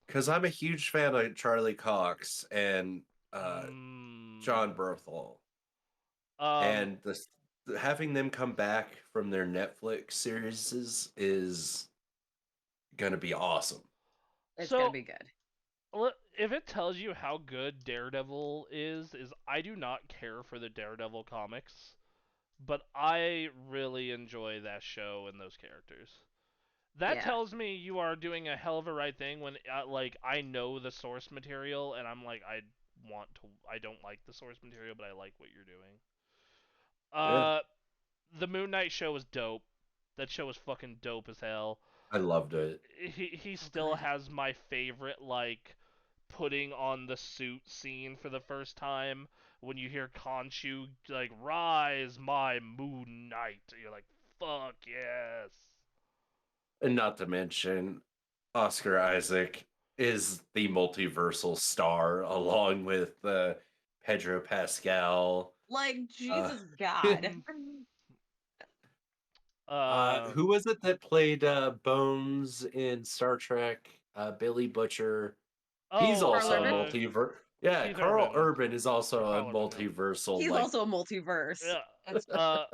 because I'm a huge fan of Charlie Cox and Mm, John Berthel, um. and having them come back from their Netflix series is gonna be awesome. It's gonna So be good. if it tells you how good Daredevil is I do not care for the Daredevil comics, but I really enjoy that show and those characters. That Yeah. tells me you are doing a hell of a right thing when like I know the source material and I'm like I don't like the source material but I like what you're doing. Yeah, Uh the Moon Knight show was dope. That show was fucking dope as hell. I loved it. He Oh, still good. has my favorite like putting on the suit scene for the first time when you hear Khonshu like rise my Moon Knight. You're like fuck yes. And not to mention, Oscar Isaac is the multiversal star along with Pedro Pascal. Like Uh, Jesus God. Uh who was it that played Bones in Star Trek? Billy Butcher. He's oh Carl also a Urban? multiverse. Yeah, Keith Carl Urban. Urban is also a Carl Urban, yeah. multiversal. He's Like, also a multiverse. Yeah. It's Uh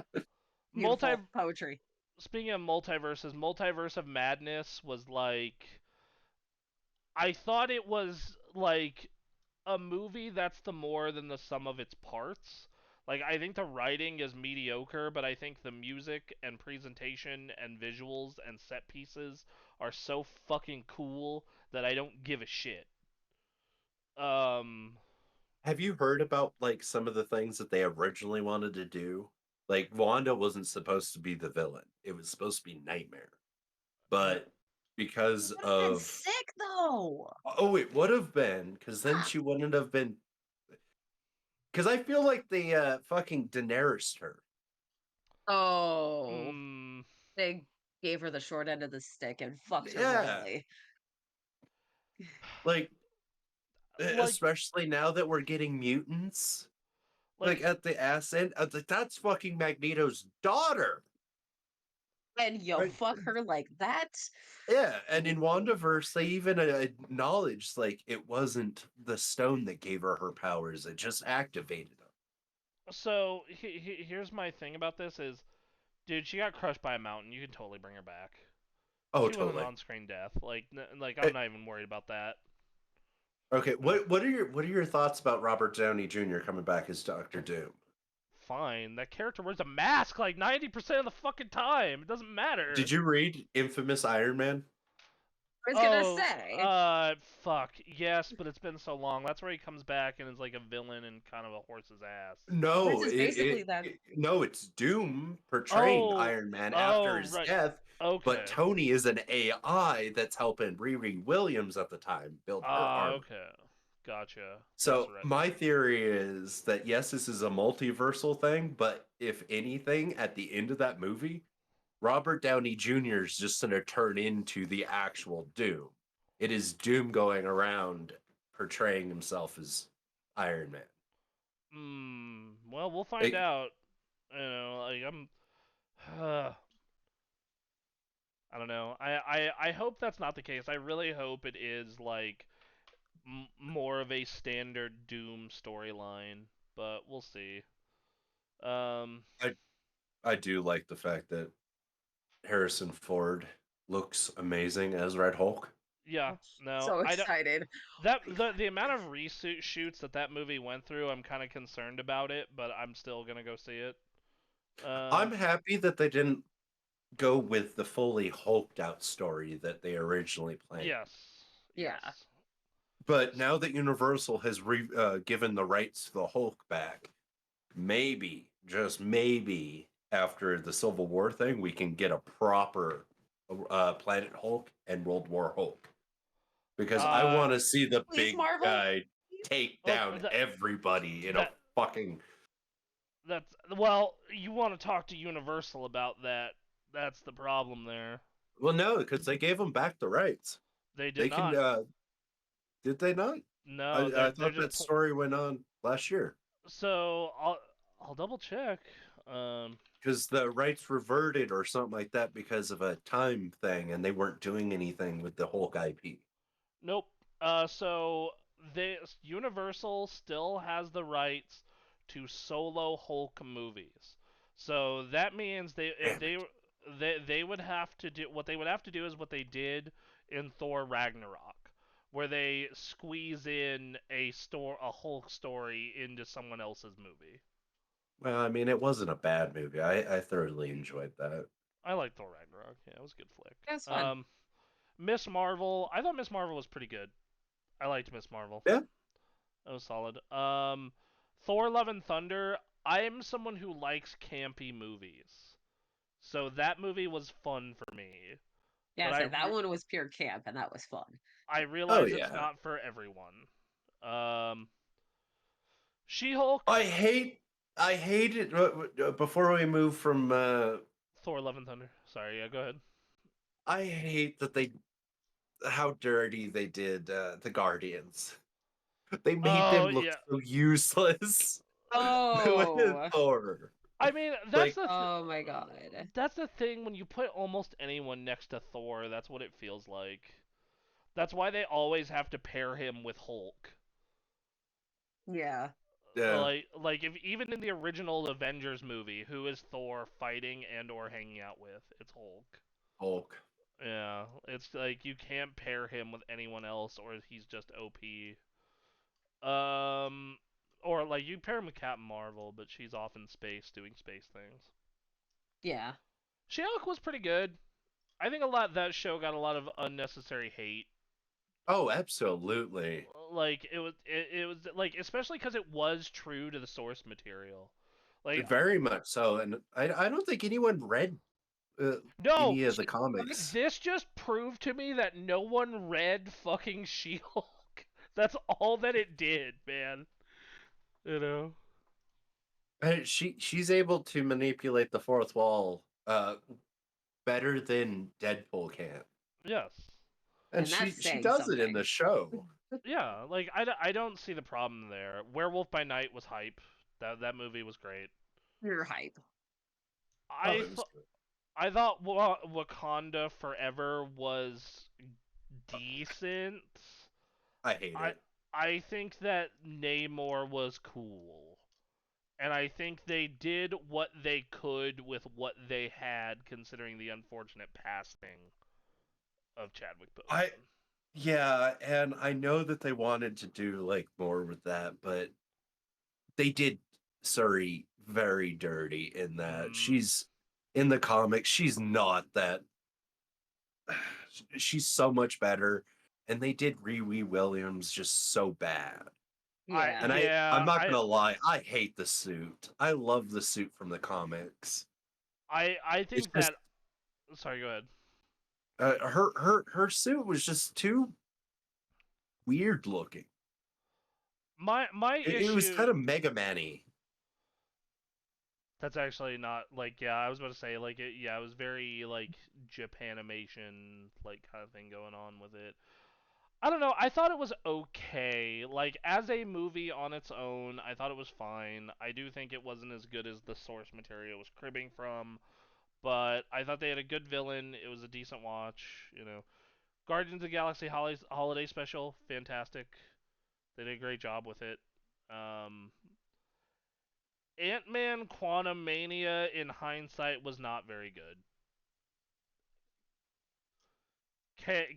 multi beautiful poetry. Speaking of multiverses, Multiverse of Madness was like I thought it was like a movie that's the more than the sum of its parts. Like I think the writing is mediocre, but I think the music and presentation and visuals and set pieces are so fucking cool that I don't give a shit. Um have you heard about like some of the things that they originally wanted to do? Like, Wanda wasn't supposed to be the villain; it was supposed to be Nightmare. But He because would have been of sick though. oh, it would have been because then she wouldn't have been. Because I feel like they fucking Daenerys her. Oh, mm, they gave her the short end of the stick and fucked her Yeah, royally. like like especially now that we're getting mutants. Like like at the ass end, like that's fucking Magneto's daughter, And yo, right? fuck her like that. Yeah, and in WandaVerse, they even acknowledged like it wasn't the stone that gave her her powers; it just activated them. so here's my thing about this is dude, she got crushed by a mountain. You can totally bring her back. Oh, She wasn't totally. on-screen death. Like Eh, I'm not even worried about that. Okay, what are your thoughts about Robert Downey Jr. coming back as Doctor Doom? Fine. That character wears a mask like 90% of the fucking time. It doesn't Did matter. you read Infamous Iron Man? I was gonna Oh, say, fuck. Yes, but it's been so long. That's where he comes back and is like a villain and kind of a horse's ass. this No, is basically that. no, it's Doom portraying Oh, Iron Man after oh, his right. death, but Okay. Tony is an AI that's helping Riri Williams at the time build her armor. Okay. Gotcha. That's So right. my theory is that yes, this is a multiversal thing, but if anything, at the end of that movie, Robert Downey Jr. is just going to turn into the actual Doom. It is Doom going around portraying himself as Iron Man. Well, we'll find It, out. Like I'm. I don't know. I hope that's not the case. I really hope it is like more of a standard Doom storyline, but we'll see. Um, I do like the fact that Harrison Ford looks amazing as Red Hulk. yeah, I'm no, so I don't. excited. That Oh my the amount of reshoots that movie went through, I'm kind of concerned about it, but I'm still gonna go see it. I'm happy that they didn't go with the fully hulked out story that they originally planned. Yes, Yeah. yes. But now that Universal has given the rights to the Hulk back, maybe, just maybe, after the Civil War thing, we can get a proper Planet Hulk and World War Hulk. Because I Uh, want to see the Please, big Marvel. guy take like down everybody in a that fucking. that's well, you want to talk to Universal about that. That's the problem there. Well, no, because they gave them back the rights. They did They can. not. Did they not? No, I they're thought just that story went on last year. so I'll double check. Um, Because the rights reverted or something like that because of a time thing, and they weren't doing anything with the Hulk IP. nope. So Universal still has the rights to solo Hulk movies. So that means Damn it. they would have to do what they would have to do is what they did in Thor Ragnarok, where they squeeze in a Hulk story into someone else's movie. Well, I mean, it wasn't a bad movie. I thoroughly enjoyed that. I like Thor Ragnarok. Yeah, it was a good flick. That's fun. Miss Marvel. I thought Miss Marvel was pretty good. I liked Miss Marvel. Yeah. That was solid. Thor: Love and Thunder. I'm someone who likes campy movies, so that movie was fun for me. But Yeah, so that one was pure camp, and that was fun. I Oh realize it's yeah. not for everyone. Um, She-Hulk, I hate it. Before we move from, Thor: Love and Thunder. Sorry, yeah, go ahead. I hate that how dirty they did the Guardians. They made Oh them look yeah. so useless with Oh, Thor. I mean, Like, oh my god. that's the thing when you put almost anyone next to Thor, that's what it feels like. That's why they always have to pair him with Hulk. Yeah. yeah, Like if even in the original Avengers movie, who is Thor fighting and or hanging out with? It's Hulk. Hulk. Yeah, it's like you can't pair him with anyone else or he's just OP. Um or like you pair him with Captain Marvel, but she's off in space doing space things. Yeah. She-Hulk was pretty good. I think that show got a lot of unnecessary hate. Oh, absolutely. Like it was like especially because it was true to the source material. Like Very much so. And I don't think anyone read no, any of the comics. this just proved to me that no one read fucking She-Hulk. That's all that it did, man. You know. She's able to manipulate the fourth wall better than Deadpool can. Yes. And And that's she saying does it in something. the show. Yeah. Like I don't see the problem there. Werewolf by Night was hype. That movie was great. Pure hype. Oh, I it was thought good. I thought Wakanda Forever was decent. I hate I it. I think that Namor was cool. And I think they did what they could with what they had, considering the unfortunate passing of Chadwick I Boseman. Yeah, and I know that they wanted to do like more with that, but they did Suri very dirty in that. Mm, She's in the comics, she's not that. She's so much better, and they did Riri Williams just so bad. And Yeah. I'm not gonna lie, I hate the suit. I love the suit from the comics. I It's think just that. Sorry, go ahead. her suit was just too weird looking. My It was issue. kind of Mega Man-y. That's actually not like yeah. I was about to say like it. Yeah, it was very like Japanimation like kind of thing going on with it. I don't know. I thought it was okay. Like as a movie on its own, I thought it was fine. I do think it wasn't as good as the source material was cribbing from, but I thought they had a good villain. It was a decent watch. Guardians of the Galaxy Holiday Special, fantastic. They did a great job with it. Um, Ant-Man Quantumania, in hindsight, was not very good.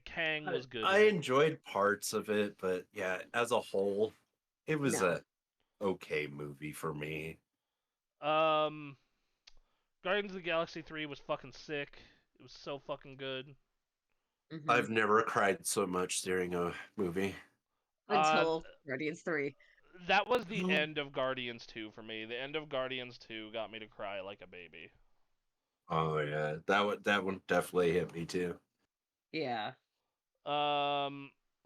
Kang was good I in it. enjoyed parts of it, but yeah, as a whole, it was No. a okay movie for me. Um, Guardians of the Galaxy 3 was fucking sick. It was so fucking good. I've Mhm. never cried so much during a movie. Uh, Until Guardians 3. that was the end of Guardians 2 for me. The end of Guardians 2 got me to cry like a baby. Oh yeah, that one definitely hit me too. Yeah.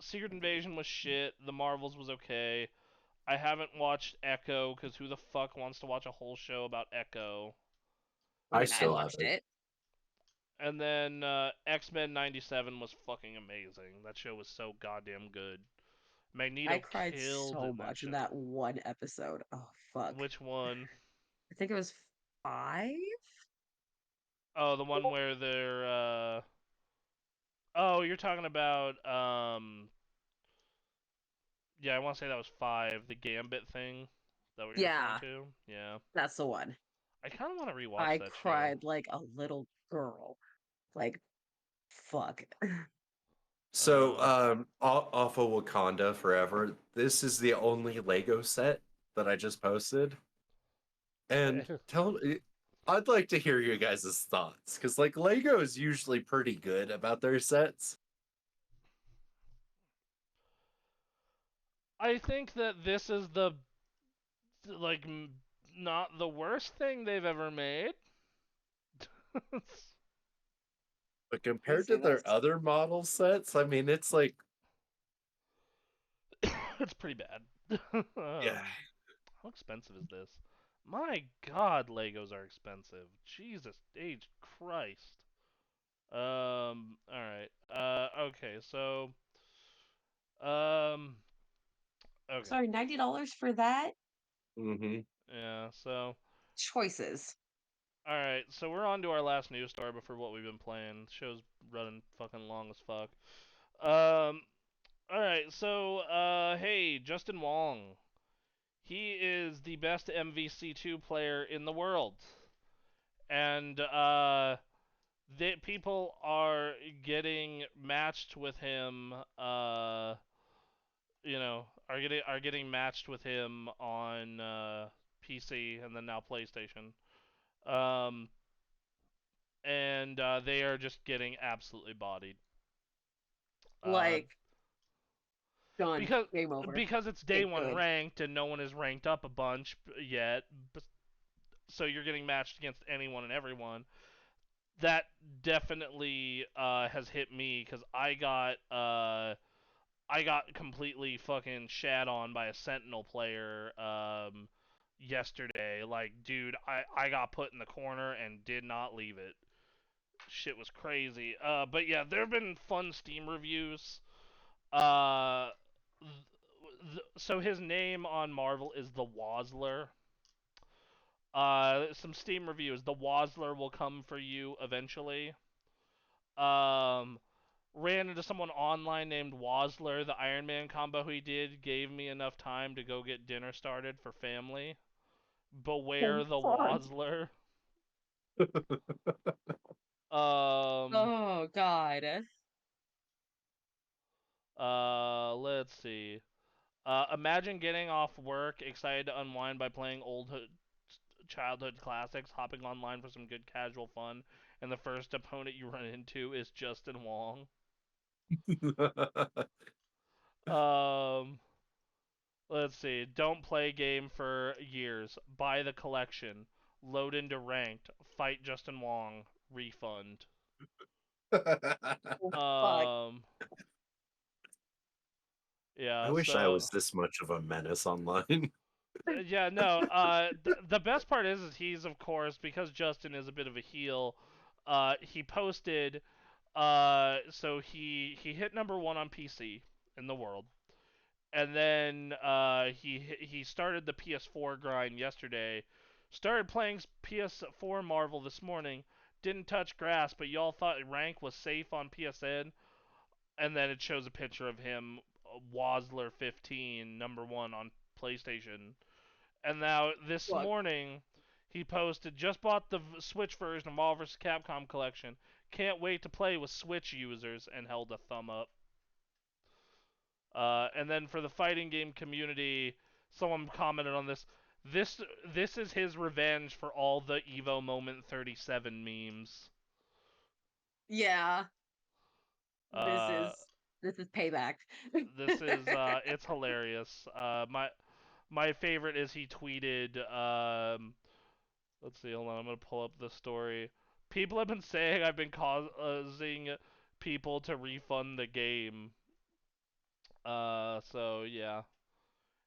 Secret Invasion was shit. The Marvels was okay. I haven't watched Echo because who the fuck wants to watch a whole show about Echo? I I mean, I still watched haven't. it. And then X-Men '97 was fucking amazing. That show was so goddamn good. I Magneto cried killed so in that much in show. that one episode. Oh, fuck. Which one? I think it was 5? Oh, the one where they're. Oh, you're talking about. Yeah, I want to say that was 5. The Gambit thing. Is that what you're referring Yeah, to? Yeah. that's the one. I kind of want to rewatch I that show. cried like a little girl. Like, fuck. So, Um, off of Wakanda Forever, this is the only Lego set that I just posted. And okay. tell me, I'd like to hear you guys' thoughts because, like, Lego is usually pretty good about their sets. I think that this is the like not the worst thing they've ever made. But Let me compared to see this. their other model sets, I mean, it's like, It's pretty bad. yeah. How expensive is this? My God, Legos are expensive. Jesus H Christ. All right. Okay. So, um, okay. Sorry, $90 for that? Hmm. Yeah. So, Choices. all right. So we're on to our last news story before what we've been playing. The show's running fucking long as fuck. Um. All right. So, hey, Justin Wong. He is the best MVC2 player in the world, and people are getting matched with him. Are getting matched with him on PC and then now PlayStation. Um, and they are just getting absolutely bodied. Uh, Like, done. because Game over. because it's day Get one good. ranked and no one is ranked up a bunch yet, so you're getting matched against anyone and everyone. That definitely has hit me because I got completely fucking shat on by a Sentinel player yesterday. Like, dude, I got put in the corner and did not leave it. Shit was crazy. But yeah, there have been fun Steam reviews. Uh, so his name on Marvel is the Wazler. Some Steam reviews. The Wazler will come for you eventually. Um, ran into someone online named Wazler. The Iron Man combo he did gave me enough time to go get dinner started for family. Oh, Beware the fuck. Wazler. Um, Oh, God. let's see. Imagine getting off work, excited to unwind by playing childhood classics, hopping online for some good casual fun, and the first opponent you run into is Justin Wong. Um, Let's see. Don't play game for years. Buy the collection. Load into ranked. Fight Justin Wong. Refund. Oh, fuck. Um. I Yeah. wish I So. was this much of a menace online. Yeah. No. The best part is he's of course because Justin is a bit of a heel. He posted. So he hit number one on PC in the world. And then he started the PS4 grind yesterday. Started playing PS4 Marvel this morning. didn't touch grass, but y'all thought rank was safe on PSN, and then it shows a picture of him, Wazler 15, #1 on PlayStation. And now this Look. morning, he posted, just bought the Switch version of Marvel vs. Capcom Collection. Can't wait to play with Switch users, and held a thumb up. And then for the fighting game community, someone commented on this. This is his revenge for all the Evo Moment 37 memes. Yeah. Uh, This is payback. this is it's hilarious. My favorite is he tweeted. Let's see, hold on. I'm gonna pull up the story. People have been saying I've been causing people to refund the game. So yeah.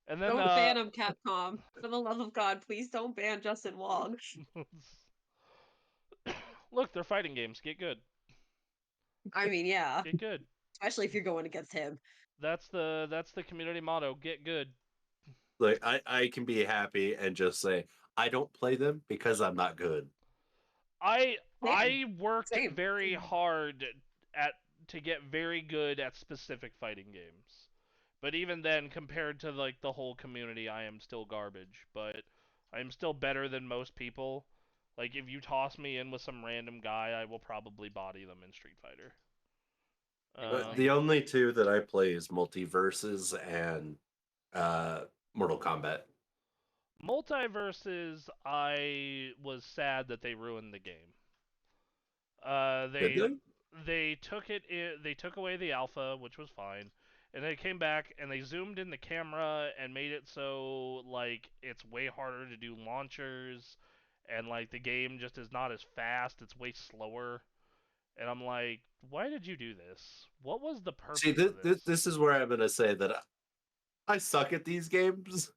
And then Don't ban him, Capcom. For the love of God, please don't ban Justin Wong. look, they're fighting games. Get good. I mean, yeah. Get good. Especially if you're going against him. That's the community motto. Get good. Like I can be happy and just say I don't play them because I'm not good. I worked Same. very hard to get very good at specific fighting games. But even then, compared to like the whole community, I am still garbage. But I am still better than most people. Like if you toss me in with some random guy, I will probably body them in Street Fighter. The only two that I play is Multiverses and Mortal Kombat. Multiverses, I was sad that they ruined the game. Did They took they took away the alpha, which was fine, and they came back and they zoomed in the camera and made it so like it's way harder to do launchers, and like the game just is not as fast. It's way slower, and I'm like, why did you do this? What was the purpose See, of this? this is where I'm going to say that I suck at these games,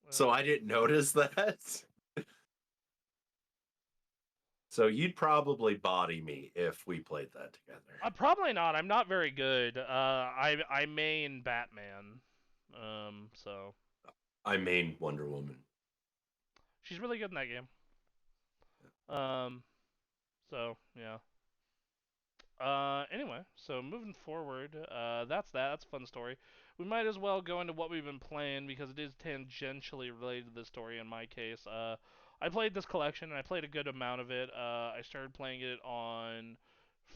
so I didn't notice that. So you'd probably body me if we played that together. Probably not. I'm not very good. I main Batman. So I main Wonder Woman. she's really good in that game. So yeah. Anyway, so moving forward, that's that. That's a fun story. We might as well go into what we've been playing because it is tangentially related to the story in my case. I played this collection and I played a good amount of it. I started playing it on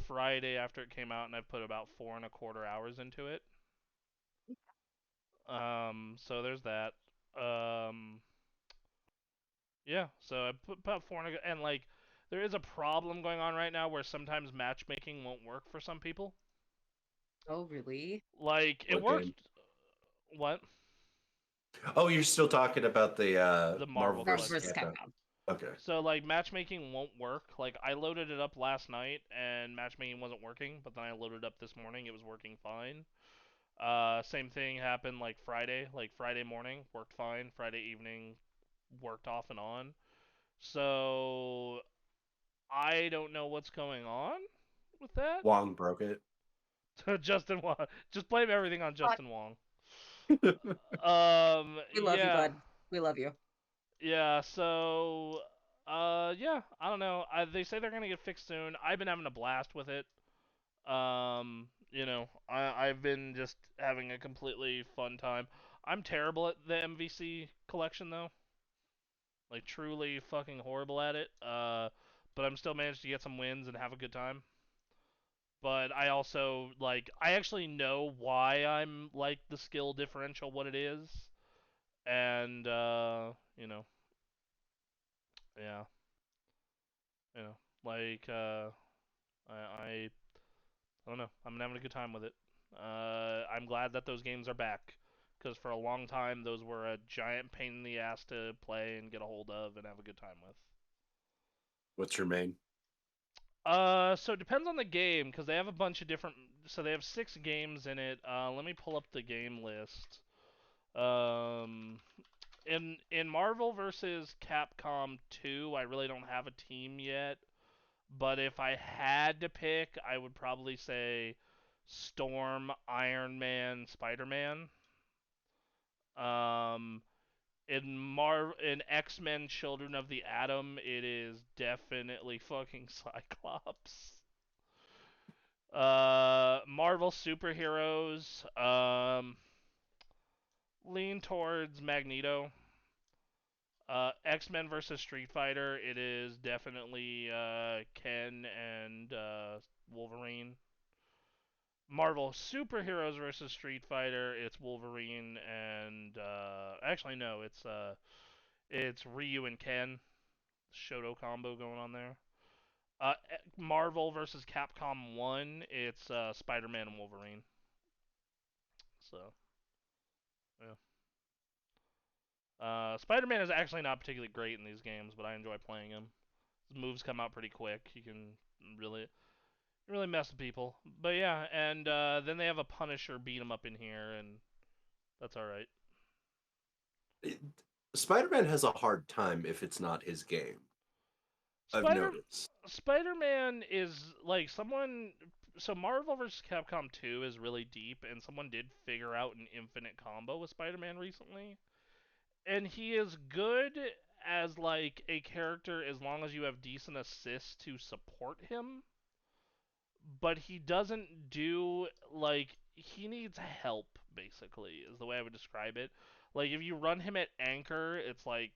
Friday after it came out and I've put about 4.25 hours into it. So there's that. Yeah, so I put about 4 and like there is a problem going on right now where sometimes matchmaking won't work for some people. Oh, really? Like it What worked. game? What? Oh, you're still talking about the Marvel Marvel Marvel vs. vs. Capcom. Capcom. Okay. So like matchmaking won't work. Like I loaded it up last night and matchmaking wasn't working, but then I loaded it up this morning, it was working fine. Same thing happened like Friday. Like Friday morning worked fine. Friday evening worked off and on. So I don't know what's going on with that. Wong broke it. Justin Wong. Just blame everything on Justin Wong. We love you, Yeah. bud. We love you. Yeah, so yeah, I don't know. They say they're gonna get fixed soon. I've been having a blast with it. I've been just having a completely fun time. I'm terrible at the MVC collection though. Like truly fucking horrible at it. But I'm still managed to get some wins and have a good time. But I also like I actually know why I'm like the skill differential what it is. And yeah. Like I don't know. I'm having a good time with it. I'm glad that those games are back because for a long time those were a giant pain in the ass to play and get a hold of and have a good time with. What's your main? So it depends on the game because they have a bunch of different. So they have 6 games in it. Let me pull up the game list. Um, in Marvel vs. Capcom 2, I really don't have a team yet. But if I had to pick, I would probably say Storm, Iron Man, Spider-Man. Um, In X-Men Children of the Atom, it is definitely fucking Cyclops. Marvel superheroes, lean towards Magneto. X-Men versus Street Fighter, it is definitely Ken and Wolverine. Marvel superheroes versus Street Fighter, it's Wolverine and actually no, it's Ryu and Ken. Shoto combo going on there. Marvel versus Capcom 1, it's Spider-Man and Wolverine. So, yeah. Spider-Man is actually not particularly great in these games, but I enjoy playing him. His moves come out pretty quick. You can really mess with people. But yeah, and then they have a Punisher beat 'em up in here, and that's all right. Spider-Man has a hard time if it's not his game. I've Spider noticed. Spider-Man is like someone. So Marvel vs. Capcom 2 is really deep, and someone did figure out an infinite combo with Spider-Man recently. And he is good as like a character as long as you have decent assists to support him. But he doesn't do like he needs help basically is the way I would describe it. Like if you run him at anchor, it's like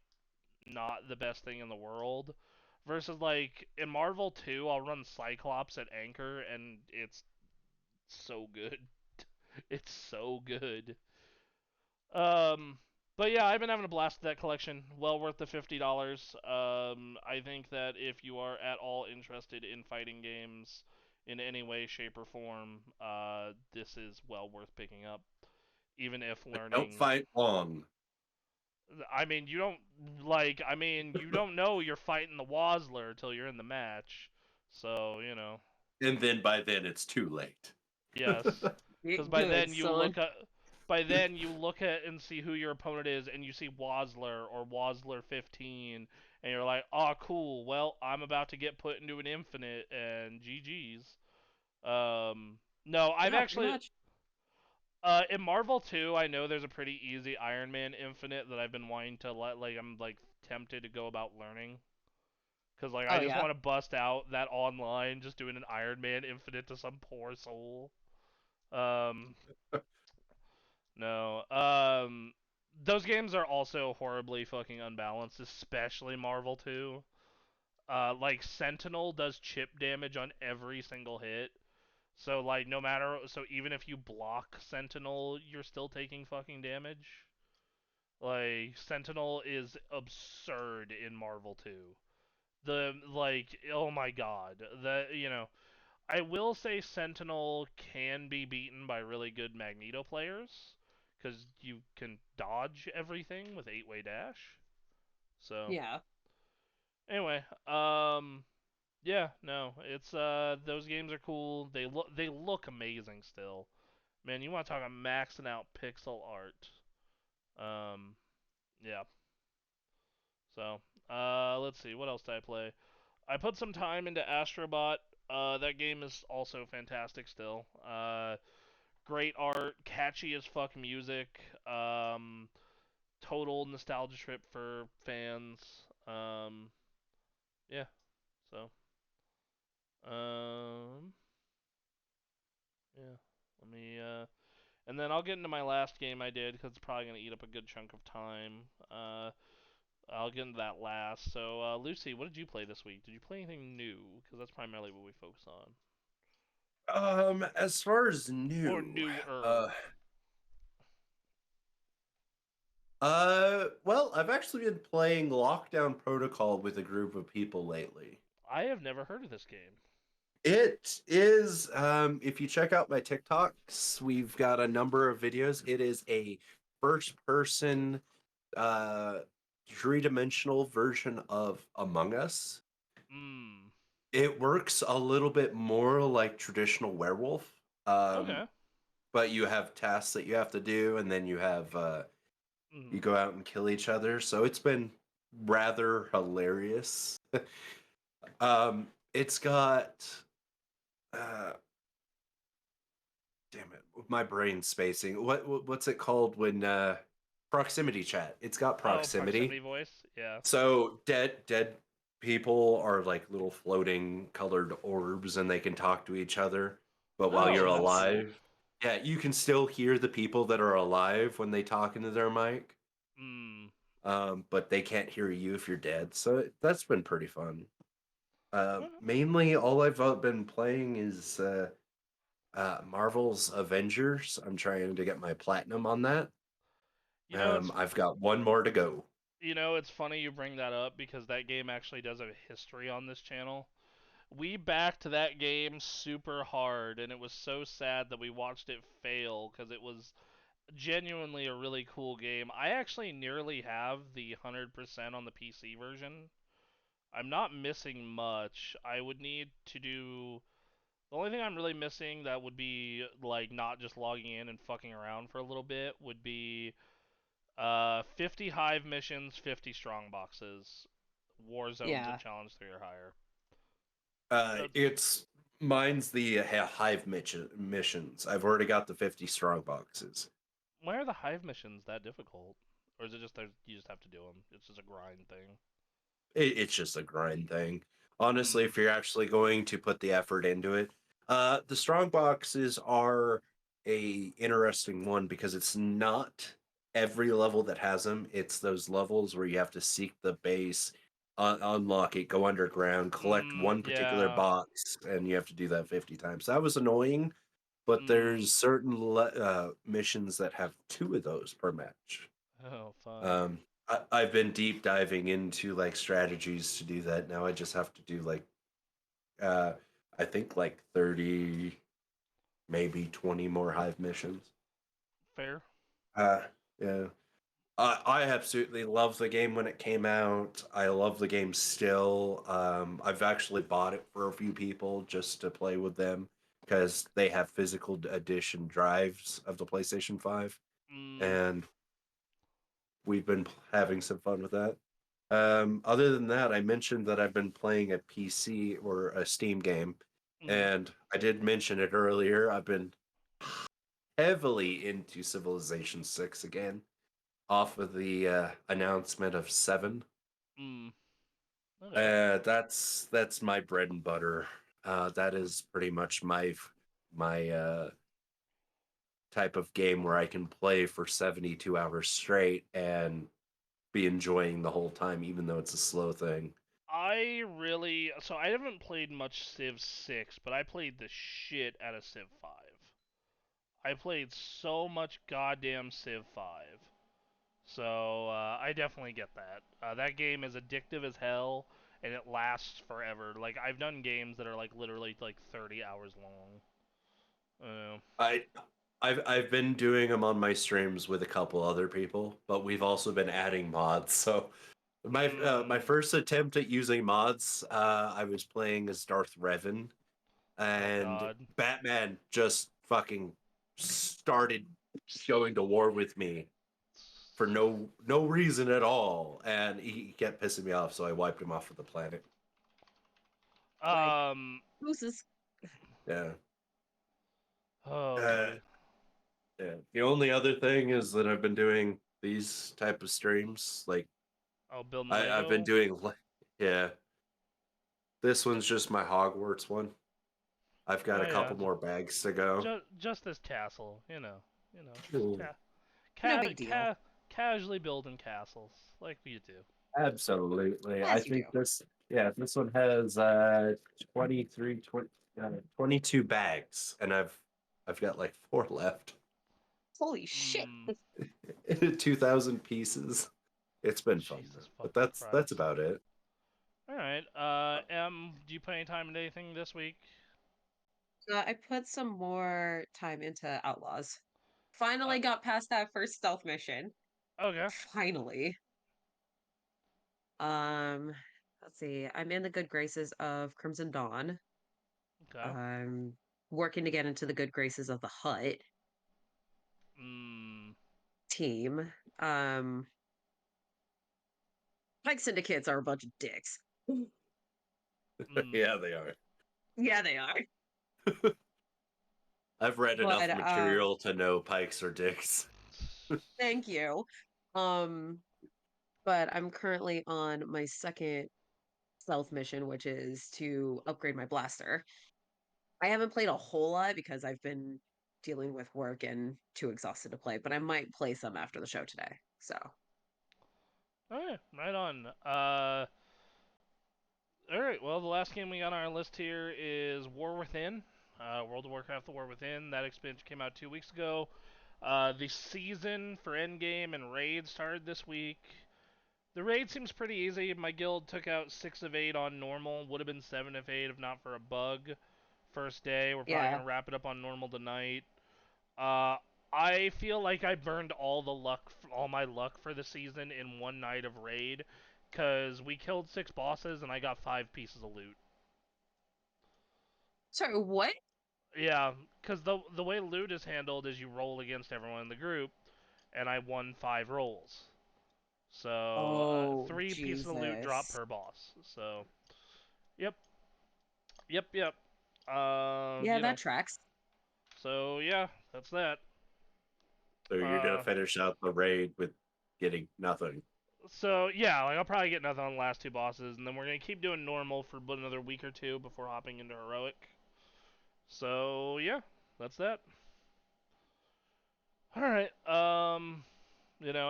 not the best thing in the world. Versus like in Marvel 2, I'll run Cyclops at anchor and it's so good. It's so good. Um, but yeah, I've been having a blast with that collection. Well worth the $50. I think that if you are at all interested in fighting games in any way, shape, or form, this is well worth picking up. Even if Don't learning, fight long. I mean, you don't you don't know you're fighting the Wasler till you're in the match. So you know, And then by then it's too late. yes. Because Get good, son. by then you look at and see who your opponent is, and you see Wasler or Wasler 15, and you're like, oh, cool. Well, I'm about to get put into an infinite, and GG's. No, I've Yeah, pretty actually much. in Marvel 2, I know there's a pretty easy Iron Man infinite that I've been wanting to I'm like tempted to go about learning. Cause like I Oh just yeah. want to bust out that online, just doing an Iron Man infinite to some poor soul. Um, No. Those games are also horribly fucking unbalanced, especially Marvel 2. Like Sentinel does chip damage on every single hit. So like so even if you block Sentinel, you're still taking fucking damage. Like Sentinel is absurd in Marvel 2. Oh my god. I will say Sentinel can be beaten by really good Magneto players because you can dodge everything with 8-way dash. So Yeah. anyway, yeah, no, it's those games are cool. They look amazing still. Man, you want to talk about maxing out pixel art? Um, yeah. So let's see, what else did I play? I put some time into Astrobot. That game is also fantastic still. Great art, catchy as fuck music, total nostalgia trip for fans. Yeah, so, um, yeah, let me, and then I'll get into my last game I did because it's probably gonna eat up a good chunk of time. I'll get into that last. So, Lucy, what did you play this week? Did you play anything new? Because that's primarily what we focus on, As far as or new, newer. well, I've actually been playing Lockdown Protocol with a group of people lately. I have never heard of this game. It is, if you check out my TikToks, we've got a number of videos. It is a first-person, uh, three-dimensional version of Among Us. Hmm. It works a little bit more like traditional werewolf, Okay. but you have tasks that you have to do, and then you have you Hmm. go out and kill each other. So it's been rather hilarious. It's got uh, damn it, my brain's spacing. What's it called when proximity chat. It's got Oh, proximity. proximity voice. Yeah. So dead people are like little floating colored orbs, and they can talk to each other. But while Oh, you're that's cool. alive, yeah, you can still hear the people that are alive when they talk into their mic. Mm. But they can't hear you if you're dead. So that's been pretty fun. Okay. Mainly, all I've been playing is Marvel's Avengers. I'm trying to get my platinum on that. You know, it's I've got one more to go. it's funny you bring that up because that game actually does have a history on this channel. We backed that game super hard, and it was so sad that we watched it fail because it was genuinely a really cool game. I actually nearly have the 100% on the PC version. I'm not missing much. I would need to do. The only thing I'm really missing that would be like not just logging in and fucking around for a little bit would be 50 hive missions, 50 strong boxes, war zones, and Yeah. challenge 3 or higher. It's mine's the hive missions. I've already got the 50 strong boxes. Why are the hive missions that difficult? Or is it just that you just have to do them? It's just a grind thing. It's just a grind thing. Honestly, Mm, if you're actually going to put the effort into it, the strong boxes are a interesting one because it's not every level that has them. It's those levels where you have to seek the base, unlock it, go underground, collect one particular yeah. box, and you have to do that 50 times. That was annoying, but Mm. there's certain missions that have two of those per match. Oh, fun. Um, I've been deep diving into like strategies to do that. Now I just have to do like uh I think like 30, maybe 20 more hive missions. Fair. Uh yeah. I absolutely loved the game when it came out. I love the game still. I've actually bought it for a few people just to play with them because they have physical edition drives of the PlayStation 5, Mm, and we've been having some fun with that. Other than that, I mentioned that I've been playing a PC or a Steam game, mm. and I did mention it earlier. I've been heavily into Civilization 6 again, off of the announcement of 7. Mm. Okay. That's my bread and butter. That is pretty much my type of game where I can play for 72 hours straight and be enjoying the whole time, even though it's a slow thing. I haven't played much Civ 6, but I played the shit out of Civ 5. I played so much goddamn Civ 5. So I definitely get that. That game is addictive as hell, and it lasts forever. Like I've done games that are like literally like 30 hours long. Uh, I I've been doing them on my streams with a couple other people, but we've also been adding mods. So my mm, first attempt at using mods, I was playing as Darth Revan, oh and god. Batman just fucking started going to war with me for no reason at all, and he kept pissing me off. So I wiped him off of the planet. Like, Um. who's this? Yeah. Oh Uh, boy. yeah. The only other thing is that I've been doing these type of streams. Like Oh, building I've been Lego. doing, yeah. This one's just my Hogwarts one. I've got Oh a yeah. couple more bags to go. Just this castle. Just Cool. No big deal. casually building castles like we do. Absolutely. I As you do. think this one has 23, 20, 22 bags, and I've got like 4 left. Holy shit. Mm. 2,000 pieces. It's been fun, man. Jesus But fucking that's Christ. about it. All right. Do you put any time into anything this week? I put some more time into Outlaws. Uh, Finally got past that first stealth mission. okay. Finally. Um, let's see. I'm in the good graces of Crimson Dawn. Okay. I'm working to get into the good graces of the Hut Mm. team. Um, Pike Syndicates are a bunch of dicks. Mm. Yeah, they are. Yeah, they are. I've read enough But material to know pikes are dicks. thank you. Um, but I'm currently on my second stealth mission, which is to upgrade my blaster. I haven't played a whole lot because I've been dealing with work and too exhausted to play, but I might play some after the show today. So, Alright, right on. Alright, well, the last game we got on our list here is War Within. World of Warcraft The War Within. That expansion came out 2 weeks ago. The season for Endgame and Raid started this week. The Raid seems pretty easy. My guild took out 6 of 8 on normal. Would have been 7 of 8 if not for a bug. First day. We're probably yeah. going to wrap it up on normal tonight. Uh, I feel like I burned all my luck for the season in one night of raid, cause we killed 6 bosses and I got 5 pieces of loot. Sorry, what? Yeah, cause the way loot is handled is you roll against everyone in the group, and I won 5 rolls. So Oh, 3 pieces of loot drop Jesus. per boss. So yep, yep. Yeah, that tracks. So yeah, that's that. So you're gonna Uh, finish out the raid with getting nothing. So yeah, like I'll probably get nothing on the last 2 bosses, and then we're gonna keep doing normal for about another week or 2 before hopping into heroic. So yeah, that's that. All right.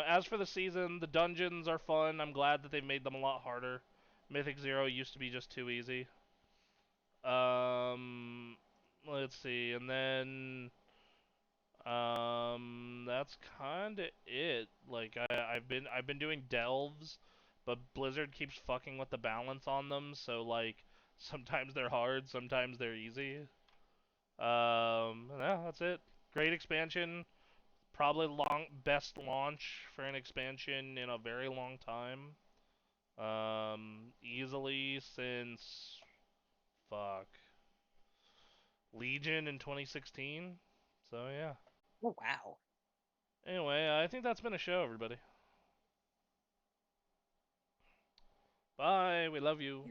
As for the season, the dungeons are fun. I'm glad that they've made them a lot harder. Mythic Zero used to be just too easy. Um, let's see, and then that's kind of it. Like I've been doing delves, but Blizzard keeps fucking with the balance on them. So like sometimes they're hard, sometimes they're easy. Yeah, that's it. Great expansion. Probably best launch for an expansion in a very long time. Easily since fuck Legion in 2016. So yeah. Oh, wow. Anyway, I think that's been a show, everybody. Bye. We love you.